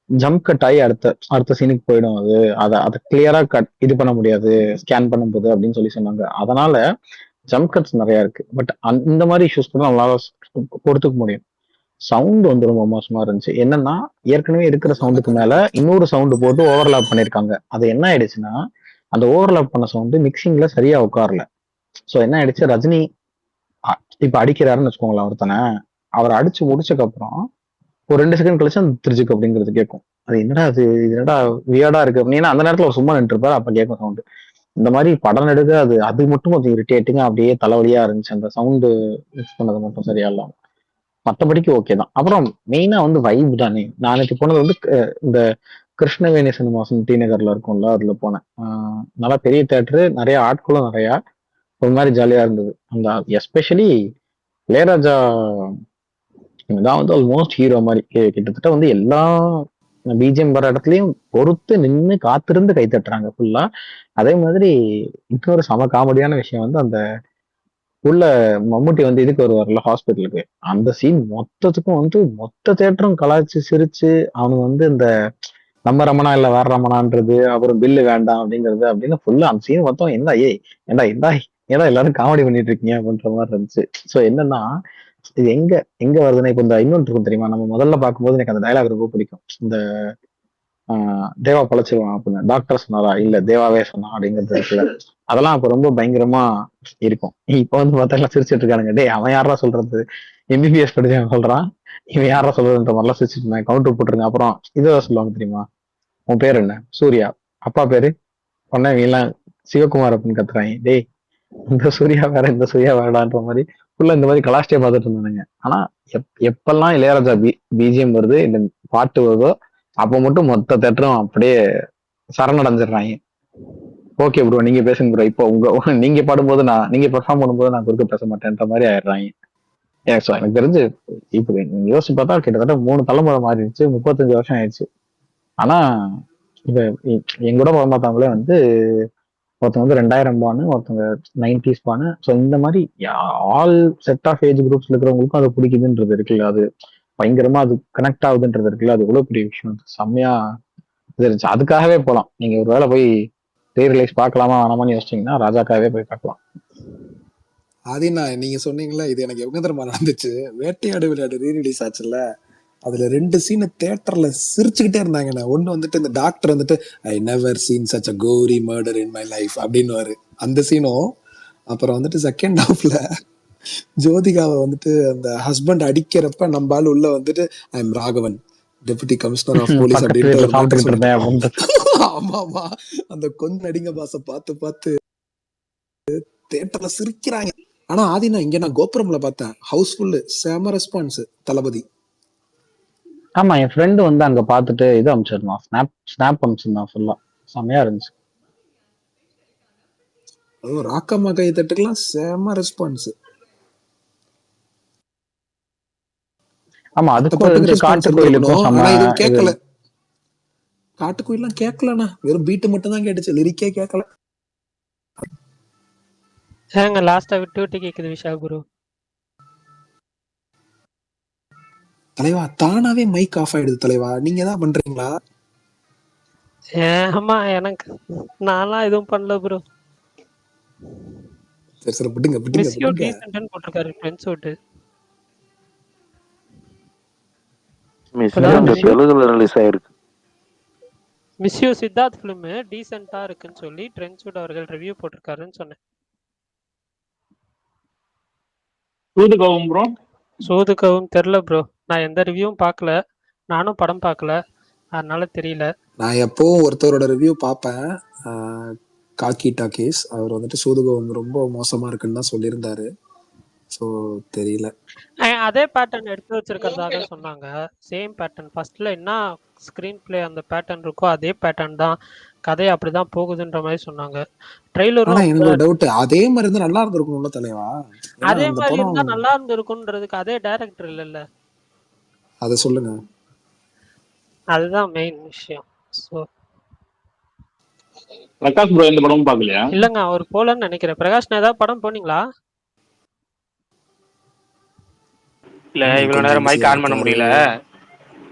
Speaker 10: ஜம்ப் கட் ஆகி அடுத்த சீனுக்கு போயிடும். அதை கிளியரா இது பண்ண முடியாது ஸ்கேன் பண்ணும்போது அப்படின்னு சொன்னாங்க. அதனால ஜம்ப் கட்ஸ் நிறைய இருக்கு. பட் இந்த மாதிரி இஷ்யூஸ் கூட நம்மளால பொறுத்துக்க முடியும். சவுண்ட் வந்து ரொம்ப மோசமா இருந்துச்சு. என்னன்னா ஏற்கனவே இருக்கிற சவுண்டுக்கு மேல இன்னொரு சவுண்டு போட்டு ஓவர்லாப் பண்ணிருக்காங்க. அது என்ன ஆயிடுச்சுன்னா, அந்த ஓவர்லாப் பண்ண சவுண்டு மிக்சிங்ல சரியா உட்காரல. ஸோ என்ன ஆயிடுச்சு, ரஜினி இப்ப அடிக்கிறாருன்னு வச்சுக்கோங்களேன் ஒருத்தனை, அவர் அடிச்சு முடிச்சக்கு அப்புறம் ஒரு 2 செகண்ட் கழிச்சு அந்த திருச்சிக்கு அப்படிங்கிறது கேட்கும். அது என்னடா இது என்னடா வியர்டா இருக்கு அப்படின்னா அந்த நேரத்துல அவர் சும்மா நின்று இருப்பாரு, அப்ப கேட்கும் சவுண்டு. இந்த மாதிரி படம் நடுக அது மட்டும் கொஞ்சம் இரிட்டேட்டிங்கா அப்படியே தலைவலியா இருந்துச்சு. அந்த சவுண்டு மிக்ஸ் பண்ணது மட்டும் சரியா இல்லாம மற்றபடிக்கு ஓகே தான். அப்புறம் மெயினா வந்து வைப் தானே. நான் நேற்று போனது வந்து இந்த கிருஷ்ணவேணி சினிமாஸ் டி நகர்ல இருக்கும்ல, அதுல போனேன். நல்லா பெரிய தேட்டரு, நிறைய ஆட்களும் நிறையா, ஒரு மாதிரி ஜாலியா இருந்தது. அந்த எஸ்பெஷலி இளையராஜா தான் வந்து ஆல்மோஸ்ட் ஹீரோ மாதிரி. கிட்டத்தட்ட வந்து எல்லா பிஜிஎம் வர இடத்துலயும் பொறுத்து நின்று காத்திருந்து கை தட்டுறாங்க ஃபுல்லா. அதே மாதிரி இன்னொரு சம காமெடியான விஷயம் வந்து அந்த உள்ள மம்முட்டி வந்து இதுக்கு வருவார்ல ஹாஸ்பிட்டலுக்கு, அந்த சீன் மொத்தத்துக்கும் வந்து மொத்த தேட்டரும் கலாய்ச்சி சிரிச்சு அவனுக்கு வந்து இந்த நம்ம ரமணா இல்ல வேற ரமணான்றது, அப்புறம் பில்லு வேண்டாம் அப்படிங்கிறது அப்படின்னு ஃபுல்லா அந்த சீன் மொத்தம் என்ன ஏண்டா ஏதா எல்லாரும் காமெடி பண்ணிட்டு இருக்கீங்க அப்படின்ற மாதிரி இருந்துச்சு. ஸோ என்னன்னா இது எங்க எங்க வருதுன்னா, இப்போ இந்த இன்னொன்று இருக்கும் தெரியுமா, நம்ம முதல்ல பார்க்கும்போது எனக்கு அந்த டயலாக் ரொம்ப பிடிக்கும். இந்த தேவா பழச்சிருவான் அப்படின்னு, டாக்டர் சொன்னாரா இல்ல தேவாவே சொன்னா அப்படிங்கிறது இருக்குல்ல, அதெல்லாம் அப்ப ரொம்ப பயங்கரமா இருக்கும். இப்ப வந்து பார்த்தா எல்லாம் சிரிச்சிட்டு இருக்கானுங்க, டேய் அவன் யாரா சொல்றது, எம்பிபிஎஸ் படிச்சவன் சொல்றான், இவன் யாரா சொல்றதுன்ற மாதிரிலாம் சிரிச்சிட்டு இருந்தாங்க. கவுண்டர் போட்டுருங்க. அப்புறம் இதை சொல்லுவாங்க தெரியுமா, உன் பேர் என்ன, சூர்யா, அப்பா பேரு உடனே இவங்க எல்லாம் சிவகுமார் அப்படின்னு கத்துறாங்க. டேய் இந்த சூர்யா வேற இந்த சூர்யா வேறடான்ற மாதிரி ஃபுல்லா இந்த மாதிரி கலாஷ்டியா பார்த்துட்டு இருந்தானுங்க. ஆனா எப்பெல்லாம் இளையராஜா பிஜிஎம் வருது, இந்த பாட்டு வருதோ, அப்ப மட்டும் மொத்த தேட்டரும் அப்படியே சரணடைஞ்சிடுறாங்க. ஓகே ப்ரோ நீங்க பேசுங்க ப்ரோ, இப்போ நீங்க பாடும்போது நீங்க பெர்ஃபார்ம் பண்ணும்போது நான் குறுக்க பேச மாட்டேன்ற மாதிரி ஆயிடுறாங்க. எனக்கு தெரிஞ்சு இப்போ நீங்க யோசிச்சு பார்த்தா கிட்டத்தட்ட 3 தலைமுறை மாறிடுச்சு, 35 வருஷம் ஆயிடுச்சு. ஆனா இப்ப எங்கூட பார்த்தவங்களே வந்து ஒருத்தவங்க வந்து 2000 பானு, ஒருத்தவங்க 90s பானு. ஸோ இந்த மாதிரி ஆல் செட் ஆஃப் ஏஜ் குரூப்ஸ்ல இருக்கிறவங்களுக்கும் அது பிடிக்குதுன்றது இருக்குல்ல, அது பயங்கரமா அது கனெக்ட் ஆகுதுன்றது இருக்குல்ல, அது எவ்வளவு பெரிய விஷயம். செம்மையா இது இருந்துச்சு. அதுக்காகவே போகலாம். நீங்க ஒரு வேளை போய் ரீ-ரிலீஸ் பார்க்கலாமா வேணாமான்னு யோசிச்சீங்கன்னா ராஜாக்காகவே போய் பார்க்கலாம்.
Speaker 1: அது நான் நீங்க சொன்னீங்களா, இது எனக்கு எவ்வளவு தரமா நடந்துச்சு. வேட்டையாடு விளையாடு ரீ-ரிலீஸ் ஆச்சுல்ல, அதுல 2 சீன் தியேட்டர்ல சிரிச்சுக்கிட்டே இருந்தாங்க. ஒண்ணு வந்துட்டு இந்த டாக்டர் வந்துட்டு I never seen such a கோரி மர்டர் இன் மை லைஃப் அப்படின்னு அந்த சீனும், அப்புறம் வந்துட்டு செகண்ட் ஹாஃப்ல ஜோதிகாவை வந்துட்டு அந்த ஹஸ்பண்ட் அடிக்கிறப்ப நம்ம ஆள் உள்ள வந்துட்டு I am Raghavan deputy commissioner of police அப்படின்ட்டு ஆமா ஆமா அந்த கொஞ்சம் நடிங்க பாச பார்த்து தியேட்டர்ல சிரிக்கிறாங்க. ஆனா ஆதினா இங்க நான் கோபுரம்ல பார்த்தேன், ஹவுஸ்ஃபுல், செம ரெஸ்பான்ஸ் தளபதி.
Speaker 10: ஆமா என் ஃப்ரெண்டு வந்து அங்க பார்த்துட்டு இது அனுப்பிச்சிருந்தான், ஸ்னாப் அனுப்பிச்சிருந்தான், ஃபுல்லா செம்மையா இருந்துச்சு.
Speaker 1: ராக்கம்மா கை தட்டுக்கெல்லாம் செம ரெஸ்பான்ஸ்.
Speaker 10: ஆமா அதுக்கு காட்டுக்கோயிலுக்கும்
Speaker 1: ஆனா இது கேட்கல, காட்டுக்கோயிலாம் கேட்கலண்ணா, வெறும் பீட்டு மட்டும் தான் கேட்டுச்சு, லிரிக்கே கேட்கல.
Speaker 3: ஏங்க லாஸ்டா விட்டு கேக்குது விஷால் குரு.
Speaker 1: தலைவா தானாவே மைக் ஆஃப் ஆயிடுது தலைவா, நீங்க தான் பண்றீங்களா?
Speaker 3: ஆமா எனக்கு நான்லாம் எதுவும் பண்ணல ப்ரோ.
Speaker 1: சரி விடுங்க
Speaker 3: மிஸ் யூ டீசன்ட்னு போட்டுருக்காரு ஃப்ரெண்ட்ஸ் ஓட்டு. மிஸ் யூ சித்தார்த் ஃபிலிம் டீசென்ட்டா இருக்குன்னு சொல்லி ட்ரெண்ட்ஸுட் அவர்கள் ரிவ்யூ போட்டிருக்காருன்னு சொன்னேன்.
Speaker 9: சூதுகவும் ப்ரோ,
Speaker 3: சூதுகவும் தெரியல ப்ரோ, நான் எந்த ரிவ்யூவும் பார்க்கல, நானும் படம் பார்க்கல, அதனால தெரியல.
Speaker 1: நான் எப்பவும் ஒருத்தரோட ரிவ்யூ பார்ப்பேன், காக்கி டாக்கீஸ். அவர் வந்துட்டு சூதுகம் ரொம்ப மோசமா இருக்குன்னு தான் சொல்லியிருந்தாரு. ஸோ தெரியல.
Speaker 3: அதே பேட்டர்ன் எடுத்து வச்சிருக்கிறதாக சொன்னாங்க. சேம் பேட்டர்ன் ஃபர்ஸ்ட்ல என்ன ஸ்கிரீன் பிளே அந்த பேட்டர்ன் இருக்கோ அதே பேட்டர்ன் தான், கதை அப்படிதான் போகுதுன்ற மாதிரி சொன்னாங்க.
Speaker 1: ஆனா
Speaker 3: ட்ரெய்லரும்
Speaker 1: எனக்கு ஒரு டவுட், அதே மாதிரி இருந்தா நல்லா இருந்திருக்கும்ல தலைவா. ஏன்னா
Speaker 3: அதே
Speaker 1: அந்த
Speaker 3: மாதிரி
Speaker 1: படம்
Speaker 3: இருந்தா நல்லா இருந்திருக்குன்றதுக்கு அதே டைரக்டர் இல்லைல்ல,
Speaker 1: அதை சொல்லுங்க.
Speaker 3: அதுதான் மெயின் விஷயம். ஸோ
Speaker 9: பிரகாஷ் ப்ரோ எந்த படமும் பாக்கலையா?
Speaker 3: இல்லைங்க, அவர் போலன்னு நினைக்கிறேன். பிரகாஷ் ஏதாவது படம் போனீங்களா?
Speaker 2: இல்ல
Speaker 1: அண்ணன்
Speaker 2: இவ்வளவு
Speaker 1: கொஞ்சம்
Speaker 2: நேரம் மைக்
Speaker 1: பிஸியா
Speaker 2: ஆன் பண்ண
Speaker 1: இருக்காரு.
Speaker 2: முடியல.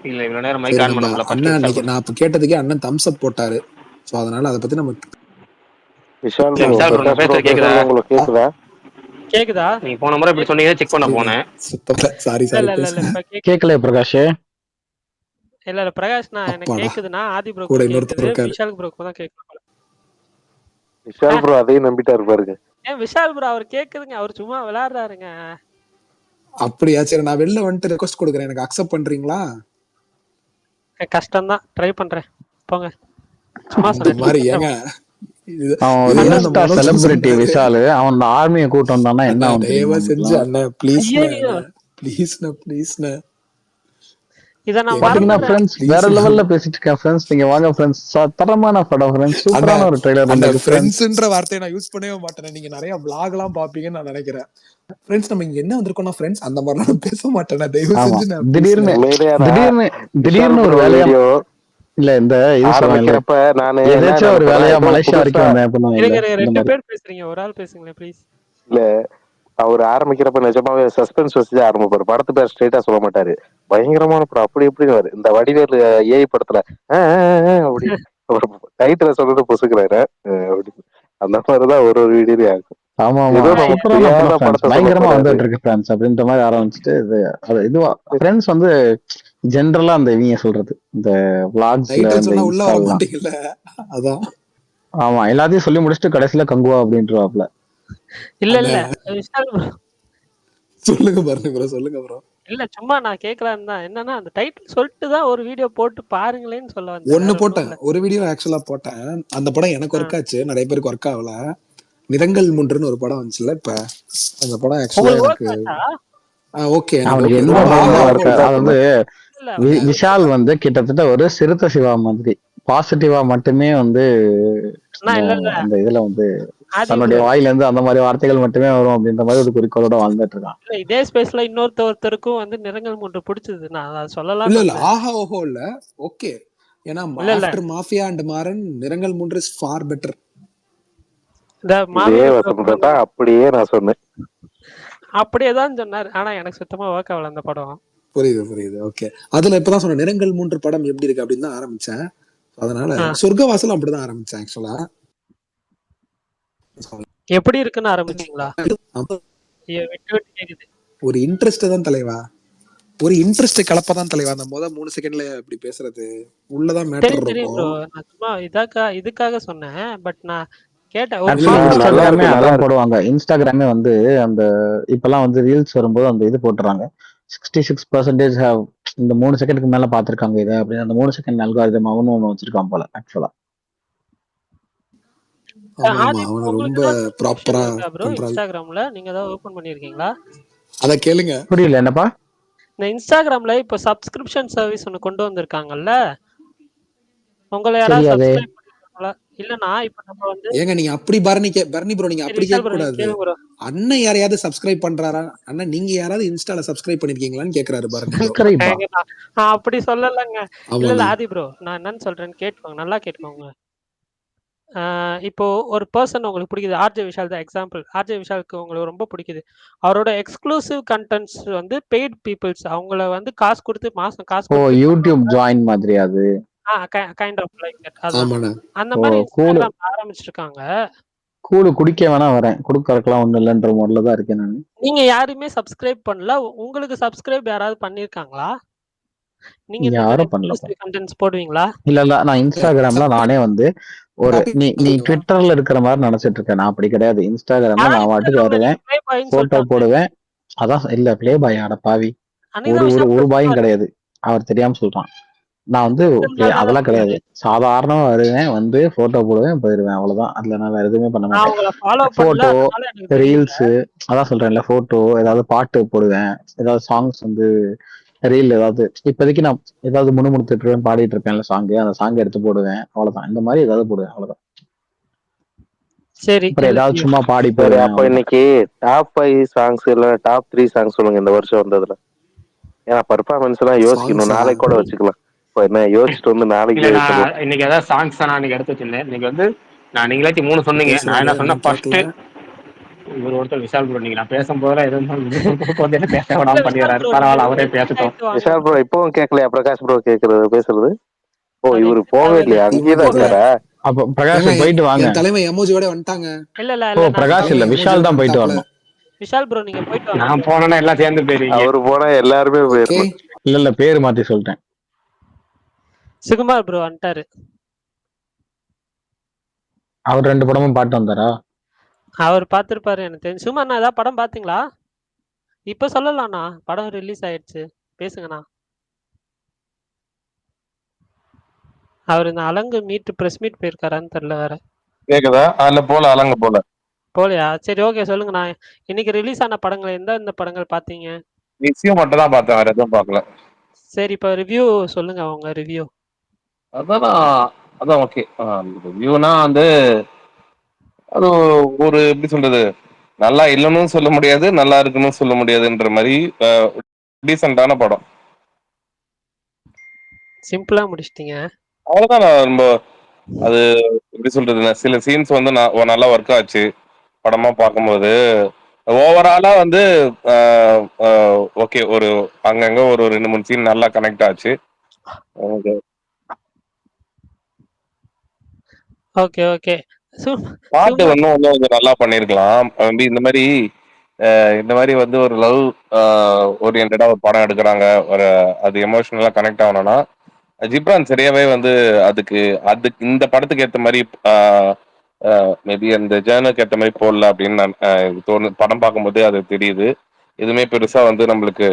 Speaker 2: இல்ல இவ்வளவு நேரம் மைக்
Speaker 1: சரி,
Speaker 2: ஆன்
Speaker 1: நம்ம
Speaker 2: பண்ண முடியல.
Speaker 1: அண்ணன்
Speaker 2: ஃபர்ஸ்ட்
Speaker 1: அன்னைக்கு நான் இப்ப கேட்டதுக்கே அண்ணன் தம்ஸ் அப் போட்டாரு. ஸோ அதனால அதை பத்தி நம்ம
Speaker 4: விஷால்
Speaker 2: இல்ல
Speaker 4: ப்ரோ,
Speaker 2: விஷால் ப்ரோ நான்
Speaker 4: பிரகாஷ் ப்ரோ
Speaker 2: பேசுறது கேக்குதா?
Speaker 4: பேசுறது உங்களுக்கு கேக்குதா?
Speaker 3: கேக்குதா?
Speaker 2: நீங்க போன முறை இப்படி சொன்னீங்க, செக் பண்ண
Speaker 1: சரிங்க
Speaker 2: போனேன்.
Speaker 1: சுத்தமா சாரி
Speaker 3: இல்ல
Speaker 1: சாரி
Speaker 3: இல்ல இல்ல இல்ல
Speaker 1: பேசுங்க.
Speaker 3: இப்ப கேக்குது.
Speaker 10: கேட்கல பிரகாஷ்.
Speaker 3: இல்ல இல்ல பிரகாஷ், நான் எனக்கு
Speaker 1: அப்பாடா,
Speaker 3: கேக்குதுன்னா ஆதி
Speaker 1: கூட
Speaker 3: ப்ரோக்கு
Speaker 1: இன்னொருத்தர்
Speaker 3: கேக்குது,
Speaker 1: இருக்காரு.
Speaker 3: விஷால் ப்ரோக்கு தான் கேட்கணும் போல.
Speaker 4: விஷால் ப்ரோ அதையும் நம்பிட்டாரு பாருங்க.
Speaker 3: ஏன் விஷால் ப்ரோ அவர் கேக்குதுங்க, அவர் சும்மா விளையாடுறாருங்க.
Speaker 1: அப்படியா? சரி, நான் வெளில வந்துட்டு ரெக்வஸ்ட் கொடுக்குறேன், எனக்கு அக்செப்ட் பண்றீங்களா?
Speaker 3: கஷ்டம் தான், ட்ரை பண்றேன். போங்க, சும்மா
Speaker 1: இந்த
Speaker 3: சொன்னேன்.
Speaker 1: மாதிரி ஏங்க, இது
Speaker 10: அவன் ஒரு
Speaker 1: இதுதான் அந்த
Speaker 10: இன்ஸ்டா
Speaker 1: மனோஜ்
Speaker 10: செலிபிரிட்டி
Speaker 1: சொன்னாரு.
Speaker 10: விஷால். அவன் ஆர்மியை கூட்டம் வந்தானா என்ன
Speaker 1: அண்ணா
Speaker 10: ஆகும் தெரியுமா
Speaker 1: தயவு செஞ்சு
Speaker 10: உங்களுக்குலாம்?
Speaker 1: அண்ணா ப்ளீஸ்ண்ணே,
Speaker 3: ஐயோ,
Speaker 1: அண்ணா ப்ளீஸ்ண்ணே, ப்ளீஸ்ண்ணே
Speaker 3: இத நான்
Speaker 10: பாத்தீங்கன்னா
Speaker 3: மறந்துட்டேன்.
Speaker 10: ஃப்ரெண்ட்ஸ் வேற
Speaker 1: ப்ளீஸ்ண்ணா.
Speaker 10: லெவல்ல பேசிட்டு இருக்கேன் ஃப்ரெண்ட்ஸ். நீங்க வாங்க ஃப்ரெண்ட்ஸ், தரமான படம் ஃப்ரெண்ட்ஸ்,
Speaker 1: அண்ணா
Speaker 10: சூப்பரான ஒரு ட்ரெய்லர்
Speaker 1: அண்ணா
Speaker 10: இருந்தது ஃப்ரெண்ட்ஸ்.
Speaker 1: ஃப்ரெண்ட்ஸ்ன்ற வார்த்தையை நான் யூஸ் பண்ணவே மாட்டேன். நீங்க நிறைய vlog எல்லாம் பாப்பீங்கன்னு நான் நினைக்கிறேன். ஃப்ரெண்ட்ஸ் நம்ம இங்க என்ன வந்திருக்கோம்னா ஃப்ரெண்ட்ஸ் அந்த மாதிரிலாம் நான் பேச மாட்டேன். தயவு
Speaker 10: ஆமா,
Speaker 1: செஞ்சு நான்
Speaker 10: திடீர்னு
Speaker 1: ப்ளீஸ்ண்ணே.
Speaker 4: உண்மையிலேயாடா
Speaker 10: திடீர்னு
Speaker 4: விஷால்
Speaker 10: திடீர்னு ஒரு
Speaker 4: ப்ரோ
Speaker 10: வேலையா,
Speaker 4: வீடியோ
Speaker 10: இல்ல இந்த இது சொல்லுவாங்கல்ல,
Speaker 4: ஆரம்பிக்கிறப்ப நானு என்ன
Speaker 10: எதாச்சும் ஒரு
Speaker 4: நினைப்பேன்னா
Speaker 10: வேலையா
Speaker 4: ஏதோ
Speaker 10: மலேசியா
Speaker 4: புதுசா
Speaker 10: வரைக்கும் வந்தேன் பண்ணுவாங்கல்ல,
Speaker 3: இருங்க
Speaker 10: இந்த
Speaker 3: ரெண்டு
Speaker 10: மாதிரி.
Speaker 3: பேர் பேசுறீங்க, ஒரு ஆள் பேசுங்களேன் ப்ளீஸ்.
Speaker 4: இல்ல அவர் ஆரம்பிக்கிறப்ப நிஜமாவே சஸ்பென்ஸ் வச்சு ஆரம்பிப்பாரு. படத்து பேர் ஸ்ட்ரெயிட்டா சொல்ல மாட்டாரு. பயங்கரமான படம் அப்படி இப்படின்னு இந்த வடிவேலு ஏஐ படத்துல அப்படி டைட்டில சொல்லிட்டு பொசுக்கிறாரு அப்படி. அந்த மாதிரிதான் ஒரு வீடியோலயும் ஆகும்.
Speaker 10: ஆமா ஆமா,
Speaker 4: ஏதோ நமக்கு
Speaker 10: சூப்பரான
Speaker 4: தெரியாத
Speaker 10: படம் ஃப்ரெண்ட்ஸ்,
Speaker 4: படத்தை சொல்ல
Speaker 10: பயங்கரமா
Speaker 4: போறாரு.
Speaker 10: வந்துட்டு இருக்கு ஃப்ரெண்ட்ஸ் அப்படின்ற மாதிரி ஆரம்பிச்சுட்டு இது அது இதுவா ஃப்ரெண்ட்ஸ் வந்து ஜென்ரலா அந்த இவங்க சொல்றது இந்த விளாக்ஸ்ல
Speaker 1: டைட்டில்
Speaker 10: இந்த
Speaker 1: சொன்னா உள்ள வர
Speaker 10: இன்ஸ்டால்லாம்,
Speaker 1: மாட்டீங்கல்ல, அதான்.
Speaker 10: ஆமா எல்லாத்தையும் சொல்லி முடிச்சுட்டு கடைசியில கங்குவா அப்படின்றாப்ல.
Speaker 3: இல்ல
Speaker 1: அண்ணா
Speaker 3: இல்ல விஷால் bro.
Speaker 1: சொல்லுங்க பாருங்க ப்ரோ, சொல்லுங்க ப்ரோ.
Speaker 3: இல்ல சும்மா நான் கேட்கலான்னு தான். என்னன்னா அந்த டைட்டில் சொல்லிட்டு தான் ஒரு வீடியோ போட்டு பாருங்களேன்னு சொல்ல வந்தேன்,
Speaker 1: ஒன்னு
Speaker 3: வேற ஒண்ணும்
Speaker 1: போட்டேன்,
Speaker 3: இல்ல.
Speaker 1: ஒரு வீடியோ ஆக்சுவலா போட்டேன். அந்த படம் எனக்கு
Speaker 3: ஆ.
Speaker 1: ஒர்க் ஆச்சு, நிறைய பேருக்கு ஒர்க் ஆகல. நிறங்கள் மூன்றுன்னு ஒரு படம் வந்துச்சுல்ல இப்ப, அந்த படம் ஆக்சுவலா
Speaker 3: உங்களுக்கு
Speaker 1: எனக்கு
Speaker 3: ஓகே ஆச்சா?
Speaker 1: ஓகே, எனக்கு
Speaker 10: அவனுக்கு
Speaker 1: ஓகே,
Speaker 10: எந்த
Speaker 1: ரொம்ப
Speaker 10: படமும்
Speaker 1: லாங்லாம்
Speaker 10: இருக்கு.
Speaker 1: போகல.
Speaker 10: அது வந்து
Speaker 3: இல்ல
Speaker 1: அண்ணா
Speaker 10: விஷால் வந்து கிட்டத்தட்ட ஒரு சிறுத்தை சிவா மாதிரி பாசிட்டிவா மட்டுமே வந்து
Speaker 3: அண்ணா இல்ல இல்ல
Speaker 10: அந்த இதுல வந்து
Speaker 3: ஆதி
Speaker 10: தன்னுடைய
Speaker 3: ப்ரோ,
Speaker 10: வாயில இருந்து அந்த மாதிரி வார்த்தைகள் மட்டுமே வரும் அப்படின்ற மாதிரி ஒரு குறிக்கோளோட வாழ்ந்துட்டு இருக்கான்.
Speaker 3: இல்ல இதே ஸ்பேஸ்ல ஒருத்தருக்கும் வந்து நிறங்கள் மூன்று பிடிச்சது, நான் அதை
Speaker 1: இல்ல
Speaker 3: சொல்லலாம்னு
Speaker 1: இல்ல
Speaker 3: வந்தேன்.
Speaker 1: ஆஹா ஓஹோ இல்ல, ஓகே. ஏன்னா
Speaker 3: இல்ல இல்ல
Speaker 1: ஆஃப்டர் மாஃபியா அண்ட் மாறன் நிறங்கள் மூன்று இஸ் ஃபார் பெட்டர்.
Speaker 3: இந்த
Speaker 4: இதே
Speaker 3: மாவீரன்
Speaker 4: வசனத்தை தான் அப்படியே நான் சொன்னேன்.
Speaker 3: அப்படியே தான் சொன்னார். ஆனா எனக்கு சுத்தமா ஒர்க் ஆகல அந்த படம்.
Speaker 1: புரியுது புரியுது, ஓகே. அதுல இப்பதான் சொன்னேன் நிறங்கள் மூன்று படம் எப்படி இருக்கு அப்படின்னு தான் ஆரம்பிச்சேன். அதனால
Speaker 3: ஆ.
Speaker 1: சொர்க்கவாசல் அப்படிதான் ஆரம்பிச்சேன் ஆக்சுவலா.
Speaker 3: எப்படி இருக்குன்னு ஆரம்பிச்சீங்களா? விட்டு விட்டு கேக்குது.
Speaker 1: ஒரு இன்ட்ரெஸ்ட் தான் தலைவா, ஒரு இன்ட்ரெஸ்ட் கலப்பதான் தலைவா. அந்த 3 செகண்ட்ல இப்படி பேசுறது உள்ளதான் மேட்டர்
Speaker 3: தெரியும் தெரியும் ப்ரோ,
Speaker 1: இருக்கும்.
Speaker 3: நான் சும்மா இதுக்காக சொன்னேன். பட் நான் கேட்டேன் ஒரு
Speaker 10: ஆக்சுவலி
Speaker 3: ஷார்ட்
Speaker 4: நல்லா
Speaker 10: இன்ஸ்டாகிராமே
Speaker 4: இருக்கு, நல்லா
Speaker 10: அதான்
Speaker 4: இருக்கு.
Speaker 10: போடுவாங்க. இன்ஸ்டாகிராமே வந்து அந்த இப்பெல்லாம் வந்து ரீல்ஸ் வரும்போது அந்த இது போட்டுறாங்க, 66% have இந்த 3 செகண்டுக்கு மேல பாத்திருக்காங்க இதை அப்படின்னு. அந்த 3 செகண்ட் அல்காரிதம் அவனும் ஒண்ணு வச்சிருக்கான் போல ஆக்சுவலா.
Speaker 1: ஆமா ஆமா,
Speaker 3: ஆதி
Speaker 1: அவன
Speaker 3: உங்களுக்கு
Speaker 1: ரொம்ப
Speaker 3: ஏதாவது சப்ஸ்கிரிப்ஷன்
Speaker 1: ப்ராப்பரா
Speaker 3: இருக்கா ப்ரோ
Speaker 1: பண்றாள்.
Speaker 3: இன்ஸ்டாகிராம்ல? நீங்க ஏதாவது ஓபன் பண்ணிருக்கீங்களா?
Speaker 1: அத கேளுங்க.
Speaker 10: புரியல என்னப்பா?
Speaker 3: இந்த இன்ஸ்டாகிராம்ல இப்போ சப்ஸ்கிரிப்ஷன் சர்வீஸ் ஒன்னு கொண்டு வந்திருக்காங்கல்ல, உங்களை யாராவது
Speaker 10: தெரியாதே.
Speaker 3: சப்ஸ்கிரைப் பண்ணிருக்காங்களா? இல்லனா இப்ப நம்ம வந்து
Speaker 1: ஏங்க நீங்க அப்படி பரணி ப்ரோ, நீங்க
Speaker 3: சரி
Speaker 1: அப்படி
Speaker 3: விஷால்
Speaker 1: கேட்க
Speaker 3: ப்ரோ நீங்க
Speaker 1: கூடாது.
Speaker 3: கேளுங்க ப்ரோ.
Speaker 1: அண்ணன் யாரையாவது சப்ஸ்கிரைப் பண்றாரா? அண்ணன் நீங்க யாராவது இன்ஸ்டால சப்ஸ்கிரைப் பண்ணிருக்கீங்களான்னு கேக்குறாரு பரணி ப்ரோ.
Speaker 10: சப்ஸ்கிரைபா?
Speaker 3: நான் அப்படி சொல்லலங்க. இல்ல இல்ல
Speaker 1: ஆமாண்ணா.
Speaker 3: ஆதி ப்ரோ, நான் என்னன்னு சொல்றேன்னு கேட்டுக்கோங்க, நல்லா கேட்டுக்கோங்க. இப்போ ஒரு பர்சன் உங்களுக்கு பிடிக்குது, ஆர்ஜே விஷால் தான் எக்ஸாம்பிள். ஆர்ஜே விஷாலுக்கு உங்களுக்கு ரொம்ப பிடிக்குது. அவரோட எக்ஸ்க்ளூசிவ் கண்டென்ட்ஸ் வந்து பெய்ட் பீப்புள்ஸ், அவங்கள வந்து காசு கொடுத்து மாசம் காசு
Speaker 10: ஓ,
Speaker 3: கொடுத்து
Speaker 10: யூடியூப் ஜாயின் மாதிரி அது?
Speaker 3: Kind of like that. அதான்
Speaker 1: ஆமாண்ணா.
Speaker 3: அந்த
Speaker 10: ஓ,
Speaker 3: மாதிரி
Speaker 10: கூடு
Speaker 3: இன்ஸ்டாகிராம் ஆரம்பிச்சிருக்காங்க.
Speaker 10: கூடு குடிக்க வேணா வரேன், குடுக்கறதுக்கெல்லாம் ஒண்ணும் இல்லைன்ற முறையில தான் இருக்கேன் நான்.
Speaker 3: நீங்க யாருமே சப்ஸ்கிரைப் பண்ணல, உங்களுக்கு சப்ஸ்கிரைப் யாராவது பண்ணிருக்காங்களா? நீங்க இந்த மாதிரி
Speaker 10: யாரும் பண்ணலப்பா.
Speaker 3: எக்ஸ்க்ளூசிவ் கண்டென்ட்ஸ் போடுவீங்களா?
Speaker 10: இல்ல இல்ல, நான் இன்ஸ்டாகிராம்ல நானே வந்து ஒரு நீ
Speaker 1: டாபிக்
Speaker 10: ட்விட்டர்ல இருக்கிற மாதிரி நினைச்சிட்டு இருக்கேன். நான் அப்படி கிடையாது. இன்ஸ்டாகிராம்ல
Speaker 3: அதான்
Speaker 10: நான் வாட்டுக்கு
Speaker 3: இன்ஸ்டாகிராம்ல
Speaker 10: வருவேன்,
Speaker 3: நீங்க ப்ளே பாய்ன்னு
Speaker 10: போட்டோ
Speaker 3: சொல்லிட்டாங்க.
Speaker 10: போடுவேன். அதான் இல்ல பிளே பாய், ஆட பாவி.
Speaker 3: அன்னைக்கு
Speaker 10: ஒரு
Speaker 3: தான்
Speaker 10: ஒரு
Speaker 3: விஷால்
Speaker 10: ஒரு
Speaker 3: ப்ரோ
Speaker 10: பாயும்
Speaker 3: சொன்னாரு.
Speaker 10: கிடையாது. அவர் தெரியாம சொல்றான். நான் வந்து
Speaker 3: இருந்தா
Speaker 10: அதெல்லாம் கிடையாது.
Speaker 3: முடியாது.
Speaker 10: சாதாரணமா வருவேன், வந்து போட்டோ போடுவேன், போயிருவேன். அவ்வளவுதான். அதுல நான் வேற எதுவுமே பண்ண
Speaker 3: நான்
Speaker 10: மாட்டேன்.
Speaker 3: உங்களை ஃபாலோ பண்ணல,
Speaker 10: போட்டோ,
Speaker 3: அதனால எனக்கு தெரியல.
Speaker 10: ரீல்ஸ், அதான் சொல்றேன்ல, போட்டோ, ஏதாவது பாட்டு போடுவேன், ஏதாவது சாங்ஸ் வந்து ரீல் ஏதாவது இப்போதைக்கு நான் ஏதாவது முணுமுணுத்துட்டு இருப்பேன், பாடிட்டு இருப்பேன்ல சாங், அந்த சாங் எடுத்து போடுவேன். அவ்வளவுதான். இந்த மாதிரி ஏதாவது போடுவேன். அவ்வளவுதான்.
Speaker 3: சரி
Speaker 10: அப்புறம் ஏதாவது சும்மா பாடி
Speaker 4: சரி,
Speaker 10: போடுவேன்.
Speaker 4: அப்ப
Speaker 10: அவ்வளவுதான்.
Speaker 4: இன்னைக்கு டாப் 5 சாங்ஸ் இல்ல டாப் 3 சாங்ஸ் சொல்லுங்க இந்த வருஷம் வந்ததுல. ஏன்னா பர்ஃபார்மன்ஸ் எல்லாம் யோசிக்கணும்,
Speaker 1: சாங்ஸா?
Speaker 4: நாளைக்கு கூட வச்சுக்கலாம். இப்போ என்ன யோசிச்சுட்டு வந்து நாளைக்கு
Speaker 2: இல்ல நான்
Speaker 4: வச்சிடலாம்.
Speaker 2: இன்னைக்கு ஏதாவது சாங்ஸ் நான் இன்னைக்கு எடுத்து வச்சிருந்தேன். இன்னைக்கு வந்து நான் நீங்களாச்சும் 3 சொன்னீங்க. நான் என்ன
Speaker 1: பேசுறாரு
Speaker 2: சொன்னேன்,
Speaker 1: நான்
Speaker 2: ஃபர்ஸ்ட்
Speaker 1: கேட்கல.
Speaker 2: இவர் ஒருத்தர் விஷால் ப்ரோ, நீங்க நான் பேசும்போதெல்லாம் எதுவும் வந்து என்ன பேச
Speaker 3: இல்ல
Speaker 2: விடாம
Speaker 3: விஷால்
Speaker 2: பண்ணிடுறாரு.
Speaker 3: ப்ரோ, நீங்க
Speaker 2: பரவாயில்ல, அவரே
Speaker 3: ரிலீஸ்
Speaker 2: பேசட்டும்.
Speaker 3: ஆயிட்டு வாங்க.
Speaker 4: விஷால் ப்ரோ இப்பவும் கேட்கலையா? பிரகாஷ் ப்ரோ கேக்குறது பேசுறது. ஓ,
Speaker 3: அது
Speaker 4: இவரு
Speaker 3: எக்ஸிட்
Speaker 4: போவே
Speaker 3: ஆகுது.
Speaker 4: இல்லையா?
Speaker 1: சத்தியமா
Speaker 4: அங்கேயே தான்
Speaker 1: கேட்கல.
Speaker 4: இருக்காரா?
Speaker 10: அப்போ பிரகாஷ்
Speaker 1: ஏங்க
Speaker 10: போயிட்டு வாங்க.
Speaker 1: என் தலைமை எமோஜியோட வந்துட்டாங்க.
Speaker 3: இல்ல இல்ல
Speaker 10: ஓ,
Speaker 3: இல்ல நான்
Speaker 10: பிரகாஷ் இல்ல,
Speaker 1: தலைமை
Speaker 10: விஷால் தான்
Speaker 1: எமோஜியோட
Speaker 10: போயிட்டு
Speaker 1: வந்துட்டாப்ல.
Speaker 10: வரணும்.
Speaker 3: விஷால் ப்ரோ நீங்க போயிட்டு வாங்க.
Speaker 2: நான் போனேன்னா எல்லாம் சேர்ந்து போயிருவீங்க.
Speaker 4: அவரு போனா எல்லாருமே
Speaker 1: ஓகே,
Speaker 4: போயிடணும்.
Speaker 10: இல்ல பேர் மாத்தி சொல்லிட்டேன்.
Speaker 3: சுகுமார் ப்ரோ வந்துட்டாரு.
Speaker 10: அவர் 2 படமும் பாட்டு வந்தாரா?
Speaker 3: அவர் பார்த்திருப்பாரு எனக்கு தெரிஞ்சு. சுகுமார் ஏதாவது படம் பாத்தீங்களா? இப்ப சொல்லலாம்ண்ணா, படம் ரிலீஸ் ஆயிடுச்சு, பேசுங்கண்ணா. அவர் இந்த அலங்கு மீட் பிரஸ் மீட் போயிருக்காரான்னு தெரியல வேற.
Speaker 11: கேக்குதா? அதுல போல அலங்க போல.
Speaker 3: போலையா? சரி ஓகே, சொல்லுங்கண்ணா. இன்னைக்கு ரிலீஸ் ஆன படங்கள் எந்த படங்கள் பாத்தீங்க?
Speaker 11: நிச்சயம் மட்டும் தான் பார்த்தேன், வேற எதுவும் பார்க்கல.
Speaker 3: சரி, இப்ப ரிவ்யூ சொல்லுங்க, உங்க ரிவ்யூ.
Speaker 11: அதான் அதான் ஓகே. ரிவ்யூனா வந்து அது ஒரு எப்படி சொல்றது, நல்லா இல்லைன்னு சொல்ல முடியாது, நல்லா இருக்குன்னு சொல்ல முடியாதுன்ற மாதிரி டீசென்டான படம்.
Speaker 3: சிம்பிளா முடிச்சிட்டீங்க.
Speaker 11: அவ்வளவுதான். நான் ரொம்ப அது எப்படி சொல்றது, சில சீன்ஸ் வந்து நல்லா ஒர்க் ஆச்சு படமா பார்க்கும்போது. ஓவராலா வந்து ஓகே, ஒரு அங்கங்க ஒரு 2-3 சீன் நல்லா கனெக்ட் ஆச்சு.
Speaker 3: Okay okay.
Speaker 11: பாட்டு வந்து கொஞ்சம் நல்லா பண்ணிருக்கலாம். இந்த மாதிரி இந்த மாதிரி வந்து ஒரு லவ் ஓரியன்டா ஒரு படம் எடுக்கிறாங்க, ஒரு அது எமோஷனலா கனெக்ட் ஆகணும்னா ஜிப்ரான் சரியாவே வந்து அதுக்கு இந்த படத்துக்கு ஏற்ற மாதிரி மேபி அந்த ஜேர்னலுக்கு ஏற்ற மாதிரி போடல அப்படின்னு நான் படம் பார்க்கும்போது அது தெரியுது. எதுவுமே பெருசா வந்து நம்மளுக்கு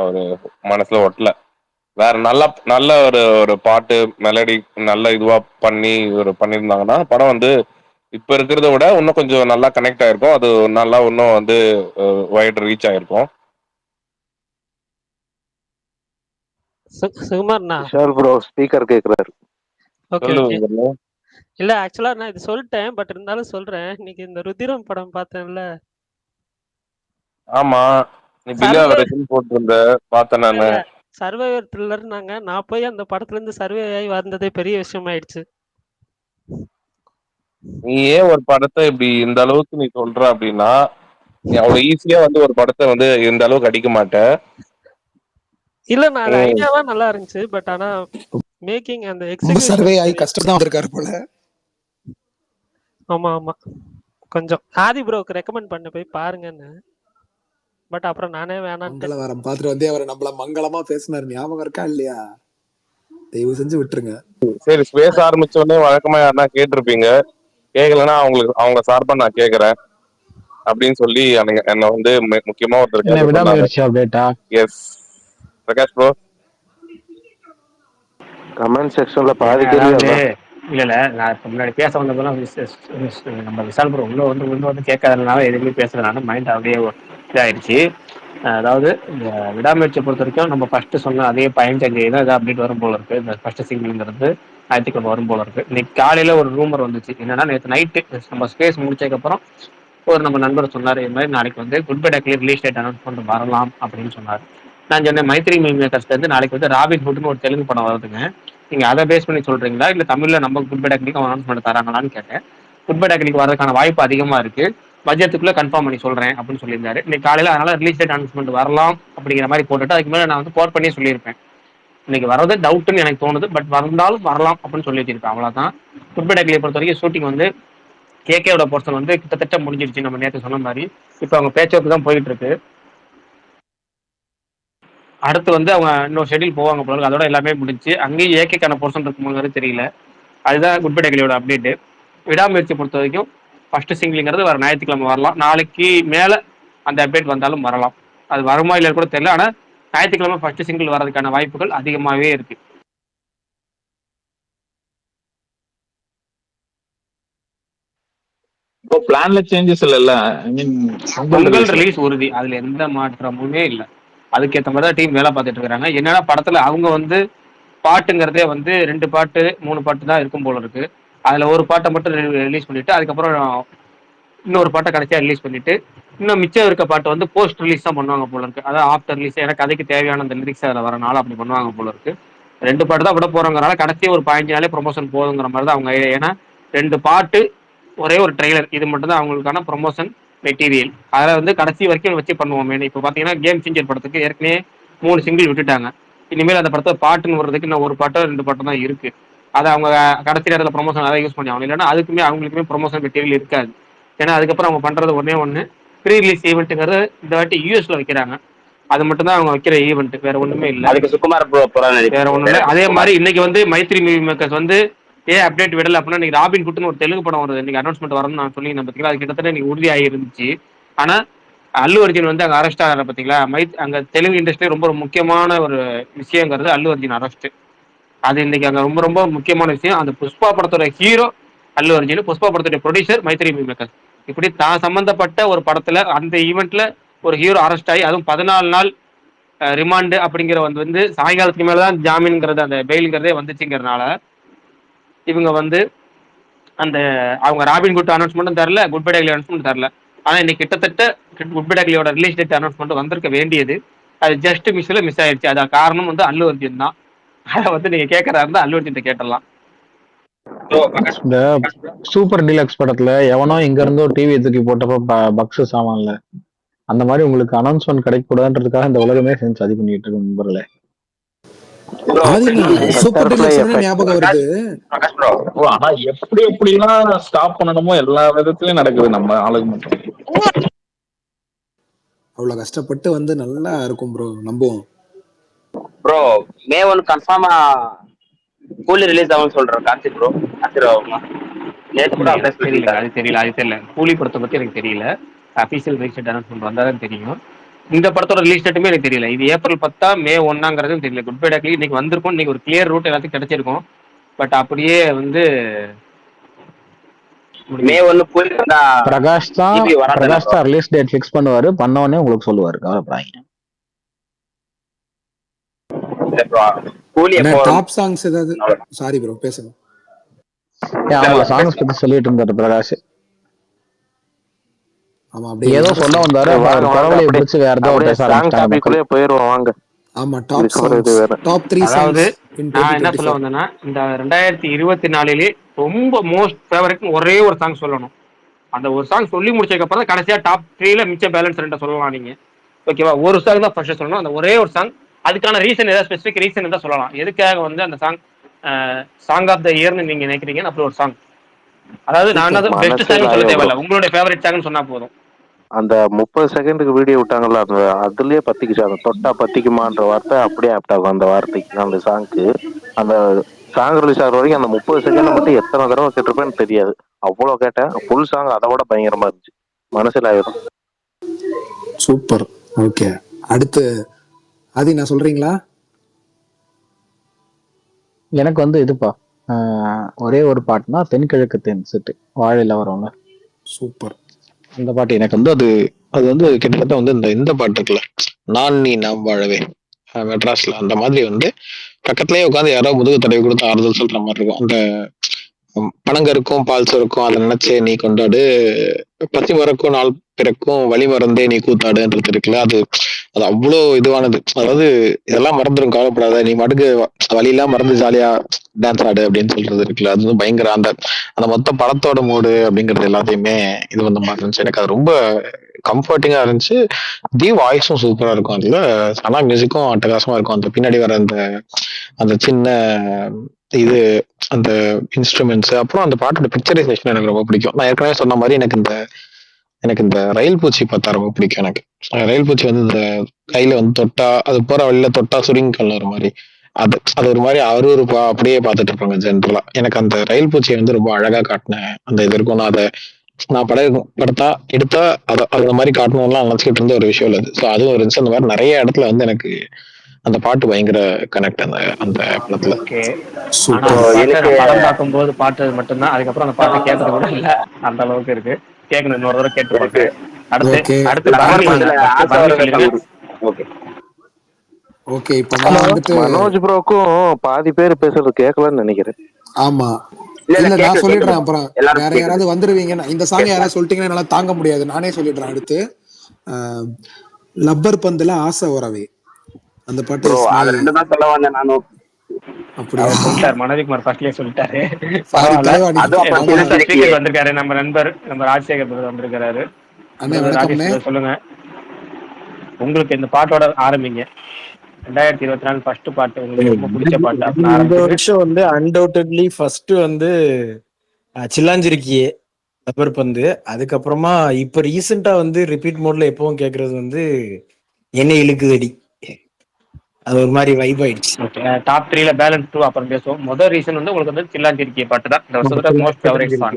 Speaker 11: ஒரு மனசுல ஒட்டல. வேற நல்ல ஒரு ஒரு பாட்டு மெலடி நல்ல இதுவா பண்ணியிருந்தாங்கன்னா படம் வந்து இப்ப இருக்கிறத விட இன்னும் கொஞ்சம் நல்லா கனெக்ட் ஆயிருக்கும். அது நல்லா இன்னும் வந்து வைட் ரீச் ஆயிருக்கும்.
Speaker 3: சுகுமார்ண்ணா,
Speaker 4: விஷால் ப்ரோ ஸ்பீக்கர் கேக்குறாரு.
Speaker 3: Okay okay. இல்ல ஆக்சுவலா நான் இது சொல்லிட்டேன், பட் இருந்தாலும் சொல்றேன். இன்னைக்கு இந்த ருதிரம் படம் பார்த்தேன்ல.
Speaker 11: ஆமா, நீ பில்லா வரேன்னு போட்டிருந்த பார்த்தேன் நானு.
Speaker 3: சர்வைவர் த்ரில்லர்னாங்க, நான் போய் அந்த படத்துல இருந்து சர்வே ஆகி வந்ததே பெரிய விஷயம் ஆயிடுச்சு.
Speaker 11: நீ ஏன் ஒரு படத்தை இப்படி இந்த அளவுக்கு நீ சொல்ற அப்படின்னா, நீ அவ்வளவு ஈஸியா வந்து ஒரு படத்தை வந்து இந்த அளவுக்கு அடிக்க மாட்ட.
Speaker 3: இல்ல நான் அது ஐடியாவா நல்லா இருந்துச்சு, பட் ஆனா மேக்கிங் அந்த
Speaker 1: எக்ஸிகியூஷன் சர்வே ஆகி கஷ்டம் தான் வந்திருக்காரு போல.
Speaker 3: ஆமா ஆமா, கொஞ்சம் ஆதி ப்ரோக்கு ரெக்கமெண்ட் பண்ண போய் பாருங்கன்னு, பட் அப்புறம் நானே வேணாம்.
Speaker 1: மங்களவாரம் பார்த்துட்டு வந்து அவர் நம்மள மங்களமா பேசினார், ஞாபகம் இருக்கா இல்லையா? தயவு செஞ்சு விட்டுருங்க.
Speaker 11: சரி, பேச ஆரம்பிச்ச உடனே வழக்கமா யாருன்னா கேட்டிருப்பீங்க, கேட்கலன்னா அவங்க சார்பா நான் கேட்கறேன் அப்படின்னு சொல்லி என்ன வந்து முக்கியமா ஒருத்தர். எஸ் பிரகாஷ் ப்ரோ,
Speaker 4: கமெண்ட் செக்ஷன்ல பாதி கேள்வி
Speaker 2: இல்ல நான் முன்னாடி பேச வந்தப்பெல்லாம் நம்ம விஷால் ப்ரோ உள்ள வந்து கேட்காதனால எதுவுமே பேசுறதுனால மைண்ட் அப்படியே இதாயிடுச்சு. அதாவது இந்த விடாமுயற்சியை பொறுத்த வரைக்கும் நம்ம ஃபர்ஸ்ட் சொன்ன அதே 15 தான் ஏதாவது அப்டேட் வரும் போல இருக்கு. இந்த ஃபர்ஸ்ட் சிங்கிள்ங்கிறது ஞாயிற்றுக்கிழமை வரும் போல இருக்கு. இன்னைக்கு காலையில ஒரு ரூமர் வந்துச்சு, என்னன்னா நேற்று நைட்டு நம்ம ஸ்பேஸ் முடிச்சதுக்கப்புறம் ஒரு நம்ம நண்பர் சொன்னார், இது மாதிரி நாளைக்கு வந்து good bye டேக்லி release date announcement வரலாம் அப்படின்னு சொன்னார். நான் சொன்னேன், மைத்ரி மீம் மேக்கர்ஸ்ல இருந்து நாளைக்கு வந்து ராபின் ஹுட்னு ஒரு தெலுங்கு படம் வருதுங்க, நீங்க அதை பேஸ் பண்ணி சொல்றீங்களா இல்ல தமிழ்ல நம்ம குட் பை டேக்லிக்கு அனௌன்ஸ்மெண்ட் தராங்களான்னு கேட்டேன். குட் பை டேக்லிக்கு வரதுக்கான வாய்ப்பு அதிகமா இருக்கு, பட்ஜெட்டுக்குள்ள கன்ஃபார்ம் பண்ணி சொல்றேன் அப்படின்னு சொல்லியிருந்தாரு. இன்னைக்கு காலையில அதனால ரிலீஸ் டேட் அனௌன்ஸ்மெண்ட் வரலாம் அப்படிங்கிற மாதிரி போட்டுட்டு அதுக்கு மேலே நான் வந்து போர் பண்ணி சொல்லியிருப்பேன். இன்னைக்கு வரது டவுட்னு எனக்கு தோணுது, பட் வந்தாலும் வரலாம் அப்படின்னு சொல்லி வச்சிருப்பேன். அவ்வளவுதான். குட் பை டேக்லியை பொறுத்த வரைக்கும் ஷூட்டிங் வந்து கேகேவோட போர்ஷன் வந்து கிட்டத்தட்ட முடிஞ்சிருச்சு. நம்ம நேற்று சொன்ன மாதிரி இப்போ அவங்க பேச்சுவார்த்தை தான் போயிட்டு இருக்கு. அடுத்து வந்து அவங்க இன்னொரு ஷெட்யூல் போவாங்க போல, அதோட எல்லாமே முடிஞ்சு அங்கேயும் ஏகேக்கான போர்ஷன் இருக்கும்போது தெரியல. அதுதான் குட் பை டேக்லியோட அப்டேட்டு. விடாமுயற்சி பொறுத்த வரைக்கும் ஃபர்ஸ்ட் சிங்கிள்ங்கிறது வர ஞாயிற்றுக்கிழமை வரலாம். நாளைக்கு மேலே அந்த அப்டேட் வந்தாலும் வரலாம். அது வருமா இல்லை கூட தெரியல, ஆனால் ஞாயிற்றுக்கிழமை ஃபர்ஸ்ட் சிங்கிள் வரதுக்கான வாய்ப்புகள் அதிகமாகவே இருக்கு.
Speaker 9: இப்போ பிளான்ல சேஞ்சஸ் இல்லல்ல. ஐ மீன்
Speaker 2: பொங்கல் ரிலீஸ் உறுதி, அதுல எந்த மாற்றமுமே இல்ல. அதுக்கேற்ற மாதிரி தான் டீம் வேலை பார்த்துட்டு இருக்காங்க. என்னன்னா படத்துல அவங்க வந்து பாட்டுங்கிறதே வந்து 2 பாட்டு 3 பாட்டு தான் இருக்கும் போல இருக்கு. அதுல ஒரு பாட்டை மட்டும் ரிலீஸ் பண்ணிட்டு அதுக்கப்புறம் இன்னொரு பாட்டை கடைசியா ரிலீஸ் பண்ணிட்டு இன்னும் மிச்சம் இருக்க பாட்டு வந்து போஸ்ட் ரிலீஸ் தான் பண்ணுவாங்க போல இருக்கு. அதாவது ஆஃப்டர் ரிலீஸ் ஏன்னா கதைக்கு தேவையான அந்த லிரிக்ஸ் அதில் வரனால அப்படி பண்ணுவாங்க போல இருக்கு. 2 பாட்டு தான் விட போறோங்கிறனால கடைசி ஒரு 15 நாளே ப்ரொமோஷன் போதுங்கிற மாதிரி தான் அவங்க ஏன்னா 2 பாட்டு ஒரே ஒரு ட்ரெய்லர் இது மட்டும் தான் அவங்களுக்கான ப்ரொமோஷன் மெட்டீரியல். அதில் வந்து கடைசி வரைக்கும் வச்சு பண்ணுவோம். இப்போ பார்த்தீங்கன்னா கேம் சேஞ்சர் படத்துக்கு ஏற்கனவே 3 சிங்கிள் விட்டுட்டாங்க. இனிமேல் அந்த படத்தை பாட்டுன்னு வர்றதுக்கு இன்னும் ஒரு பாட்டோ 2 பாட்டோ தான் இருக்கு. அதை அவங்க கடைசி நேரத்தில் ப்ரொமோஷன் அதை யூஸ் பண்ணி ஆகணும். இல்லைன்னா அதுக்குமே அவங்களுக்குமே ப்ரொமோஷன் மெட்டீரியல் இருக்காது. ஏன்னா அதுக்கப்புறம் அவங்க பண்றது ஒண்ணு ப்ரீ ரிலீஸ் ஈவெண்ட்டுங்கிறது இந்த வாட்டி யூஎஸ்ல வைக்கிறாங்க. அது மட்டும் தான் அவங்க வைக்கிற ஈவெண்ட், வேற ஒண்ணுமே இல்ல.
Speaker 8: அதுக்கு சுகுமார்
Speaker 2: வேற ஒண்ணும் இல்ல. அதே மாதிரி இன்னைக்கு வந்து மைத்ரி மூவி மேக்கர்ஸ் வந்து அப்டேட் விடல அப்படின்னா இன்னைக்கு ராபின் குட்னு ஒரு தெலுங்கு படம் வருது, இன்னைக்கு அனௌன்ஸ்மெண்ட் வரணும்னு நான் சொல்லி பார்த்தீங்களா, அது கிட்டத்தட்ட இன்னைக்கு உறுதியாகி இருந்துச்சு. ஆனா அல்லு அர்ஜுன் வந்து அங்க அரெஸ்ட் ஆகிற பார்த்தீங்களா, அங்க தெலுங்கு இண்டஸ்ட்ரி ரொம்ப ஒரு முக்கியமான ஒரு விஷயங்கிறது அல்லு அர்ஜுன் அரெஸ்ட். அது இன்னைக்கு அங்க ரொம்ப ரொம்ப முக்கியமான விஷயம். அந்த புஷ்பா படத்தோட ஹீரோ அல்லு அர்ஜுன், புஷ்பா படத்தோட ப்ரொடியூசர் மைத்ரி மூவி மேக்கர்ஸ். இப்படி தான் சம்பந்தப்பட்ட ஒரு படத்துல அந்த ஈவெண்ட்ல ஒரு ஹீரோ அரெஸ்ட் ஆகி அதுவும் 14 நாள் ரிமாண்டு அப்படிங்கிற வந்து சாயங்காலத்துக்கு மேலதான் ஜாமீன்ங்கிறது அந்த பெயிலுங்கிறதே வந்துச்சுங்கிறதுனால இவங்க வந்து அந்த அவங்க ராபின் குட் அனௌன்ஸ்மெண்ட்டும் தரல, குட் பை டாக்லி அனௌன்ஸ்மெண்ட் தரல. ஆனா இன்னைக்கு கிட்டத்தட்ட குட் பை டாக்லியோட ரிலீஸ் டேட் அனௌன்ஸ்மெண்ட் வந்திருக்க வேண்டியது, அது ஜஸ்ட் மிஸ் ஆயிடுச்சு. அது காரணம் வந்து அல்லு அர்ஜுன் தான். அதை வந்து நீங்க கேட்கறதா இருந்தா அல்லு அர்ஜுன் கேட்டலாம்.
Speaker 10: இந்த சூப்பர் டீலக்ஸ் படத்துல எவனோ இங்க இருந்து ஒரு டிவி தூக்கி போட்டப்ப பக்ஸ் சாமான்ல அந்த மாதிரி உங்களுக்கு அனௌன்ஸ்மெண்ட் கிடைக்க கூடாதுன்றதுக்காக இந்த உலகமே சேர்ந்து சதி பண்ணிட்டு இருக்கு நண்பர்களே.
Speaker 1: சூப்பர் டீலக்ஸ் ஞாபகம் வருது.
Speaker 9: ஆனா எப்படிலாம் ஸ்டாப் பண்ணணுமோ எல்லா விதத்திலயும் நடக்குது நம்ம ஆளுக்கு மட்டும்.
Speaker 1: அவ்வளவு கஷ்டப்பட்டு வந்து நல்லா இருக்கும் ப்ரோ, நம்புவோம்
Speaker 8: ப்ரோ. மே 1 கன்ஃபார்மா கூலி ரிலீஸ் ஆகும்னு சொல்றேன். கார்த்திக் ப்ரோ ஆசீர்வாதமா நேத்து கூட
Speaker 2: அது தெரியல. கூலி படத்தை பத்தி எனக்கு தெரியல. அபிஷியல் ரிலீஸ் டேட் அனௌன்ஸ்மெண்ட் வந்தாதான் தெரியும். இந்த படத்தோட ரிலீஸ் டேட்டுமே எனக்கு தெரியல. இது ஏப்ரல் 10 மே 1 தெரியல. குட் பை டாக்லி இன்னைக்கு வந்திருக்கும். இன்னைக்கு ஒரு கிளியர் ரூட் எல்லாத்துக்கும் கிடைச்சிருக்கும். பட் அப்படியே வந்து
Speaker 8: மே 1 கூலி
Speaker 10: பிரகாஷ் தான் ரிலீஸ் டேட் ஃபிக்ஸ் பண்ணுவாரு, பண்ண உடனே உங்களுக்கு சொல்லுவாரு, கவலைப்படாதீங்க.
Speaker 1: டாப் சாங்ஸ் ஏதாவது சாரி ப்ரோ பேசுங்க.
Speaker 10: ஆமா சாங்ஸ் பத்தி சொல்லிட்டு இருந்தாரு பிரகாஷ்.
Speaker 1: ஆமா அப்படியே
Speaker 10: ஏதோ சொல்ல வந்தாரு, அவர் பரவலை பிடிச்சு வேற ஏதோ பேச ஆரம்பிச்சாங்க.
Speaker 4: போயிடுவோம் வாங்க.
Speaker 1: ஆமா டாப் 3
Speaker 2: அதாவது நான் என்ன சொல்ல வந்தேன்னா இந்த 2024 ரொம்ப மோஸ்ட் ஃபேவரட் ஒரே ஒரு சாங் சொல்லணும். அந்த ஒரு சாங் சொல்லி முடிச்சதுக்கு அப்புறம் கடைசியா டாப் 3ல மிச்ச பேலன்ஸ் 2 சொல்லலாம் நீங்க. ஓகேவா? ஒரு சாங் தான் ஃபர்ஸ்ட் சொல்லணும். அந்த ஒரே ஒரு சாங், அதுக்கான ரீசன் ஏதாவது ஸ்பெசிபிக் ரீசன் இருந்தா சொல்லலாம். எதுக்காக வந்து அந்த சாங் ஆஃப் த இயர்னு நீங்க நினைக்கிறீங்க அப்படி ஒரு சாங். அதாவது நான் பெஸ்ட் சாங் சொல்ல தேவையில்ல, உங்களுடைய ஃபேவரட் சாங்னு சொன்னா போதும்.
Speaker 4: அந்த 30 செகண்டுக்கு வீடியோ விட்டாங்கல்ல, அந்த அதுலயே பத்திக்குச்சு. அந்த தொட்டா பத்திக்குமான்ற வார்த்தை அப்படியே ஆப்ட் ஆகும் அந்த வார்த்தைக்கு, அந்த சாங்க்கு. அந்த சாங் ரிலீஸ் ஆகிற வரைக்கும் அந்த 30 செகண்ட் மட்டும் எத்தனை தடவை கேட்டிருப்பேன்னு தெரியாது, அவ்வளோ கேட்டேன். ஃபுல் சாங் அதை விட பயங்கரமா இருந்துச்சு, மனசில் ஆயிரும்.
Speaker 1: சூப்பர். ஓகே, அடுத்து ஆதி நான் சொல்றீங்களா?
Speaker 10: எனக்கு வந்து இதுப்பா ஒரே ஒரு பாட்டுனா தென்கிழக்கு தென் சிட்டு வாழையில வரும்ல,
Speaker 1: சூப்பர்.
Speaker 10: அந்த பாட்டு எனக்கு வந்து அது வந்து கிட்டத்தட்ட வந்து இந்த பாட்டு இருக்குல்ல, நான் நீ நாம் வாழவே மெட்ராஸ்ல, அந்த மாதிரி வந்து பக்கத்துலயே உட்காந்து யாரோ முதுகு தடவி கொடுத்து ஆறுதல் சொல்ற மாதிரி இருக்கும். அந்த பனங்கருக்கும் பால் சுருக்கும் அதை நினைச்சே நீ கொண்டாடு, பசி மறக்கும் நாள் பிறக்கும் வழி மறந்தே நீ கூத்தாடுன்றது இருக்குல்ல, அது அவ்வளோ இதுவானது. அதாவது இதெல்லாம் மறந்துடும், கவலைப்படாத, நீ மட்டுக்கு வழியெல்லாம் மறந்து ஜாலியா டான்ஸ் ஆடு அப்படின்னு சொல்றது இருக்குல்ல, அது வந்து பயங்கர அந்த மொத்த படத்தோட மூடு அப்படிங்கிறது எல்லாத்தையுமே இது வந்து மாதிரி இருந்துச்சு. எனக்கு அது ரொம்ப கம்ஃபர்டிங்கா இருந்துச்சு. தி வாய்ஸும் சூப்பரா இருக்கும் அதுல, ஆனா மியூசிக்கும் அட்டகாசமா இருக்கும். அந்த பின்னாடி வர அந்த சின்ன இது அந்த இன்ஸ்ட்ருமெண்ட்ஸ், அப்புறம் அந்த பாட்டோட பிக்சரைசேஷன் எனக்கு ரொம்ப பிடிக்கும். நான் ஏற்கனவே சொன்ன மாதிரி எனக்கு இந்த ரயில் பூச்சி பார்த்தா ரொம்ப பிடிக்கும். எனக்கு ரயில் பூச்சி வந்து இந்த கையில வந்து தொட்டா அது போற வழியில தொட்டா சுருங்கிக்கல் ஒரு மாதிரி, அது ஒரு மாதிரி அருவருப்பா அப்படியே பார்த்துட்டு இருப்பாங்க ஜென்ரலா. எனக்கு அந்த ரயில் பூச்சியை வந்து ரொம்ப அழகா காட்டினேன் அந்த இது இருக்கும். நான் படத்தா எடுத்தா அதை அந்த மாதிரி காட்டணும்லாம் நினைச்சிட்டு இருந்த ஒரு விஷயம் இல்லை. ஸோ அதுவும் இருந்துச்சு. அந்த மாதிரி நிறைய இடத்துல வந்து எனக்கு அந்த பாட்டு பயங்கர கனெக்ட் அந்த படத்துல.
Speaker 2: படம் பார்க்கும்போது பாட்டு மட்டும்தான், அதுக்கப்புறம் அந்த பாட்டை கேட்டது கூட இல்ல, அந்த அளவுக்கு இருக்கு. கேட்கணும், இன்னொரு தடவை கேட்டு
Speaker 8: இருக்கு.
Speaker 2: பார்க்கறேன். அடுத்து
Speaker 1: ஓகே
Speaker 2: அடுத்து
Speaker 8: லப்பர்
Speaker 2: பரணி
Speaker 8: பந்துல ஆசை
Speaker 2: பரணி
Speaker 8: வர
Speaker 2: சொல்லிருங்க.
Speaker 8: சாங். ஓகே.
Speaker 1: ஓகே இப்போ நான் வந்துட்டு
Speaker 4: மனோஜ் ப்ரோக்கும் பாதி பேர் பேசுறது கேட்கலன்னு நினைக்கிறேன்.
Speaker 1: ஆமா
Speaker 8: இல்ல
Speaker 1: இல்ல நான்
Speaker 8: கேக்குது
Speaker 1: சொல்லிடுறேன். அப்புறம்
Speaker 8: எல்லாரும்
Speaker 1: வேற
Speaker 8: கேக்குது.
Speaker 1: யாராவது வந்துருவீங்க. இந்த சாங் யாராவது சொல்லிட்டீங்கன்னா என்னால தாங்க முடியாது. நானே சொல்லிடுறேன். அடுத்து லப்பர் பந்துல ஆசை வரவே அந்த பாட்டு
Speaker 8: ப்ரோ
Speaker 1: is my-
Speaker 8: அது ரெண்டு தான் சொல்ல வந்தேன் நானும்.
Speaker 1: அப்படியா?
Speaker 2: அவர் சொல்லிட்டாரு, மனோஜ்குமார் ஃபர்ஸ்ட்லயே சொல்லிட்டாரு.
Speaker 1: சாரி
Speaker 2: பரவாயில்ல.
Speaker 1: தலைவா,
Speaker 8: அதுவும்
Speaker 1: நீங்க
Speaker 8: அப்புறம்
Speaker 1: ஆனா-
Speaker 8: சின்ன
Speaker 2: ஸ்பீக்கர் வந்திருக்காரு, நம்ம நண்பர் நம்ம ராஜசேகர் brother வந்திருக்காரு.
Speaker 1: அண்ணே
Speaker 2: brother
Speaker 1: வணக்கம்ண்ணே.
Speaker 2: ராஜேஷ் brother சொல்லுங்க, உங்களுக்கு இந்த பாட்டோட ஆரம்பிங்க. 2024 ஃபர்ஸ்ட் பாட்டு, உங்களுக்கு ரொம்ப பிடிச்ச பாட்டு அப்படின்னு
Speaker 12: இந்த
Speaker 2: ஆரம்பிச்சு.
Speaker 12: வருஷம் வந்து அன்டவுட்டட்லி ஃபர்ஸ்ட் வந்து சில்லாஞ்சிருக்கியே லப்பர் பந்து. அதுக்கப்புறமா இப்ப ரீசெண்டா வந்து ரிப்பீட் மோட்ல எப்பவும் கேக்குறது வந்து என்ன இழுக்குதடி. அது ஒரு மாதிரி வைப் ஆயிடுச்சு.
Speaker 2: ஓகே, டாப் 3ல பேலன்ஸ் 2 அப்புறம் பேசுவோம். முதல் ரீசன் வந்து உங்களுக்கு வந்து சில்லாஞ்சிருக்கிய பாட்டு தான் இந்த வருஷத்தோட மோஸ்ட் ஃபேவரட் சாங்.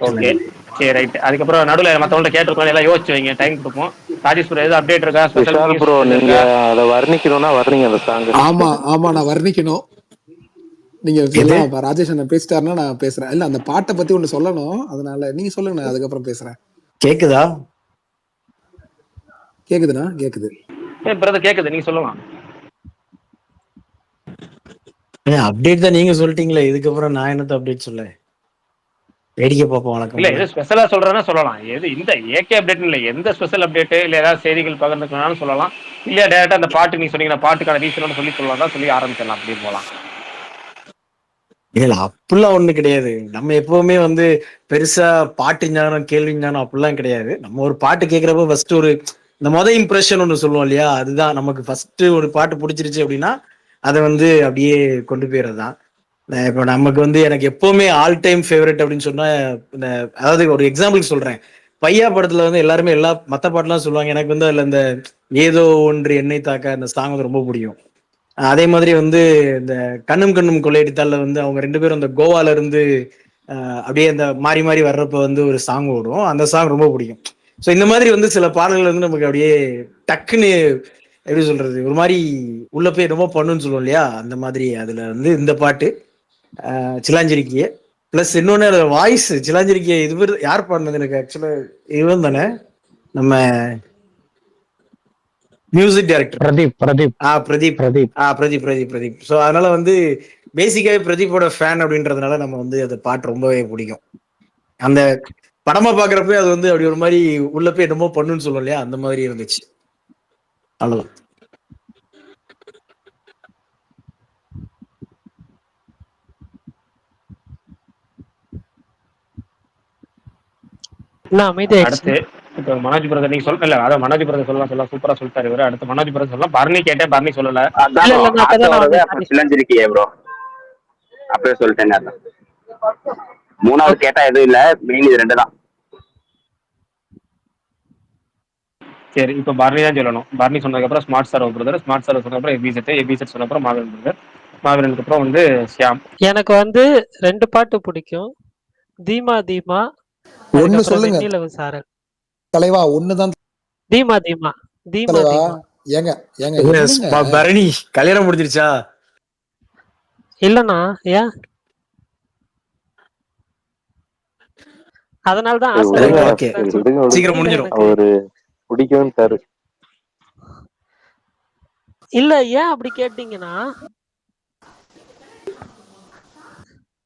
Speaker 2: ஓகே சரி ரைட். அதுக்கப்புறம் நடுவில் மற்றவங்கள்ட்ட கேட்டிருக்கோம், எல்லாம் யோசிச்சு வைங்க, டைம் கொடுப்போம். ராஜேஷ் ப்ரோ எதுவும் அப்டேட் இருக்கா?
Speaker 4: விஷால் ப்ரோ நீங்க அதை வர்ணிக்கணும்னா வர்ணிங்க அந்த சாங்.
Speaker 1: ஆமா ஆமா நான் வர்ணிக்கணும். நீங்க சொல்லலாம் ராஜேஷ் அண்ணன் பேசிட்டாருன்னா நான் பேசுறேன். இல்ல அந்த பாட்டை பத்தி ஒண்ணு சொல்லணும், அதனால நீங்க சொல்லுங்க, நான் அதுக்கப்புறம் பேசுறேன்.
Speaker 12: கேக்குதா?
Speaker 1: கேக்குதுண்ணா? கேக்குது
Speaker 2: பிரதர், கேக்குது, நீங்க சொல்லுங்க.
Speaker 12: அப்டேட் தான் நீங்க சொல்லிட்டீங்களே, இதுக்கப்புறம் நான் என்னத்த அப்டேட் சொல்ல? வேடிக்கை பார்ப்போம் வணக்கம்.
Speaker 2: இல்ல எது ஸ்பெஷலா சொல்றேன்னா சொல்லலாம். எது இந்த ஏகே அப்டேட் இல்ல, எந்த ஸ்பெஷல் அப்டேட் இல்ல ஏதாவது செய்திகள் பகிர்ந்துக்கணும்னாலும் சொல்லலாம். இல்ல டேரக்டா அந்த பாட்டு நீங்க சொன்னீங்கன்னா பாட்டுக்கான ரீசன் சொல்லி சொல்லலாம் தான் சொல்லி ஆரம்பிச்சிடலாம், அப்படி போகலாம்.
Speaker 12: இல்ல அப்படிலாம் ஒண்ணு கிடையாது. நம்ம எப்பவுமே வந்து பெருசா பாட்டு ஞானம் கேள்வி ஞானம் அப்படிலாம் கிடையாது. நம்ம ஒரு பாட்டு கேட்கிறப்ப ஃபர்ஸ்ட் ஒரு இந்த இம்ப்ரெஷன் ஒண்ணு சொல்லுவோம் இல்லையா, அதுதான் நமக்கு ஃபர்ஸ்ட். ஒரு பாட்டு பிடிச்சிருச்சு அப்படின்னா அதை வந்து அப்படியே கொண்டு போயிடுறதுதான். இப்போ நமக்கு வந்து எனக்கு எப்பவுமே ஆல் டைம் ஃபேவரட் அப்படின்னு சொன்னா இந்த அதாவது ஒரு எக்ஸாம்பிள் சொல்றேன். பையா படத்துல வந்து எல்லாருமே எல்லா மத்த பாட்டுலாம் சொல்லுவாங்க. எனக்கு வந்து அதுல இந்த ஏதோ ஒன்று என்னை தாக்க அந்த சாங் வந்து ரொம்ப பிடிக்கும். அதே மாதிரி வந்து இந்த கண்ணும் கண்ணும் கொள்ளையடித்தால வந்து அவங்க 2 பேரும் அந்த கோவால இருந்து அப்படியே அந்த மாறி மாறி வர்றப்ப வந்து ஒரு சாங் ஓடும், அந்த சாங் ரொம்ப பிடிக்கும். ஸோ இந்த மாதிரி வந்து சில பாடல்கள் வந்து நமக்கு அப்படியே டக்குன்னு எப்படி சொல்றது, ஒரு மாதிரி உள்ள போய் ரொம்ப பண்ணுன்னு சொல்லுவோம் இல்லையா, அந்த மாதிரி அதுல வந்து இந்த பாட்டு சிலாஞ்சிருக்கிய பிளஸ் இன்னொன்னு வாய்ஸ் சிலாஞ்சிருக்கிய இது யார் பாடினது எனக்கு ஆக்சுவலா இவன் தானே நம்ம மியூசிக் டைரக்டர் பிரதீப். ஸோ அதனால வந்து பேசிக்காவே பிரதீப்போட ஃபேன் அப்படின்றதுனால நம்ம வந்து அந்த பாட்டு ரொம்பவே பிடிக்கும். அந்த படமா பாக்குறப்ப அது வந்து அப்படி ஒரு மாதிரி உள்ள போய் என்னமோ பண்ணுன்னு சொல்லுவோம் இல்லையா, அந்த மாதிரி இருந்துச்சு. அவ்வளவுதான்.
Speaker 2: அடுத்து இப்ப மனோஜ் பிரதர் நீங்க சொல்ல, இல்ல அதான் மனோஜ் பிரதர் சொல்லலாம் சூப்பரா சொல்லிட்டாரு இவரு. அடுத்து மனோஜ் பிரதர் சொல்லலாம். பரணி கேட்டேன், பரணி சொல்லல.
Speaker 8: அப்புறம் சிலஞ்சிருக்கியே ப்ரோ அப்படியே சொல்லிட்டேன். அதான் மூணாவது கேட்டா எதுவும் இல்ல, மெயின் இது 2 தான்.
Speaker 2: சரி, இப்ப பரணி தான் சொல்லணும். பரணி சொன்னதுக்கு அப்புறம் smart sir brother, smart sir சொன்ன அப்புறம் எபிசெட் சொன்ன அப்புறம் மாவீரன் பிரதர், மாவீரனுக்கு அப்புறம் வந்து ஷியாம்.
Speaker 3: எனக்கு வந்து 2 பாட்டு பிடிக்கும். தீமா தீமா
Speaker 1: ஒண்ணு சொல்லுங்க
Speaker 3: வெண்ணிலவு சாரல்.
Speaker 1: தலைவா ஒண்ணுதான்
Speaker 3: தீமா தீமா தீமா
Speaker 1: தலைவா.
Speaker 3: தீமா.
Speaker 1: ஏங்க
Speaker 12: பரணி கல்யாணம் முடிஞ்சிருச்சா?
Speaker 3: இல்லண்ணா, ஏன்? அதனாலதான்
Speaker 12: சீக்கிரம் முடிஞ்சிடும்.
Speaker 4: அவரு பிடிக்கும் சார்.
Speaker 3: இல்ல ஏன் அப்படி கேட்டீங்கன்னா,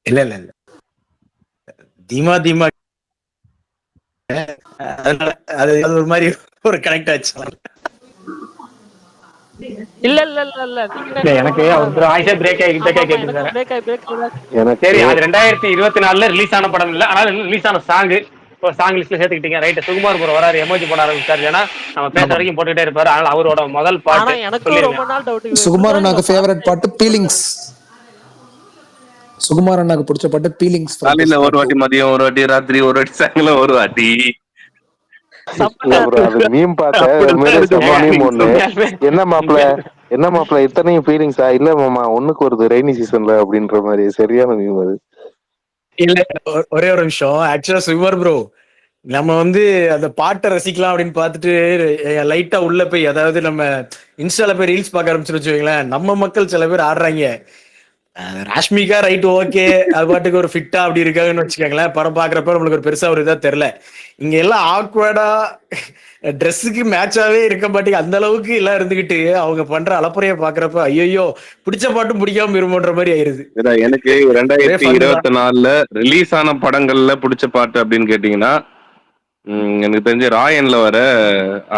Speaker 12: இல்ல தீமா தீமா அது ஒரு மாதிரி ஒரு கனெக்ட் ஆச்சு.
Speaker 3: இல்ல இல்ல இல்ல இல்ல
Speaker 2: இல்ல எனக்கு ஒரு ஆயிஷா பிரேக் ஆகி கேட்டுருக்காரு. சரி, அது 2024ல ரிலீஸ் ஆன படம் இல்ல, ஆனால் ரிலீஸ் ஆன சாங் சாங் லிஸ்ட்ல சேர்த்துக்கிட்டீங்க. ரைட். சுகுமார் ப்ரோ வராரு, எமோஜி போட ஆரம்பிச்சாரு. ஏன்னா நம்ம பேச வரைக்கும் போட்டுட்டே இருப்பாரு. ஆனால் அவரோட முதல் பாட்டு
Speaker 1: சுகுமார் அண்ணாக்கு ஃபேவரட் பாட்டு பீலிங்ஸ். சுகுமார் அண்ணாக்கு பிடிச்ச பாட்டு பீலிங்ஸ்.
Speaker 11: காலையில ஒரு வாட்டி, மதியம் ஒரு வாட்டி, ராத்திரி ஒரு வாட்டி, சாயங்காலம் ஒரு வாட்டி.
Speaker 4: அது மீம் பார்த்தேன் ஒண்ணு. என்ன மாப்பிள்ள இத்தனையும் ஃபீலிங்ஸா? இல்ல மாமா ஒண்ணுக்கு வருது ரெய்னி சீசன்ல அப்படின்ற மாதிரி சரியான மீம் அது.
Speaker 12: இல்ல ஒரே ஒரு நிமிஷம். ஆக்சுவலா சுகுமார் ப்ரோ, நம்ம வந்து அந்த பாட்டை ரசிக்கலாம் அப்படின்னு பார்த்துட்டு லைட்டா உள்ள போய், அதாவது நம்ம இன்ஸ்டால போய் ரீல்ஸ் பார்க்க ஆரம்பிச்சுன்னு வச்சுக்கோங்களேன், நம்ம மக்கள் சில பேர் ஆடுறாங்க. ராஷ்மிகா ரைட் ஓகே, அது பாட்டுக்கு ஒரு ஃபிட்டா அப்படி இருக்காங்கன்னு வச்சுக்கோங்களேன். படம் பாக்குறப்ப நம்மளுக்கு ஒரு பெருசா ஒரு இதா தெரியல. இங்க எல்லாம் ஆக்வர்டா ட்ரெஸ்ஸுக்கு மேட்சாவே இருக்க மாட்டேங்க, அந்த அளவுக்கு எல்லாம் இருந்துகிட்டு அவங்க பண்ற அலப்புறைய பாக்குறப்ப ஐயோ பிடிச்ச பாட்டும் பிடிக்காம இருமோன்ற மாதிரி ஆயிருது.
Speaker 11: எனக்கு 2024 ரிலீஸ் ஆன படங்கள்ல பிடிச்ச பாட்டு அப்படின்னு கேட்டீங்கன்னா, எனக்கு தெரிஞ்ச ராயன்ல வர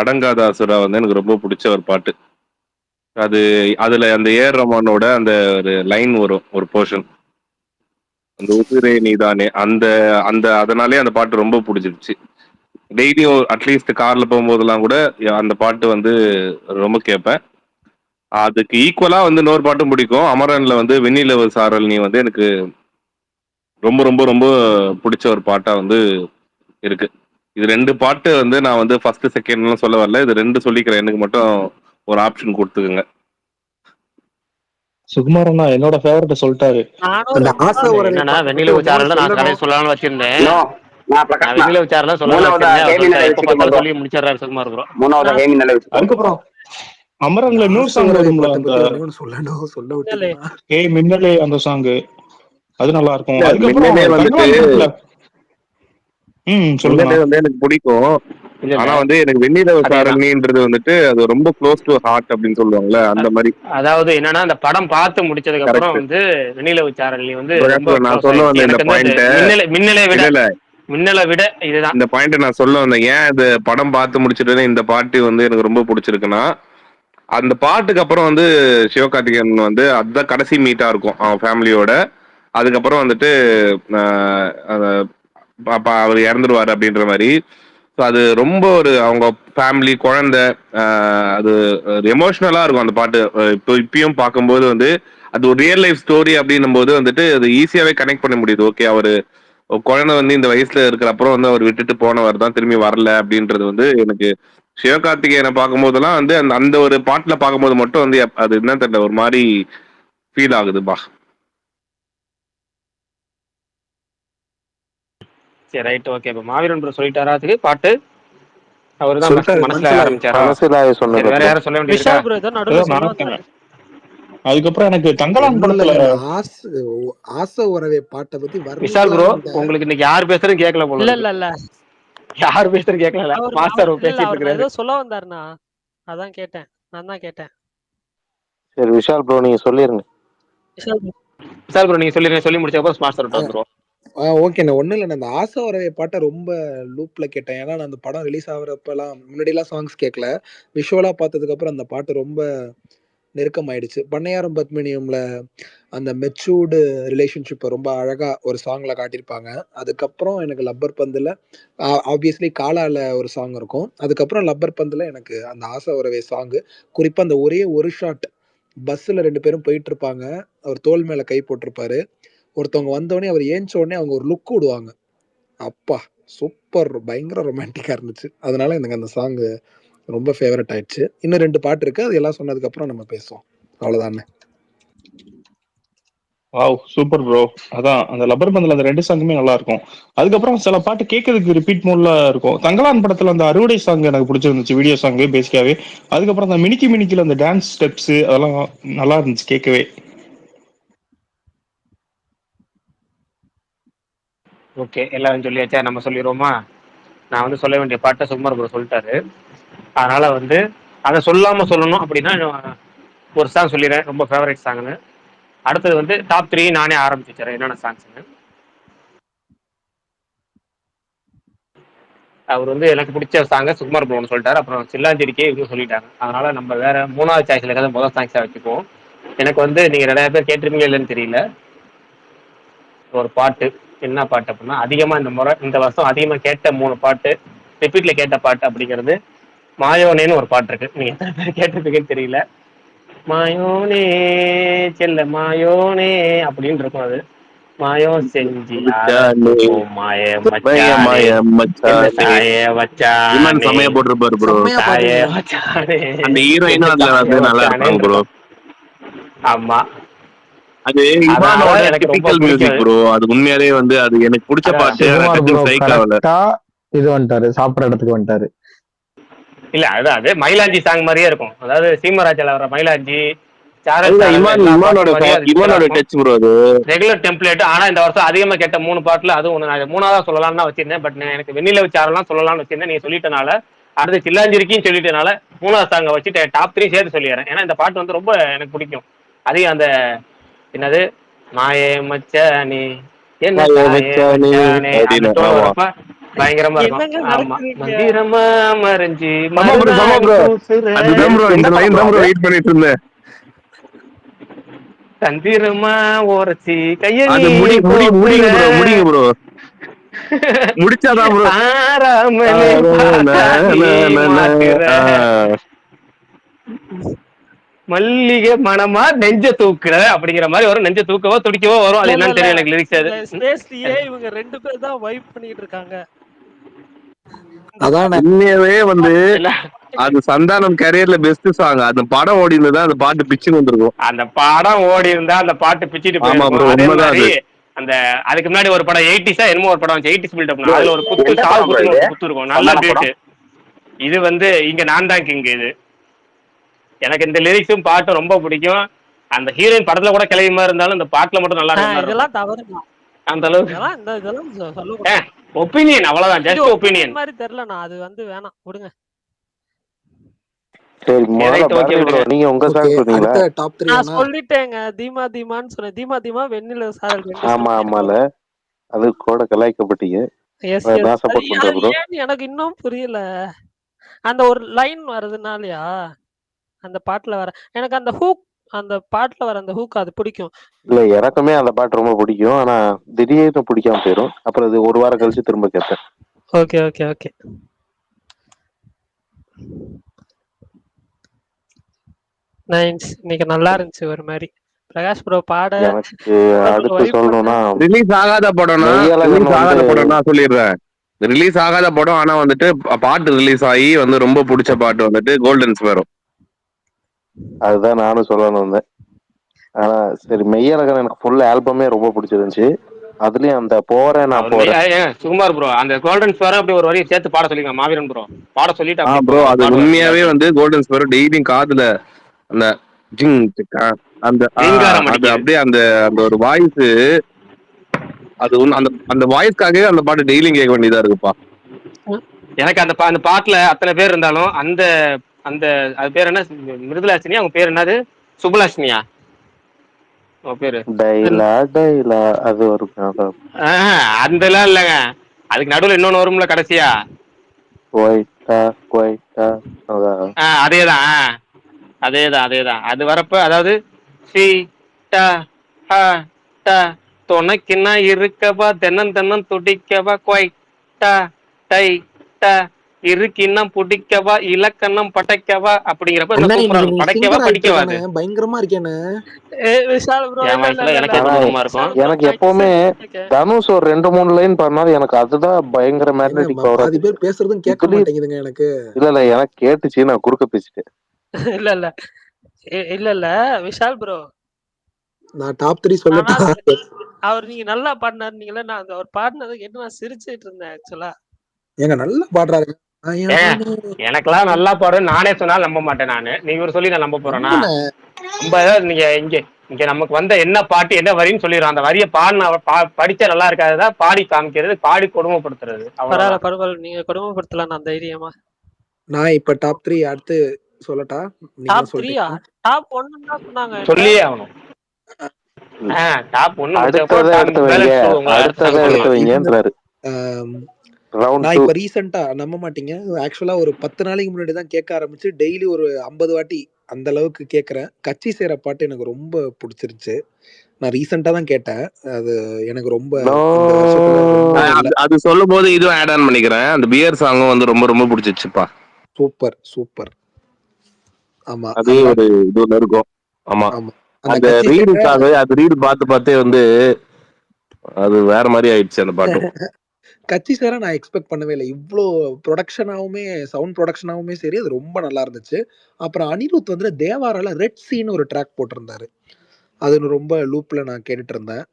Speaker 11: அடங்காத அசுரா வந்து எனக்கு ரொம்ப பிடிச்ச ஒரு பாட்டு. அதுல அந்த ஏஆர் ரஹ்மானோட அந்த ஒரு லைன் வரும், ஒரு போர்ஷன், அந்த உசிரே நீதானே, அந்த அந்த அதனாலே அந்த பாட்டு ரொம்ப பிடிச்சிருச்சு. டெய்லியும் அட்லீஸ்ட் கார்ல போகும்போதெல்லாம் கூட அந்த பாட்டு வந்து ரொம்ப கேட்பேன். அதுக்கு ஈக்குவலா வந்து இன்னொரு பாட்டும் பிடிக்கும். அமரன்ல வந்து வெண்ணிலவு சாரல் நீ வந்து எனக்கு ரொம்ப ரொம்ப ரொம்ப பிடிச்ச ஒரு பாட்டா வந்து இருக்கு. இது 2 பாட்டு வந்து நான் வந்து ஃபர்ஸ்ட் செகண்ட்லாம் சொல்ல வரல, இது 2 சொல்லிக்கிறேன். எனக்கு மட்டும் ஒரு ஆப்ஷன் கொடுத்துக்குங்க.
Speaker 5: சுகுமாரண்ணா என்னோட ஃபேவரட் சொல்லிட்டாரு.
Speaker 1: அந்த ஆசை உறவை
Speaker 2: என்னன்னா
Speaker 1: பாட்டை
Speaker 2: வெண்ணில
Speaker 1: பத்தி
Speaker 2: உச்சாரல நான்
Speaker 1: சொல்லணும்.
Speaker 2: கடையை சொல்லலாம்னு வச்சிருந்தேன்.
Speaker 8: நோ நான் பிரகாஷ்
Speaker 2: நான் வெண்ணில உச்சாரல சொல்லலாம்னு
Speaker 8: மூணாவதா
Speaker 2: வச்சிருந்தேன்.
Speaker 8: ஹேமி நல்லா
Speaker 2: எப்ப
Speaker 8: வச்சுக்கோ
Speaker 2: பார்த்தாலும்
Speaker 8: ப்ரோ,
Speaker 2: சொல்லி முடிச்சிடறாரு சுகுமார் ப்ரோ.
Speaker 8: மூணாவதா ஹேமி நல்லா வச்சுக்கோ.
Speaker 5: அதுக்கப்புறம் அமரன்ல
Speaker 1: அந்த
Speaker 5: இன்னொரு
Speaker 1: ஆசை
Speaker 5: சாங்
Speaker 1: உறவை
Speaker 5: வரும்ல,
Speaker 1: பாட்டை
Speaker 5: அந்த
Speaker 1: பத்தி ஒண்ணு சொல்லணும், சொல்ல
Speaker 3: மின்னலே
Speaker 1: விட்டீங்கன்னா
Speaker 5: ஏய் மின்னலே அந்த சாங், அது நல்லா இருக்கும்.
Speaker 11: இல்ல,
Speaker 5: அதுக்கப்புறம்
Speaker 11: மின்னலே வந்துட்டு
Speaker 5: தங்கலான் படத்துல சொல்லுங்கண்ணா.
Speaker 11: மின்னலே வந்து எனக்கு பிடிக்கும்.
Speaker 2: இல்ல
Speaker 11: ஆனா
Speaker 2: இல்ல
Speaker 11: வந்து எனக்கு வெண்ணிலவு
Speaker 2: அதேதான்.
Speaker 11: சாரல்னின்றது வந்துட்டு அது ரொம்ப க்ளோஸ் டு ஹார்ட் அப்படின்னு சொல்லுவாங்கல்ல, அந்த மாதிரி.
Speaker 2: அதாவது என்னன்னா அந்த படம் பார்த்து முடிச்சதுக்கு அப்புறம்
Speaker 11: கரெக்ட்.
Speaker 2: வந்து வெண்ணில உச்சாரல் நீ வந்து ரொம்ப
Speaker 11: நான்
Speaker 2: க்ளோஸ்
Speaker 11: சொல்ல
Speaker 2: ஆயிடுச்சு
Speaker 11: வந்த இந்த
Speaker 2: எனக்கு. வந்து
Speaker 11: பாயிண்ட்
Speaker 2: அந்த மின்னலை விட
Speaker 11: இல்ல
Speaker 2: மின்னலை விட இதுதான்.
Speaker 11: இந்த பாயிண்ட் நான் சொல்ல வந்தேன். ஏன் இது படம் பார்த்து முடிச்சிட்டு இந்த பாட்டு வந்து எனக்கு ரொம்ப பிடிச்சிருக்குன்னா, அந்த பாட்டுக்கு அப்புறம் வந்து சிவகார்த்திகேயன் வந்து அதுதான் கடைசி மீட்டா இருக்கும் அவன் ஃபேமிலியோட. அதுக்கப்புறம் வந்துட்டு அவர் இறந்துருவாரு அப்படின்ற மாதிரி. ஸோ அது ரொம்ப ஒரு அவங்க ஃபேமிலி குழந்தை, அது எமோஷ்னலா இருக்கும் அந்த பாட்டு. இப்பயும் பார்க்கும்போது வந்து அது ஒரு ரியல் லைஃப் ஸ்டோரி அப்படின்னும் போது வந்துட்டு அது ஈஸியாவே கனெக்ட் பண்ண முடியுது. ஓகே, அவரு குழந்தை வந்து இந்த வயசுல இருக்கிற அப்புறம் வந்து அவர் விட்டுட்டு போனவர் தான், திரும்பி வரல அப்படின்றது வந்து எனக்கு சிவகார்த்திகேயனை பார்க்கும்போதெல்லாம் வந்து அந்த அந்த ஒரு பாட்டுல பார்க்கும்போது மட்டும் வந்து அது என்ன தெரியல, ஒரு மாதிரி ஃபீல் ஆகுதுப்பா.
Speaker 2: சரி ரைட் ஓகே. இப்போ மாவீரன் ப்ரோ சொல்லிட்டாரா அதுக்கு பாட்டு? அவரு தான்
Speaker 1: சொல்லிட்டாரு,
Speaker 2: மனசுல
Speaker 1: மனசிலாய்.
Speaker 2: ஆரம்பிச்சாரா?
Speaker 4: மனசிலாய
Speaker 2: சரி,
Speaker 4: சொன்னது
Speaker 2: வேற
Speaker 4: ப்ரோ.
Speaker 2: யாரும் சொல்ல வேண்டியது இருக்கா?
Speaker 3: விஷால் ப்ரோ ஏதோ நடுவில்
Speaker 5: அதான்
Speaker 3: சொல்ல
Speaker 5: நானும்
Speaker 3: வந்தாரு.
Speaker 5: அதுக்கப்புறம் எனக்கு தங்கலான்
Speaker 1: ஒண்ணும்
Speaker 5: படத்துல
Speaker 1: இல்லைங்க, அந்த ஆசை உறவை பாட்டை பத்தி
Speaker 2: விஷால் ப்ரோ
Speaker 1: வரலாறு இந்த
Speaker 2: உங்களுக்கு இன்னைக்கு யார் பேசுறதும் கேட்கல போல
Speaker 3: இல்ல
Speaker 2: இருக்கு.
Speaker 3: இல்ல இல்ல
Speaker 2: யார் பேசுறது கேட்கல,
Speaker 3: அவர்
Speaker 2: மாஸ்டர்
Speaker 3: இல்ல இல்ல
Speaker 2: பேசிட்டு
Speaker 3: அவர்
Speaker 2: இருக்கிறாரு.
Speaker 3: ஏதோ சொல்ல வந்தாருண்ணா, அதான் கேட்டேன், நான் தான் கேட்டேன்.
Speaker 4: சரி விஷால் ப்ரோ நீங்க சொல்லிருங்க.
Speaker 3: விஷால் bro.
Speaker 2: விஷால் ப்ரோ நீங்க சொல்லி முடிச்ச அப்புறம் மாஸ்டர் விட்டு வந்துருவோம்.
Speaker 1: ஓகேண்ணா. ஒன்றும் இல்லைண்ணா, அந்த ஆசை உறவை பாட்டை ரொம்ப லூப்ல கேட்டேன். ஏன்னா நான் அந்த படம் ரிலீஸ் ஆகுறப்பெல்லாம் முன்னாடிலாம் சாங்ஸ் கேட்கல, விஷுவலா பார்த்ததுக்கப்புறம் அந்த பாட்டு ரொம்ப நெருக்கமாயிடுச்சு. பண்ணையாரம் பத்மினியம்ல அந்த மெச்சூர்டு ரிலேஷன்ஷிப்பை ரொம்ப அழகா ஒரு சாங்ல காட்டியிருப்பாங்க. அதுக்கப்புறம் எனக்கு லப்பர் பந்துல ஆப்வியஸ்லி காலால ஒரு சாங் இருக்கும். அதுக்கப்புறம் லப்பர் பந்துல எனக்கு அந்த ஆசை உறவே சாங்கு, குறிப்பா அந்த ஒரே ஒரு ஷாட், பஸ்ஸில் 2 பேரும் போயிட்டு இருப்பாங்க, அவர் தோள் மேல கை போட்டிருப்பாரு, ஒருத்தவங்க வந்தோடனே அவர் ஏஞ்ச உடனே அவங்க ஒரு லுக் விடுவாங்க, அப்பா சூப்பர், பயங்கர ரொமான்டிக்கா இருந்துச்சு. அதனால எனக்கு அந்த சாங் ரொம்ப ஃபேவரட் ஆயிடுச்சு. இன்னும் 2 பாட்டு இருக்கு, அது எல்லாம் சொன்னதுக்கு அப்புறம் நம்ம பேசுவோம். அவ்வளவுதானே.
Speaker 5: Wow super bro. அதான் அந்த லப்பர் பந்தில் அந்த 2 சாங்குமே நல்லா இருக்கும். அதுக்கப்புறம் சில பாட்டு கேட்கறதுக்கு ரிப்பீட் மோட்ல இருக்கும். தங்கலான் படத்துல அந்த அறுவடை சாங் எனக்கு பிடிச்சிருந்துச்சு, வீடியோ சாங் பேசிக்காவே. அதுக்கப்புறம் அந்த மினிக்கி மினிக்கில அந்த டான்ஸ் ஸ்டெப்ஸ் அதெல்லாம் நல்லா இருந்துச்சு கேட்கவே.
Speaker 2: ஓகே, எல்லாரும் சொல்லியாச்சா? நம்ம சொல்லிடுவோமா? நான் வந்து சொல்ல வேண்டிய பாட்டை சுகுமார் ப்ரோ சொல்லிட்டாரு. அதனால வந்து அதை சொல்லாம சொல்லணும் அப்படின்னா ஒரு சாங் சொல்லிடுறேன், ரொம்ப ஃபேவரட் சாங்னு. அடுத்தது வந்து டாப் 3 நானே ஆரம்பிச்சுறேன் என்னென்ன சாங்ஸ்னு. அவர் வந்து எனக்கு பிடிச்ச சாங்க சுகுமார் ப்ரோ சொல்லிட்டாரு, அப்புறம் சில்லாஞ்சேரிக்கே இதுவும் சொல்லிட்டாங்க. அதனால நம்ம வேற 3வது சாய்ஸ்ல இருக்கிறத முதல் சாங்ஸா வச்சுக்குவோம். எனக்கு வந்து நீங்க நிறைய பேர் கேட்டிருப்பீங்க இல்லைன்னு தெரியல, ஒரு பாட்டு. என்ன பாட்டு அப்படின்னா, அதிகமா இந்த வருஷம் அதிகமா கேட்ட 3 பாட்டு, ரிப்பீட்ல கேட்ட பாட்டு அப்படிங்கிறது மாயோனேன்னு ஒரு பாட்டு இருக்கு. நீங்க எத்தனை பேர் கேட்டிருப்பீங்கன்னு தெரியல. மாயோனே செல்ல மாயோனே அப்படின்னு இருக்கும். அது மாயோ செஞ்சியார மாய மச்சானே என்ன சாய வச்சானே
Speaker 11: செமையா போட்டிருப்பாரு ப்ரோ.
Speaker 1: செம்மையா
Speaker 2: சாய
Speaker 1: பாடுறீங்க.
Speaker 2: வச்சானே
Speaker 11: அந்த ஹீரோயினும் அதுல
Speaker 2: சாய
Speaker 11: வந்து நல்லா இருப்பாங்க ப்ரோ.
Speaker 2: வச்சானேன்னு. ஆமா,
Speaker 11: அது
Speaker 2: அதனால
Speaker 11: இவானோட
Speaker 2: எனக்கு ரொம்ப
Speaker 11: டிபிக்கல் மியூசிக்
Speaker 2: பிடிக்கும்.
Speaker 11: ப்ரோ. அது உண்மையாலே வந்து அது எனக்கு பிடிச்ச
Speaker 2: அதான்
Speaker 11: பாட்டு.
Speaker 10: சுகுமார் ப்ரோ
Speaker 11: ஸ்ட்ரைக் ஆகல.
Speaker 10: கரெக்டா இது வந்துட்டாரு, சாப்பிட்ற இடத்துக்கு வந்துட்டாரு.
Speaker 2: இல்ல அது மயிலாஞ்சி சாங் மாதிரியே இருக்கும். அதாவது சீமராஜால வர மயிலாஞ்சி, சாரல்
Speaker 11: இமானோட டச் ப்ரோ அது
Speaker 2: ரெகுலர் டெம்ப்ளேட். ஆனா இந்த வருஷம் அதிகமா கேட்ட 3 பாட்டுல அது ஒண்ணு நான் 3ஆவதா சொல்லலாம்னு தான் வச்சிருந்தேன். பட் எனக்கு வெண்ணில சாரலாம் சொல்லலாம்னு வச்சிருந்தேன். நீங்க சொல்லிட்டனால அடுத்து சில்லாஞ்சிருக்கின்னு சொல்லிட்டனால 3வது சாங்க வச்சுட்டு டாப் 3 சேர்த்து சொல்லிடுறேன். ஏன்னா இந்த பாட்டு வந்து ரொம்ப எனக்கு பிடிக்கும். அதிகம் அந்த என்னது மாயே மச்சானே என்ன அந்த டோன் வரப்ப பயங்கரமா இருக்கும். ஆமா மந்திரமா மறைஞ்சு
Speaker 11: வெயிட் பண்ணிட்டு இருந்தேன்.
Speaker 2: தந்திரமா ஓரச்சி கைய
Speaker 11: முடிங்க ப்ரோ முடிச்சாதான் ப்ரோ
Speaker 2: மல்லிகை மனமா நெஞ்ச தூக்குற அப்படிங்கிற மாதிரி வரும். நெஞ்ச தூக்கவோ துடிக்கவோ வரும். அது என்னன்னு தெரியும் எனக்கு லிரிக்ஸ். அது
Speaker 3: ஸ்பேஸ்லயே இவங்க 2 பேர் தான் வைப் பண்ணிட்டு இருக்காங்க.
Speaker 1: அதான்
Speaker 11: உண்மையாவே வந்து அது சந்தானம் கேரியர்ல பெஸ்ட் சாங். அந்த படம் ஓடி இருந்தா அந்த பாட்டு பிச்சுன்னு வந்திருக்கும்.
Speaker 2: அந்த படம் ஓடி இருந்தா அந்த பாட்டு பிச்சுட்டு போயிருக்கும். அந்த அதுக்கு முன்னாடி ஒரு படம் 80s என்னமோ ஒரு படம் 80s பில்டப், அதுல ஒரு குத்து இருக்கும். நல்ல பீட். இது வந்து இங்க நான் தான் கிங். இது எனக்கு இந்த லிரிக்ஸும் பாட்டும் ரொம்ப பிடிக்கும். அந்த ஹீரோயின் படத்துல கூட கிளவி மாதிரி இருந்தாலும் இந்த பாட்டுல மட்டும் நல்லா இருக்கும்.
Speaker 3: இதெல்லாம் தவறுதான்.
Speaker 2: அந்த அளவுக்கு
Speaker 3: இதெல்லாம் சொல்ல
Speaker 2: ஒபினியன் அவ்வளவுதான். ஜஸ்ட் ஒபினியன்
Speaker 3: மாதிரி தெரியல. நான் அது வந்து வேணாம் விடுங்க.
Speaker 4: நீங்க உங்க சாங் சொன்னீங்களா?
Speaker 3: நான் சொல்லிட்டேங்க. தீமா தீமான்னு சொன்னேன். தீமா தீமா வெண்ணில சாரல்.
Speaker 4: ஆமா ஆமால அது கூட கலாய்க்கப்பட்டீங்க. நான் சப்போர்ட் பண்றேன் ப்ரோ.
Speaker 3: எனக்கு இன்னும் புரியல. அந்த ஒரு லைன் வரதுனாலயா அந்த பாட்டுல வர எனக்கு அந்த ஹூக், அந்த பாட்டுல வர அந்த ஹூக் அது பிடிக்கும்.
Speaker 4: இல்ல எனக்குமே அந்த பாட்டு ரொம்ப பிடிக்கும். ஆனா திடீர்னு பிடிக்காம போயிடும். அப்புறம் அது ஒரு வாரம் கழிச்சு திரும்ப கேட்பேன்.
Speaker 3: Okay okay okay. நைஸ். இன்னைக்கு நல்லா இருந்துச்சு ஒரு மாதிரி. பிரகாஷ் ப்ரோ பாட.
Speaker 4: எனக்கு அடுத்து சொல்லணும்னா
Speaker 11: ரிலீஸ் ஆகாத படம்னா சொல்லிடுறேன். ரிலீஸ் ஆகாத படம் ஆனா வந்துட்டு பாட்டு ரிலீஸ் ஆகி வந்து ரொம்ப பிடிச்ச பாட்டு வந்துட்டு கோல்டன் ஸ்பேரோ.
Speaker 4: அதுதான் நானும் சொல்லணும் வந்தேன். ஆனா சரி மெய்யழகன் எனக்கு ஃபுல் ஆல்பமே ரொம்ப பிடிச்சிருந்துச்சு. அதுலயும் அந்த போறேன் நான் போறேன்
Speaker 2: சுகுமார் ப்ரோ அந்த கோல்டன் ஸ்பேரோ அப்படி ஒரு வரியை சேர்த்து பாட சொல்லிங்க மாவீரன் ப்ரோ. பாட சொல்லிட்டு
Speaker 11: ப்ரோ அது உண்மையாவே வந்து கோல்டன் ஸ்பேரோ டெய்லியும் காதுல அந்த ஜிங் அந்த அப்படியே அந்த அந்த ஒரு வாய்ஸ் அது அந்த அந்த வாய்ஸ்க்காகவே அந்த பாட்டு டெய்லியும் கேட்க வேண்டியதா இருக்குப்பா.
Speaker 2: எனக்கு அந்த அந்த பாட்டுல அத்தனை பேர் இருந்தாலும் அந்த அந்த அது பேர் என்ன மிருதுலாட்சினியா அவங்க பேர் என்னது சுபலாட்சினியா பேரு
Speaker 4: அது ஒரு
Speaker 2: அந்த எல்லாம் இல்லங்க. அதுக்கு நடுவுல இன்னொன்னு வரும்ல கடைசியா அதேதான் அதேதான் அதேதான். அது வரப்ப அதாவது தொணக்கின்னா இருக்கவா தென்னன் தென்னன் துடிக்கவா கொய்டா டை இருக்கின்னம் புடிக்கவா இலக்கணம் படைக்கவா அப்படிங்கிறப்ப படைக்கவா படிக்கவா
Speaker 1: பயங்கரமா இருக்கேன்னு
Speaker 4: எனக்கு எப்பவுமே தனுஷ் ஒரு 2-3 லைன் பண்ணாலும் எனக்கு அதுதான் பயங்கர மேக்னெட்டிக் பவர்.
Speaker 1: பாதி பேர் பேசுறதும் கேட்க மாட்டேங்குதுங்க எனக்கு.
Speaker 4: இல்ல எனக்கு கேட்டுச்சு, நான் குறுக்க பேசிட்டேன்.
Speaker 3: இல்ல இல்ல இல்ல இல்ல விஷால் ப்ரோ
Speaker 1: நான் டாப் 3 சொல்லட்டேன்.
Speaker 3: அவர் நீங்க நல்லா பாடினாருங்களா? நான் அவர் பாடினதை கேட்டு நான் சிரிச்சிட்டு இருந்தேன் ஆக்சுவலா.
Speaker 1: ஏங்க நல்லா பாடுறாரு.
Speaker 2: எனக்கெல்லாம் நல்லா பாடுறேன் நானே சொன்னாலும் நம்ப மாட்டேன் நானு. நீங்க ஒரு சொல்லி நான் நம்ப போறேன்னா நம்ம ஏதாவது நீங்க இங்க நமக்கு வந்த என்ன பாட்டு என்ன வரின்னு சொல்லிடுறோம். அந்த வரியை படிச்சா நல்லா இருக்காதுதான் பாடி காமிக்கிறது, பாடி கொடுமைப்படுத்துறது.
Speaker 3: பரவாயில்ல பரவாயில்ல, நீங்க கொடுமைப்படுத்தலாம் நான் தைரியமா.
Speaker 1: நான் இப்ப டாப் 3 அடுத்து சொல்லட்டா?
Speaker 3: டாப் 3யா? டாப் 1 தான் சொன்னாங்க.
Speaker 2: சொல்லியே ஆகணும். டாப் 1
Speaker 1: நான் இப்ப ரீசெண்டா நம்ப மாட்டீங்க, ஆக்சுவலா ஒரு 10 நாளைக்கு முன்னாடி தான் கேட்க ஆரம்பிச்சு டெய்லி ஒரு 50 வாட்டி அந்த அளவுக்கு கேட்கறேன். கட்சி சேர பாட்டு எனக்கு ரொம்ப பிடிச்சிருச்சு. நான் ரீசெண்டா தான் கேட்டேன். அது எனக்கு ரொம்ப
Speaker 11: அது சொல்லும் போது இதுவும் ஆட் ஆன் பண்ணிக்கிறேன். அந்த பியர் சாங்கும் வந்து ரொம்ப ரொம்ப பிடிச்சிச்சுப்பா.
Speaker 1: Super super. ஆமா
Speaker 11: அது ஒரு இதுல இருக்கும். ஆமா அந்த ரீடுக்காக அது ரீடு பார்த்தே வந்து அது வேற மாதிரி ஆயிடுச்சு அந்த பாட்டு.
Speaker 1: கட்சி சேர நான் எக்ஸ்பெக்ட் பண்ணவே இல்லை. இவ்வளோ ப்ரொடக்ஷனாவுமே சவுண்ட் ப்ரொடக்ஷனாவுமே சரி, அது ரொம்ப நல்லா இருந்துச்சு. அப்புறம் அனிருத் வந்து தேவாரால ரெட் சீன்னு ஒரு ட்ராக் போட்டிருந்தாரு. அது ரொம்ப லூப்ல நான் கேட்டுட்டு இருந்தேன்.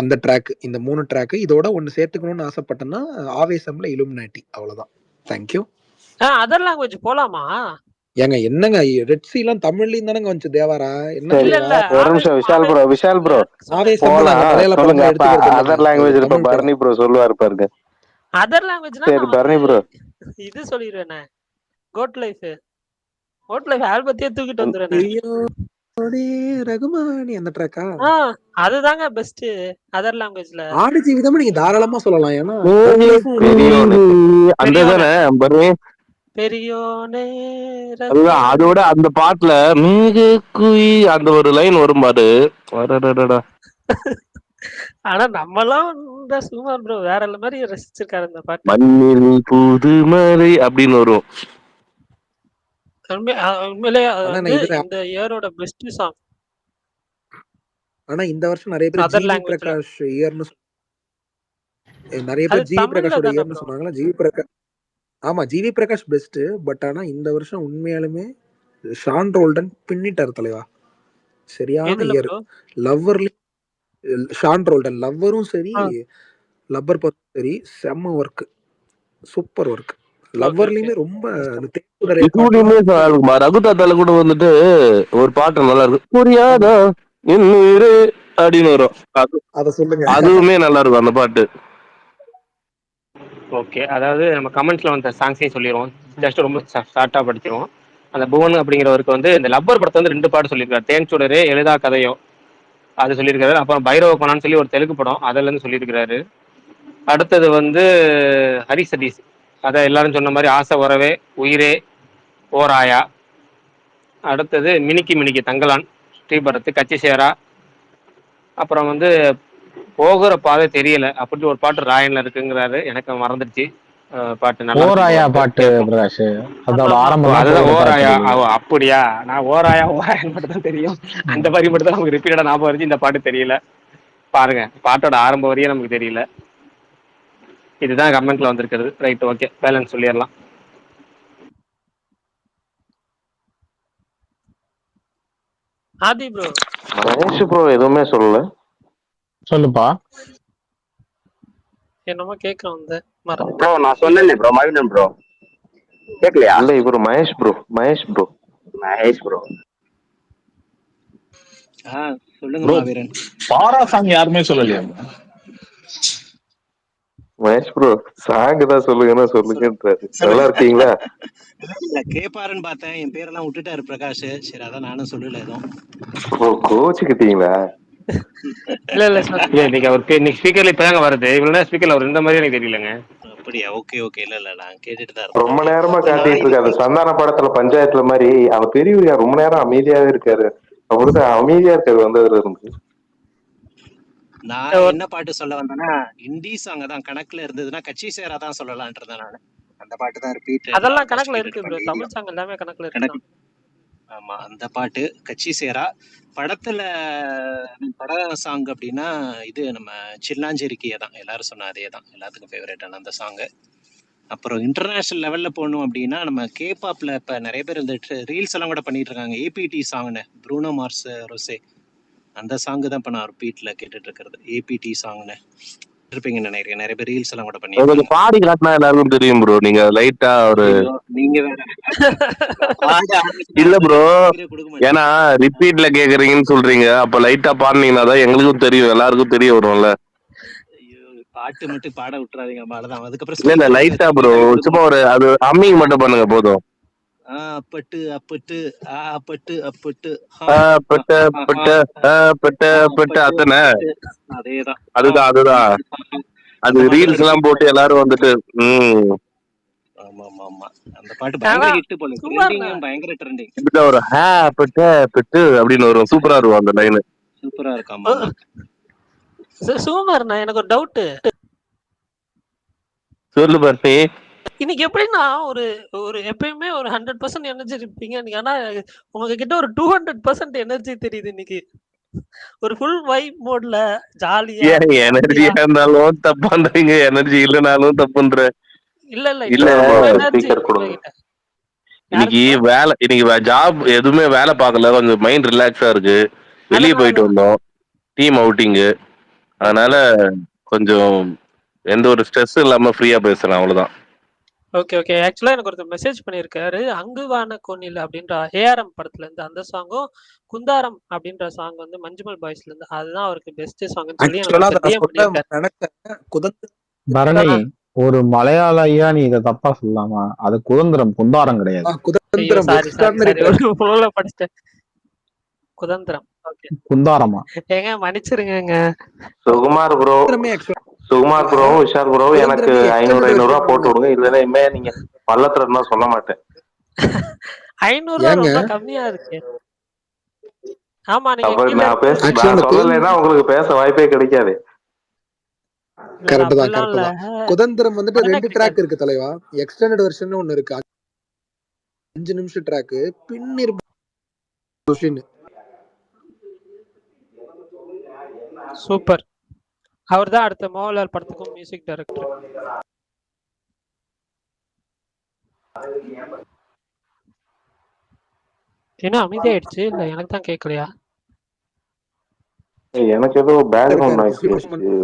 Speaker 1: அந்த ட்ராக், இந்த 3 ட்ராக் இதோட ஒன்று சேர்த்துக்கணும்னு ஆசைப்பட்டேன்னா ஆவேசம்ல இலுமினாட்டி. அவ்வளவுதான். தேங்க்யூ.
Speaker 3: அதர் லாங்குவேஜ் போலாமா?
Speaker 1: ஏங்க என்னங்க ரெட் சி எல்லாம் தமிழ்லயும் தானங்க வந்துச்சு தேவாரா, என்ன
Speaker 4: சரி
Speaker 3: இல்ல இல்ல
Speaker 4: ஒரு நிமிஷம் விஷால் ப்ரோ
Speaker 1: ஆவேசம்
Speaker 4: போலாம்
Speaker 1: நாங்க மலையாள
Speaker 4: சொல்லுங்க.
Speaker 1: படம்லாம்
Speaker 4: அப்ப
Speaker 1: எடுத்துக்கிறது
Speaker 4: அதர்
Speaker 1: இல்லைங்க,
Speaker 4: லாங்குவேஜ்
Speaker 1: அது
Speaker 4: இப்ப
Speaker 1: தமிழ் படம்.
Speaker 4: பரணி ப்ரோ சொல்லுவாரு பாருங்க.
Speaker 3: அதர் லாங்குவேஜ்னா
Speaker 4: சரி
Speaker 3: நான் வந்து
Speaker 4: பரணி ப்ரோ
Speaker 3: இது சொல்லிடுவேனே, கோட் லைஃப் ஆல்பத்தையே தூக்கிட்டு வந்துடுவேனே.
Speaker 1: ரகுமானி அந்த ட்ராக்கா,
Speaker 3: அதுதாங்க பெஸ்ட் அதர் லாங்குவேஜ்ல.
Speaker 1: ஆடு ஜீவிதம் நீங்க தாராளமா சொல்லலாம். ஏன்னா
Speaker 4: பெரியோனே அந்த தானே பரணி
Speaker 3: பெரியோனே
Speaker 11: அதுதான். அதோட அந்த பாட்டுல மீகு குயி அந்த ஒரு லைன் வரும் பாரு.
Speaker 3: ஆனா நம்மலாம் இந்த சுமார் ப்ரோ வேற மாதிரி ரசிச்சிருக்காரு இந்த பாட்டு.
Speaker 11: மண்ணில் புதுமழை அப்படின்னு வரும்.
Speaker 3: உண்மையிலே அது வந்து இந்த இயரோட பெஸ்ட் சாங்.
Speaker 1: ஆனா இந்த வருஷம் நிறைய பேர்
Speaker 3: அதர்
Speaker 1: ஜிவி
Speaker 3: லாங்குவேஜ்ல
Speaker 1: பிரகாஷ் இயர்னு நிறைய பேர் ஜிவி பிரகாஷோட இயர்னு சொன்னாங்களா. ஜிவி பிரகாஷ், ஆமா ஜிவி பிரகாஷ் பெஸ்ட். பட் ஆனா இந்த வருஷம் உண்மையாலுமே ஷான் ரோல்டன் பின்னிட்டார் தலைவா, சரியான இயர். லவ்வர்லயும் ஷான் ரோல்டன், லவ்வரும் சரி லப்பர் பத்தும் சரி செம்ம ஒர்க், சூப்பர் ஒர்க். லவ்வர்லயுமே ரொம்ப
Speaker 11: ரகுதாத்தால கூட வந்துட்டு ஒரு பாட்டு நல்லா இருக்கு, புரியாதா இன்னுயிரு அப்படின்னு வரும்.
Speaker 1: அத சொல்லுங்க,
Speaker 11: அதுவுமே நல்லா இருக்கும் அந்த பாட்டு.
Speaker 2: ஓகே, அதாவது நம்ம கமெண்ட்ஸ்ல வந்த சாங்ஸையும் சொல்லிடுவோம், ஜஸ்ட் ரொம்ப ஷார்ட்டா படிச்சிருவோம். அந்த புவன் அப்படிங்கிறவருக்கு வந்து இந்த லப்பர் படத்தை வந்து 2 பாட்டு சொல்லியிருக்காரு. தேன் சுடரே எழுதா கதையோ அது சொல்லியிருக்காரு. அப்புறம் பைரவ கோணான்னு சொல்லி ஒரு தெலுங்கு படம், அதுல இருந்து சொல்லியிருக்கிறாரு. அடுத்தது வந்து ஹரி சதீஷ், அதான் எல்லாரும் சொன்ன மாதிரி ஆசை உறவே உயிரே ஓராயா. அடுத்தது மினிக்கி மினிக்கி தங்கலான் ஸ்ரீபரத் கட்சி சேரா. அப்புறம் வந்து போகிற பாதை தெரியல அப்படின்னு ஒரு பாட்டு ராயன்ல இருக்குங்கிறாரு, எனக்கு மறந்துடுச்சு பாட்டு. நல்லா
Speaker 10: ஓராயா பாட்டு பிரகாஷ், அதோட ஆரம்பம்
Speaker 2: அதுதான் ஓராயா. அப்படியா, நான் ஓராயா ஓராயான்னு மட்டும் தான் தெரியும். அந்த மாதிரி மட்டும் தான் நமக்கு ரிப்பீட்டடா ஞாபகம் வருது, இந்த பாட்டு தெரியல. பாருங்க, பாட்டோட ஆரம்ப வரியே நமக்கு தெரியல. இதுதான் கமெண்ட்ல வந்திருக்கிறது. ரைட், ஓகே, பேலன்ஸ் சொல்லிடலாம்.
Speaker 3: ஆதி ப்ரோ,
Speaker 4: மகேஷ் ப்ரோ எதுவுமே சொல்லல.
Speaker 10: சொல்லுப்பா.
Speaker 3: என்னமோ கேட்க வந்த
Speaker 8: ப்ரோ நான் சொன்னேன் ப்ரோ, மகிழன் ப்ரோ கேட்கலையா?
Speaker 4: இல்ல இவரு மகேஷ் ப்ரோ
Speaker 9: சொல்லுங்க மாவீரன். பாரா சாங் யாருமே சொல்லலையா?
Speaker 4: மகேஷ் ப்ரோ சாங் தான் சொல்லுங்கன்னா சொல்லுங்கன்றாரு. நல்லா இருக்கீங்களா?
Speaker 13: இல்ல கேப்பாருன்னு பார்த்தேன், என் பேரெல்லாம் விட்டுட்டாரு பிரகாஷ். சரி அதான் நானும் சொல்லல எதுவும்.
Speaker 4: கோச்சுக்கிட்டீங்களா?
Speaker 2: இல்ல இன்னைக்கு அவர் இன்னைக்கு ஸ்பீக்கர்ல இப்பதாங்க வருது, இவ்வளவு ஸ்பீக்கர்ல அவர் இந்த மாதிரி எனக்கு தெரியலங்க.
Speaker 13: அப்படியா? Okay okay. இல்ல நான் கேட்டுட்டு தான் இருக்கேன்.
Speaker 4: ரொம்ப நேரமா காட்டிட்டு இருக்க அந்த சந்தான படத்துல பஞ்சாயத்துல மாதிரி அவன் பெரியவங்க ரொம்ப நேரம் அமைதியாவே இருக்காரு. அவருக்கு அமைதியா இருக்காரு வந்ததுல இருந்து.
Speaker 13: நான் என்ன பாட்டு சொல்ல வந்தேன்னா, இந்தி சாங் தான் கணக்குல இருந்ததுன்னா கட்சி சேரா தான் சொல்லலாம்னு இருந்தேன் நானு. அந்த பாட்டு தான் ரிப்பீட்.
Speaker 3: அதெல்லாம் கணக்குல இருக்கு ப்ரோ, தமிழ் சாங் எல்லாமே கணக்குல இருக்கு.
Speaker 13: ஆமா, அந்த பாட்டு கட்சி சேரா. படத்துல பட சாங் அப்படின்னா இது நம்ம சில்லாஞ்சேரிக்கையே தான், எல்லாரும் சொன்ன அதே தான், எல்லாத்துக்கும் ஃபேவரட்டான அந்த சாங்கு. அப்புறம் இன்டர்நேஷனல் லெவல்ல போகணும் அப்படின்னா நம்ம கேபாப்ல இப்ப நிறைய பேர் இந்த ரீல்ஸ் எல்லாம் கூட பண்ணிட்டு இருக்காங்க. ஏபிடி சாங்னு, ப்ரூனோ மார்ஸ் ரொசே, அந்த சாங் தான் இப்ப நான் ரிப்பீட்ல கேட்டுட்டு இருக்கிறது. ஏபிடி சாங்னு இருப்பீங்க நினைக்கிறேன், நிறைய பேர் ரீல்ஸ் எல்லாம் கூட பண்ணி
Speaker 11: கொஞ்சம் பாடி காட்டினா எல்லாருக்கும் தெரியும் ப்ரோ. நீங்க லைட்டா ஒரு
Speaker 13: நீங்க வேற
Speaker 11: இல்ல ப்ரோ, ஏன்னா ரிப்பீட்ல கேக்குறீங்கன்னு சொல்றீங்க, அப்ப லைட்டா பாடுனீங்கன்னா தான் எங்களுக்கும் தெரியும், எல்லாருக்கும் தெரிய வரும்ல.
Speaker 13: பாட்டு மட்டும் பாட விட்டுறாதீங்க, அவ்வளவுதான். அதுக்கப்புறம்
Speaker 11: இல்ல லைட்டா ப்ரோ, சும்மா ஒரு அது அம்மிங் மட்டும் பண்ணுங்க போதும்.
Speaker 13: அப்பட்டு அப்பட்டு அப்பட்டு அப்பட்டு
Speaker 11: பட்டு பட்டு பட்டு பட்டு அத்தனை.
Speaker 13: அதேதான்,
Speaker 11: அதுதான் அது ரீல்ஸ் எல்லாம் போட்டு எல்லாரும் வந்துட்டு
Speaker 13: ஆமா ஆமா ஆமா, அந்த பாட்டு பயங்கர ஹிட் போல, ட்ரெண்டிங், பயங்கர ட்ரெண்டிங்.
Speaker 11: இப்படி ஒரு பட்டு பட்டு அப்படின்னு வரும், சூப்பரா இருக்கும் அந்த லைன்,
Speaker 13: சூப்பரா இருக்கும். ஆமா
Speaker 3: சூப்பர். எனக்கு ஒரு டவுட்,
Speaker 11: சொல்லு பர்னி.
Speaker 3: இன்னைக்கு எப்படின்னா ஒரு ஒரு எப்பயுமே ஒரு 100% எனர்ஜி இருப்பீங்க, ஆனா உங்ககிட்ட ஒரு 200% எனர்ஜி தெரியுது இன்னைக்கு. ஒரு ஃபுல் வைப் மோட்ல ஜாலியா.
Speaker 11: எனர்ஜியா இருந்தாலும் தப்புன்றீங்க, எனர்ஜி இல்லனாலும் தப்புன்ற.
Speaker 3: இல்ல
Speaker 11: இன்னைக்கு வேலை, இன்னைக்கு ஜாப் எதுவுமே வேலை பார்க்கல, கொஞ்சம் மைண்ட் ரிலாக்ஸா இருக்கு. வெளியே போயிட்டு வந்தோம், டீம் அவுட்டிங்கு, அதனால கொஞ்சம் எந்த ஒரு ஸ்ட்ரெஸ் இல்லாம ஃப்ரீயா பேசுறேன், அவ்வளவுதான்.
Speaker 3: Okay okay. ஆக்சுவலா எனக்கு ஒருத்தர் மெசேஜ் பண்ணியிருக்காரு. அங்குவான கோனில் அப்படின்ற ஏஆர்எம் படத்துல இருந்து அந்த சாங்கும், குந்தாரம் அப்படின்ற சாங் வந்து மஞ்சுமல் பாய்ஸ்ல இருந்து அதுதான் அவருக்கு பெஸ்ட் சாங்னு சொல்லி எனக்கு
Speaker 1: ஆக்சுவலா அதை
Speaker 3: ஒருத்தர்
Speaker 1: நான்
Speaker 3: டிஎம்
Speaker 1: சொல்ல
Speaker 3: பண்ணியிருக்காரு.
Speaker 1: நினைச்சேன். குதந்திரம்
Speaker 10: பரணி, ஒரு மலையாள ஐயா நீ இதை தப்பா சொல்லலாமா? அது குதந்திரம், குந்தாரம் கிடையாது.
Speaker 3: ஐயோ
Speaker 1: குதந்திரம்
Speaker 3: sorry sorry
Speaker 1: extraordinary
Speaker 3: sorry
Speaker 1: track.
Speaker 3: ஒரு புலவுல படிச்சிட்டேன். குதந்திரம். ஓகே
Speaker 10: குந்தாரமா?
Speaker 3: ஏங்க மன்னிச்சிருங்க.
Speaker 4: சுகுமார் ப்ரோ,
Speaker 1: குதந்திரமே ஆக்சுவலா
Speaker 4: சுகுமார் ப்ரோ, விஷால் ப்ரோ, எனக்கு
Speaker 1: குதந்திரமே
Speaker 4: 500
Speaker 1: எக்ஸ்டெண்டட்
Speaker 4: 500 ரூபா
Speaker 1: வெர்ஷன்
Speaker 4: போட்டு விடுங்க. இல்லைன்னா இனிமே நீங்க பள்ளத்துல இருந்தா சொல்ல மாட்டேன்.
Speaker 3: 500
Speaker 1: ஏங்க
Speaker 3: ரொம்ப கம்மியா இருக்கு. ஆமா நீங்க
Speaker 4: அப்ப
Speaker 3: கீழ
Speaker 4: நான் பேச
Speaker 1: ஆக்சுவலா
Speaker 4: நான்
Speaker 1: அந்த
Speaker 4: சொல்லலைன்னா உங்களுக்கு பேச வாய்ப்பே கிடைக்காது.
Speaker 3: இல்ல
Speaker 1: கரெக்ட் தான்
Speaker 3: அப்படிலாம்
Speaker 1: கரெக்ட்
Speaker 3: இல்ல.
Speaker 1: தான். குதந்திரம் வந்துட்டு
Speaker 3: உடனே
Speaker 1: 2
Speaker 3: கிடைக்காது.
Speaker 1: ட்ராக் இருக்கு தலைவா. எக்ஸ்டெண்டட் வெர்ஷன் ஒன்னு இருக்கு, 5 நிமிஷம் ட்ராக். பின்னிர் கொஸ்டின்.
Speaker 3: சூப்பர். அவர்தான் அடுத்த மோகன்லால் படத்துக்கும் மியூசிக் டைரக்டர். என்ன அமைதியாயிடுச்சு? இல்ல எனக்கு தான் கேட்கலையா?
Speaker 4: எனக்கு ஏதோ பேக்ரவுண்ட்
Speaker 1: இருக்காரு
Speaker 4: நாய்ஸ் கேட்டுச்சு,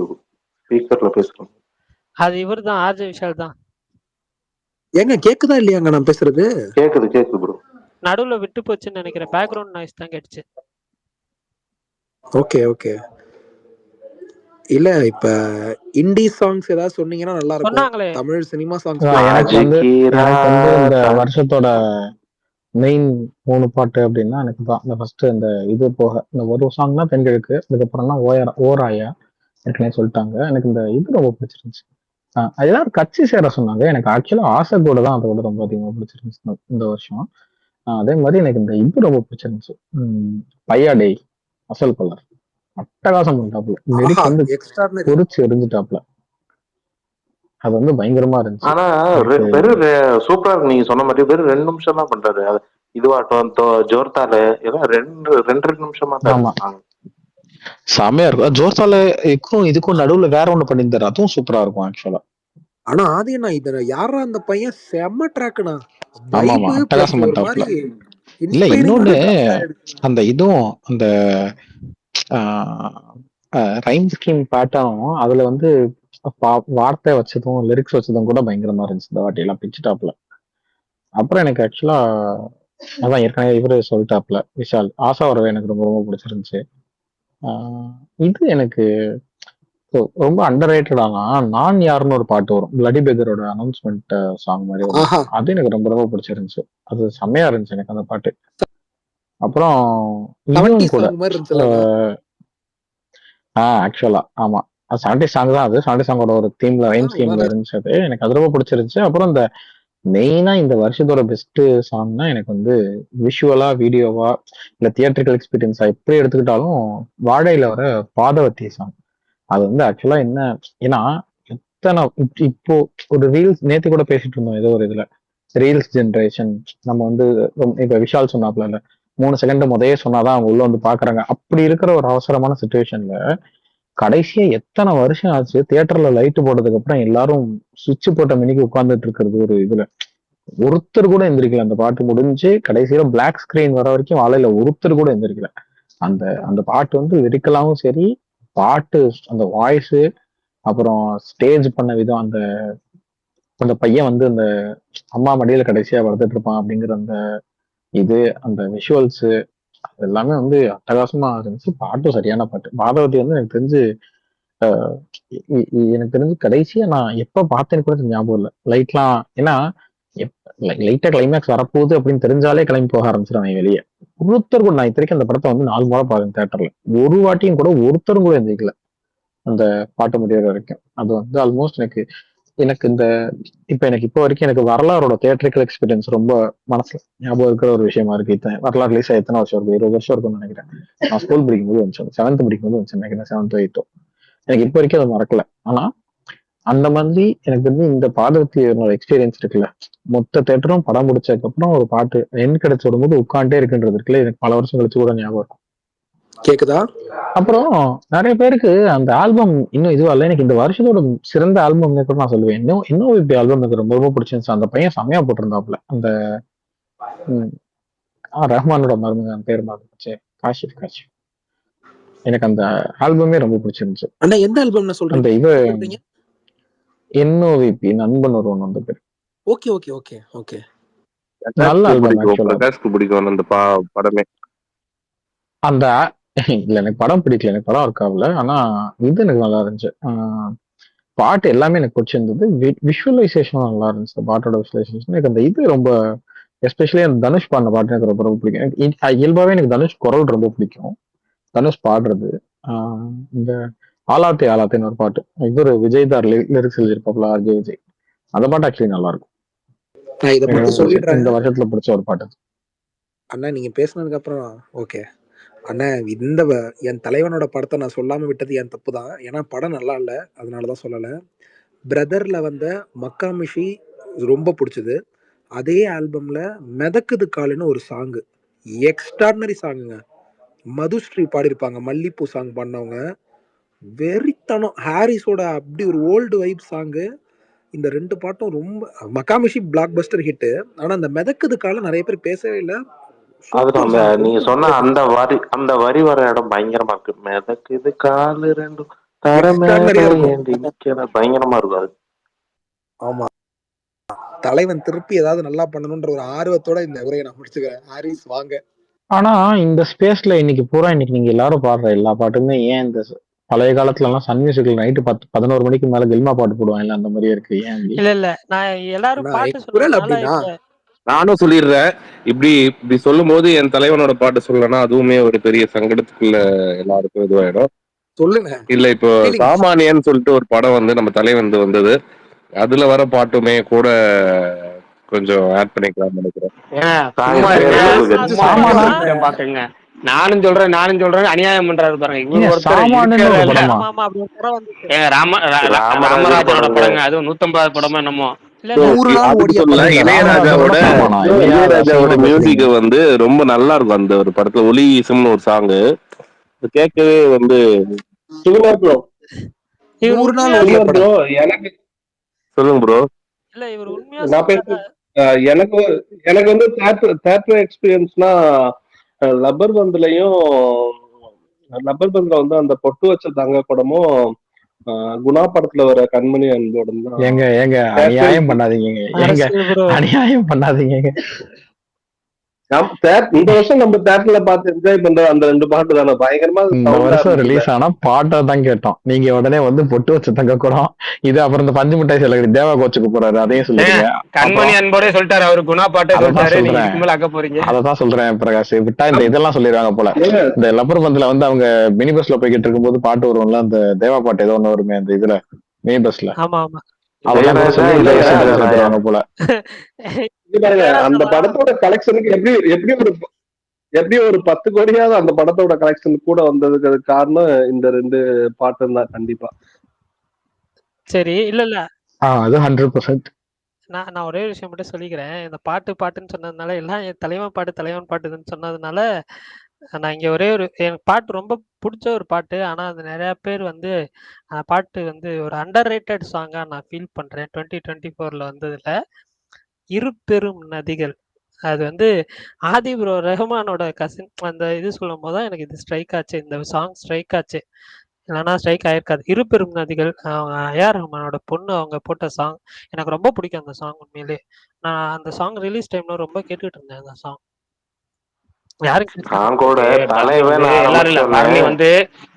Speaker 4: ஸ்பீக்கர்ல பேசுறோம்.
Speaker 3: அது இவர்தான் ஆர்ஜே விஷால் தான்.
Speaker 1: ஏங்க கேக்குதா இல்லையாங்க நான் பேசுறது?
Speaker 4: கேக்குது கேக்குது ப்ரோ.
Speaker 3: நடுவுல விட்டு போச்சுன்னு நினைக்கிறேன். பேக்ரவுண்ட் நாய்ஸ் தான் கேட்டுச்சு.
Speaker 1: Okay okay. இல்ல இப்ப இந்தி சாங்ஸ் ஏதாவது சொன்னீங்கன்னா நல்லா இருக்கும்.
Speaker 3: சொன்னாங்களே.
Speaker 1: தமிழ் சினிமா சாங்ஸ்
Speaker 10: எனக்கு வந்து இந்த வருஷத்தோட மெயின் 3 பாட்டு அப்படின்னா எனக்கு தான் இந்த ஃபர்ஸ்ட் இந்த இது போக இந்த ஒரு சாங் தான் பெண்களுக்கு, அதுக்கப்புறம்னா ஓராயா ஏற்கனவே சொல்லிட்டாங்க. எனக்கு இந்த இது ரொம்ப பிடிச்சிருந்துச்சு. எல்லாரும் கட்சி சேர சொன்னாங்க. எனக்கு ஆக்சுவலா ஆசை கூட தான் அதோட ரொம்ப அதிகமாக பிடிச்சிருந்துச்சு இந்த வருஷம். அதே மாதிரி எனக்கு இந்த இது ரொம்ப பிடிச்சிருந்துச்சு. பையா டே அசல் கலர் அட்டகாசம் பண்ணிட்டாப்ல. லிரிக் வந்து பொறிச்சு எரிஞ்சிட்டாப்ல. அது வந்து பயங்கரமா இருந்துச்சு.
Speaker 4: ஆனா வெறும் சூப்பரா இருக்கு. நீங்க சொன்ன மாதிரி வெறும் 2 நிமிஷம் தான் பண்றாரு. அது இதுவாட்டம் ஜோர்தால ஏதோ 2 நிமிஷமா தான்
Speaker 10: இருக்கு. செமையா இருக்கும். ஜோர்தால இதுக்கும் நடுவுல வேற ஒண்ணு பண்ணியிருந்தாரு, அதுவும் சூப்பரா இருக்கும் ஆக்சுவலா.
Speaker 1: ஆனா ஆதி நான் இத யாரா அந்த பையன் செம்ம ட்ராக்னா.
Speaker 10: ஆமா ஆமா அட்டகாசம் பண்ணிட்டாப்ல. இல்ல இன்னொன்னு அந்த இதுவும் அந்த ரைம் ஸ்கீம் பேட்டர்னும் அதுல வந்து வார்த்தை வச்சதும் லிரிக்ஸ் வச்சதும் கூட பயங்கரமா இருந்துச்சு இந்த வாட்டி எல்லாம் பிச்சுட்டாப்ல. அப்புறம் எனக்கு ஆக்சுவலா அதான் ஏற்கனவே இவரு சொல்லிட்டாப்ல விஷால், ஆசா வரவே எனக்கு ரொம்ப ரொம்ப பிடிச்சிருந்துச்சு. இது எனக்கு ரொம்ப அண்டர் ரேட்டடானா நான் யாருன்னு ஒரு பாட்டு வரும், பிளடி பெகரோட அனௌன்ஸ்மெண்ட் சாங் மாதிரி வரும். அது எனக்கு ரொம்ப ரொம்ப பிடிச்சிருந்துச்சு. அது செம்மையா இருந்துச்சு எனக்கு அந்த பாட்டு. அப்புறம் இதுவும் கூட ஆக்சுவலா ஆமா 70 சாங் தான். அது 70 சாங்கோட ஒரு தீம்ல ரைம் ஸ்கீம்ல இருந்துச்சு. அது எனக்கு அது ரொம்ப பிடிச்சிருந்துச்சு. அப்புறம் இந்த மெயினா இந்த வருஷத்தோட பெஸ்ட் சாங்னா எனக்கு வந்து விஷுவலா வீடியோவா இல்ல தியேட்டரிக்கல் எக்ஸ்பீரியன்ஸா எப்படி எடுத்துக்கிட்டாலும் வாழையில வர பாதவத்தி சாங். அது வந்து ஆக்சுவலா என்ன ஏன்னா எத்தனை இப்போ ஒரு ரீல்ஸ் நேத்து கூட பேசிட்டு இருந்தோம் ஏதோ ஒரு இதுல ரீல்ஸ் ஜென்ரேஷன். நம்ம வந்து இப்ப விஷால் சொன்னாப்ல இல்ல 3 செகண்ட் முதையே சொன்னாதான் அவங்க உள்ள வந்து பாக்குறாங்க. அப்படி இருக்கிற ஒரு அவசரமான சுச்சுவேஷன்ல கடைசியா எத்தனை வருஷம் ஆச்சு தியேட்டர்ல லைட் போட்டதுக்கு அப்புறம் எல்லாரும் சுவிட்ச் போட்ட மினிக்கு உட்கார்ந்துட்டு இருக்கிறது ஒரு இதுல ஒருத்தர் கூட எந்திரிக்கல. அந்த பாட்டு முடிஞ்சு கடைசியில பிளாக் ஸ்கிரீன் வர வரைக்கும் வாழையில ஒருத்தர் கூட எந்திரிக்கல. அந்த அந்த பாட்டு வந்து லிரிக்கலாவும் சரி, பாட்டு அந்த வாய்ஸ், அப்புறம் ஸ்டேஜ் பண்ண விதம், அந்த அந்த பையன் வந்து அந்த அம்மா மடியில கடைசியா வளர்த்துட்டு இருப்பான் அப்படிங்கிற அந்த இது, அந்த விஷுவல்ஸ் எல்லாமே வந்து அட்டகாசமா இருந்துச்சு. பாட்டும் சரியான பாட்டு. பாதவதி வந்து எனக்கு தெரிஞ்சு எனக்கு தெரிஞ்சு கடைசியா நான் எப்ப பார்த்தேன்னு கூட ஞாபகம் இல்லை. லைட்லாம் ஏன்னா லைட்டா கிளைமேக்ஸ் வரப்போகுது அப்படின்னு தெரிஞ்சாலே கிளம்பி போக ஆரம்பிச்சிருவாங்க வெளியே. ஒருத்தர் கூட நான் இத்தனைக்கும் அந்த படத்தை வந்து 4 முறை பார்த்தேன் தியேட்டர்ல. ஒரு வாட்டியும் கூட ஒருத்தரும் கூட எந்திரிக்கல அந்த பாட்டு முடிகிற வரைக்கும். அது வந்து ஆல்மோஸ்ட் எனக்கு இந்த எனக்கு இப்போ வரைக்கும் எனக்கு வரலாறோட தியேட்டரிக்கல் எக்ஸ்பீரியன்ஸ் ரொம்ப மனசுல ஞாபகம் இருக்கிற ஒரு விஷயமா இருக்கு. வரலாறு ரிலீஸ் எத்தனை வருஷம் இருக்கு? 20 வருஷம் இருக்கும்னு நினைக்கிறேன். நான் ஸ்கூல் படிக்கும்போது வந்துச்சு, 7th படிக்கும்போது வந்துச்சு நினைக்கிறேன், 7th 8th. எனக்கு இப்போ வரைக்கும் அதை மறக்கல. ஆனா அந்த மாதிரி எனக்கு வந்து இந்த பாதவத்தியோட எக்ஸ்பீரியன்ஸ் இருக்குல்ல, மொத்த தேட்டரும் படம் முடிச்சதுக்கு அப்புறம் ஒரு பாட்டு என் கிடைச்சு வரும்போது உட்காண்டே இருக்குன்றது இருக்குல்ல, எனக்கு பல வருஷம் கழிச்சு கூட ஞாபகம் இருக்கும்.
Speaker 1: கேக்குதா?
Speaker 10: அப்புறம் நிறைய பேருக்கு அந்த ஆல்பம் இன்னும் இதுவா இல்லை. எனக்கு இந்த வருஷத்தோட சிறந்த ஆல்பம் கூட நான் சொல்லுவேன். இன்னும் இப்படி ஆல்பம் எனக்கு ரொம்ப ரொம்ப பிடிச்சிருந்துச்சு. அந்த பையன் செம்மையா போட்டிருந்தாப்புல அந்த ரஹ்மானோட மருமக பேர் மாதிரி காஷிப். எனக்கு அந்த ஆல்பமே ரொம்ப பிடிச்சிருந்துச்சு.
Speaker 1: எந்த ஆல்பம் சொல்றீங்க?
Speaker 10: அந்த இது NOVP நண்பன் ஒருவன் அந்த பேர்.
Speaker 1: ஓ ஓகே ஓகே ஓகே ஓகே
Speaker 10: நல்ல
Speaker 11: பிரகாஷ்க்கு
Speaker 10: ஆல்பம்
Speaker 11: பிடிக்கும்,
Speaker 10: ஆக்சுவலா.
Speaker 11: பிரகாஷ்க்கு பிடிக்கும் அந்த படமே.
Speaker 10: அந்த இல்ல எனக்கு படம் பிடிக்கல, எனக்கு படம் இருக்காப்ல. ஆனா இது எனக்கு நல்லா இருந்துச்சு. பாட்டு எல்லாமே எனக்கு பிடிச்சிருந்தது. விஷுவலைசேஷனும் நல்லா இருந்துச்சு. பாட்டோட விஷுவலைசேஷன் எனக்கு அந்த இது ரொம்ப எஸ்பெஷலி அந்த தனுஷ் பாடின பாட்டு எனக்கு ரொம்ப ரொம்ப பிடிக்கும். எனக்கு இயல்பாவே எனக்கு தனுஷ் குரல் ரொம்ப பிடிக்கும். தனுஷ் பாடுறது இந்த ஆலாத்தே ஆலாத்தேன்னு ஒரு பாட்டு, இவர் விஜய் தார் லிரிக்ஸ் எழுதியிருப்பாப்ல, ஆர்ஜே விஜய். அந்த பாட்டு ஆக்சுவலி நல்லா இருக்கும்.
Speaker 1: நான் இதை மட்டும் சொல்லிடுறேன்
Speaker 10: இந்த வருஷத்துல பிடிச்ச ஒரு பாட்டு.
Speaker 1: அண்ணா. நீங்க பேசுனதுக்கு அப்புறம் ஓகே அண்ணா, என் தலைவனோட படத்தை நான் சொல்லாம விட்டது என் தப்பு தான். ஏன்னா படம் நல்லா இல்லை, அதனாலதான் சொல்லலை. பிரதர்ல வந்த மக்காமிஷி ரொம்ப பிடிச்சது. அதே ஆல்பம்ல மிதக்குது காலுன்னு ஒரு சாங்கு, எக்ஸ்ட்ராடினரி சாங்குங்க. மதுஸ்ரீ பாடியிருப்பாங்க, மல்லிப்பூ சாங் பண்ணவங்க. வெறித்தனம் ஹாரிஸோட அப்படி ஒரு ஓல்டு வைப் சாங்கு. இந்த 2 பாட்டும் ரொம்ப மக்காமிஷி பிளாக் பஸ்டர் ஹிட். ஆனா அந்த மிதக்குது கால நிறைய பேர் பேசவே இல்லை.
Speaker 4: அது அந்த நீங்க சொன்ன அந்த வரி வர இடம் பயங்கரமா இருக்கு. மிதக்குது காலு ரெண்டும்
Speaker 1: எக்ஸ்ட்ராடினரியா இருக்கும்.
Speaker 4: ஏண்டி நிக்கிற, பயங்கரமா இருக்கும் அது.
Speaker 1: ஆமா, தலைவன் திருப்பி ஏதாவது நல்லா பண்ணணும்ன்ற ஒரு ஆர்வத்தோட இந்த உரையை நான் முடிச்சுக்கிறேன். ஹாரிஸ் வாங்க.
Speaker 10: ஆனா இந்த ஸ்பேஸ்ல இன்னைக்கு நீங்க எல்லாரும் பாடுற எல்லா பாட்டுமே ஏன் இந்த பழைய காலத்துல எல்லாம் சன் மியூசிக்ல நைட்டு 10-11 மணிக்கு மேல கெல்மா பாட்டு போடுவாங்க அந்த மாதிரியே இருக்கு. ஏன் அப்படி?
Speaker 3: இல்ல நான் எல்லாரும் பாட்டு
Speaker 1: குரல்
Speaker 3: சொன்னதுனால
Speaker 1: அப்படின்னா
Speaker 3: இப்ப
Speaker 11: நானும் சொல்லிடுறேன். இப்படி சொல்லும் போது என் தலைவனோட பாட்டு சொல்லனா அதுவுமே ஒரு பெரிய சங்கடத்துக்குள்ள எல்லாருக்கும் இதுவாயிடும்.
Speaker 1: சொல்லுங்க.
Speaker 11: இல்ல இப்போ சாமானியன்னு சொல்லிட்டு ஒரு படம் வந்து நம்ம தலைவன் வந்தது, அதுல வர பாட்டுமே கூட கொஞ்சம் ஆட் பண்ணிக்கலாம் நினைக்கிறேன்.
Speaker 2: பாத்துங்க. நானும் சொல்றேன் அநியாயம் பண்றாரு பாருங்க. இவரு ராமராஜனோட படங்க, அதுவும் 150 படமா என்னமோ.
Speaker 11: இளையராஜாவோட மியூசிக் வந்து ரொம்ப நல்லா இருக்கும். அந்த ஒரு படத்துல ஒலி வீசும்னு ஒரு சாங் கேட்கவே வந்து எனக்கு சொல்லுங்க ப்ரோ.
Speaker 3: இல்ல இவர் உண்மையா
Speaker 7: எனக்கு வந்து தியேட்டர் எக்ஸ்பீரியன்ஸ்னா லப்பர் பந்துலயும் வந்து அந்த பொட்டு வச்ச தங்க படமும் குணா படத்துல வர கண்மணி அன்போடு தான்.
Speaker 10: ஏங்க அநியாயம் பண்ணாதீங்க.
Speaker 7: இந்த வருஷம் நம்ம தியேட்டர்ல பார்த்து என்ஜாய் பண்ற அந்த 2 பாட்டு தானே பயங்கரமா.
Speaker 10: இந்த வருஷம் ரிலீஸ் ஆனா பாட்டை தான் கேட்டோம். நீங்க உடனே வந்து பொட்டு வச்ச தங்க கூடம் இது, அப்புறம் இந்த பஞ்சு மிட்டாய் செலவு தேவா கோச்சுக்கு போறாரு, அதையும் சொல்லுங்க.
Speaker 2: கண்மணி அன்போடே சொல்லிட்டாரு அவரு, குணா பாட்டே சொல்லிட்டாரு.
Speaker 10: அததான் சொல்றேன் பிரகாஷ். விட்டா இந்த இதெல்லாம் சொல்லிடுவாங்க போல. இந்த லப்பர் பந்துல வந்து அவங்க மினி பஸ்ல போய்கிட்டு இருக்கும்போது பாட்டு வரும்ல, அந்த தேவா பாட்டு ஏதோ ஒண்ணு வருமே அந்த இதுல மினி பஸ்ல. அதெல்லாம் போல.
Speaker 7: அந்த படத்தோட கலெக்ஷனுக்கு எப்படி ஒரு 10 கோடியாவது அந்த படத்தோட கலெக்ஷன் கூட வந்ததுக்கு காரணம் இந்த 2 பாட்டு தான் கண்டிப்பா.
Speaker 3: சரி, இல்ல
Speaker 10: அது 100%.
Speaker 3: நான் ஒரே விஷயம் மட்டும் சொல்லிக்கிறேன். இந்த பாட்டுன்னு சொன்னதுனால எல்லாம் என் தலைவன் பாட்டுன்னு சொன்னதுனால நான் இங்க ஒரே எனக்கு பாட்டு ரொம்ப பிடிச்ச ஒரு பாட்டு. ஆனா அது நிறைய பேர் வந்து பாட்டு வந்து ஒரு அண்டர் ரேட்டட் சாங்கா நான் ஃபீல் பண்றேன். 2024ல வந்ததுல இரு பெரும் நதிகள். அது வந்து ஆதி ப்ரோ ரஹ்மானோட கசின் அந்த இது சொல்லும் போதுதான் எனக்கு இது ஸ்ட்ரைக் ஆச்சு, இந்த சாங் ஸ்ட்ரைக் ஆச்சு. இல்லைன்னா ஸ்ட்ரைக் ஆயிருக்காது. இரு பெரும் நதிகள் ஏஆர் ரஹ்மானோட பொண்ணு அவங்க போட்ட சாங். எனக்கு ரொம்ப பிடிக்கும் அந்த சாங். உண்மையிலே நான் அந்த சாங் ரிலீஸ் டைம்ல ரொம்ப கேட்டுக்கிட்டு இருந்தேன் அந்த சாங்.
Speaker 4: நான் கூட தலைவன்
Speaker 2: வந்து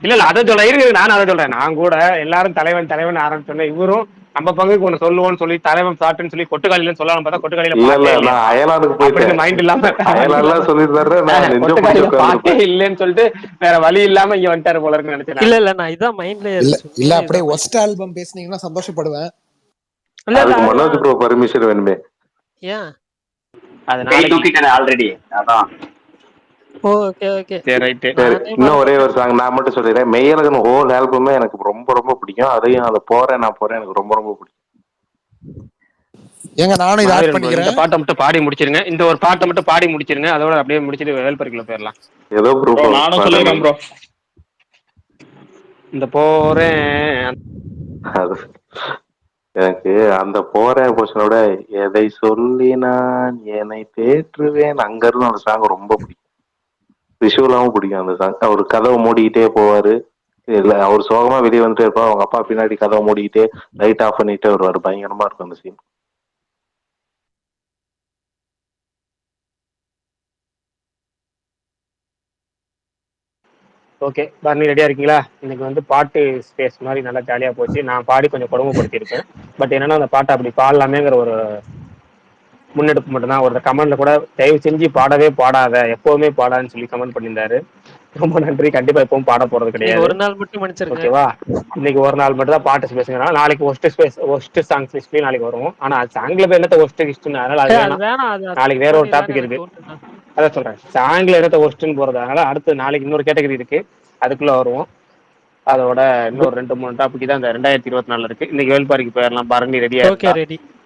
Speaker 2: இல்ல அதை சொல்ல இருக்கு. நானும் அதை சொல்றேன். நான் கூட எல்லாரும் தலைவன் ஆரம்பிச்சோன்னே இவரும் நம்ம பங்குக்கு ஒண்ணு சொல்லுவோம்னு சொல்லி தலைவன் சாட்டுன்னு சொல்லி கொட்டுக்காலில சொல்லலாம் பார்த்தா கொட்டுக்காலியில
Speaker 4: அயலானுக்கு போயிட்டு
Speaker 2: மைண்ட் இல்லாம
Speaker 4: பாட்டே
Speaker 2: இல்லன்னு சொல்லிட்டு வேற வழி இல்லாம இங்க வந்துட்டாரு போல இருக்குன்னு நினைச்சேன்.
Speaker 3: இல்ல நான் இதான் மைண்ட்ல
Speaker 1: இல்ல அப்படியே ஒஸ்ட் ஆல்பம் பேசுனீங்கன்னா சந்தோஷப்படுவேன்.
Speaker 4: மனோஜ் ப்ரோ பர்மிஷன் வேணுமே.
Speaker 3: ஏன்
Speaker 8: அதனால தூக்கிட்டேன் ஆல்ரெடி. அதான்
Speaker 3: ஓகே
Speaker 2: சரி ரைட்.
Speaker 4: இன்னும் ஒரே ஒரு சாங் நான் மட்டும் சொல்லிடுறேன். மெய்யழகன் ஹோல் ஆல்பமே எனக்கு ரொம்ப ரொம்ப பிடிக்கும். அதையும் அதை போறேன் எனக்கு ரொம்ப ரொம்ப பிடிக்கும்.
Speaker 1: ஏங்க நானும் இத ஆட் பண்ணிக்கிறேன்.
Speaker 2: இந்த பாட்டை மட்டும் பாடி முடிச்சிருங்க. இந்த ஒரு பாட்டை மட்டும் பாடி முடிச்சிருங்க. அதோட அப்படியே முடிச்சிட்டு வேல்பரிக்குள்ள போயிடலாம்.
Speaker 4: ஏதோ ப்ரோ
Speaker 9: நானும் சொல்லிடுறேன் ப்ரோ.
Speaker 2: இந்த போறேன்
Speaker 4: எனக்கு அந்த போறேன் போர்ஷனோட எதை சொல்லி நான் என்னை தேற்றுவேன் அங்க இருந்து அந்த சாங் ரொம்ப பிடிக்கும். விஷுவலாவும் பிடிக்கும் அந்த சாங். அவர் கதவை மூடிக்கிட்டே போவாரு, இல்ல அவர் சோகமா வெளியே வந்துட்டே இருப்பார், அவங்க அப்பா பின்னாடி கதவை மூடிக்கிட்டே லைட் ஆஃப் பண்ணிட்டே வருவாரு. பயங்கரமா இருக்கும் அந்த சீன்.
Speaker 2: ஓகே பரணி ரெடியா இருக்கீங்களா? இன்னைக்கு வந்து பாட்டு ஸ்பேஸ் மாதிரி நல்லா ஜாலியா போச்சு. நான் பாடி கொஞ்சம் கொடுமைப்படுத்தியிருப்பேன். பட் என்னன்னா அந்த பாட்டை அப்படி பாடலாமேங்கிற ஒரு முன்னெடுப்பு மட்டும்தான். ஒரு கமெண்ட்ல கூட தயவு செஞ்சு பாடவே பாடாத, எப்பவுமே பாடான்னு சொல்லி கமெண்ட் பண்ணியிருந்தாரு. ரொம்ப நன்றி. கண்டிப்பா எப்பவும் பாட போறது
Speaker 3: நீங்க
Speaker 2: கிடையாது.
Speaker 3: ஒரு நாள் மட்டும் மன்னிச்சிருங்க.
Speaker 2: ஓகேவா? இன்னைக்கு ஒரு நாள் மட்டும் தான் பாட்டு பேசுங்க. நாளைக்கு ஒஸ்ட் சாங்ஸ் லிஸ்ட்லயும் நாளைக்கு வரும். ஆனா அது சாங்ல போய் என்னத்த ஒஸ்ட் லிஸ்ட்னு, அதனால அது
Speaker 3: அது
Speaker 2: வேணாம்.
Speaker 3: வேணாம், அது
Speaker 2: நாளைக்கு வேற ஒரு டாபிக்
Speaker 3: பண்ணிடலான்னு
Speaker 2: இருக்கு.
Speaker 3: எனக்கு தோணுதுண்ணா.
Speaker 2: அதான் சொல்றேன், சாங்ல என்னத்த ஒஸ்ட்னு போறது. அதனால அடுத்து நாளைக்கு இன்னொரு கேட்டகரி இருக்கு, அதுக்குள்ள வருவோம். அதோட இன்னொரு 2-3 டாபிக் தான் இந்த 2024 இருக்கு. இன்னைக்கு வேல்பாரிக்கு போயிடலாம். பரணி ரெடியா
Speaker 3: ஓகே
Speaker 2: இருந்தா
Speaker 3: ரெடி.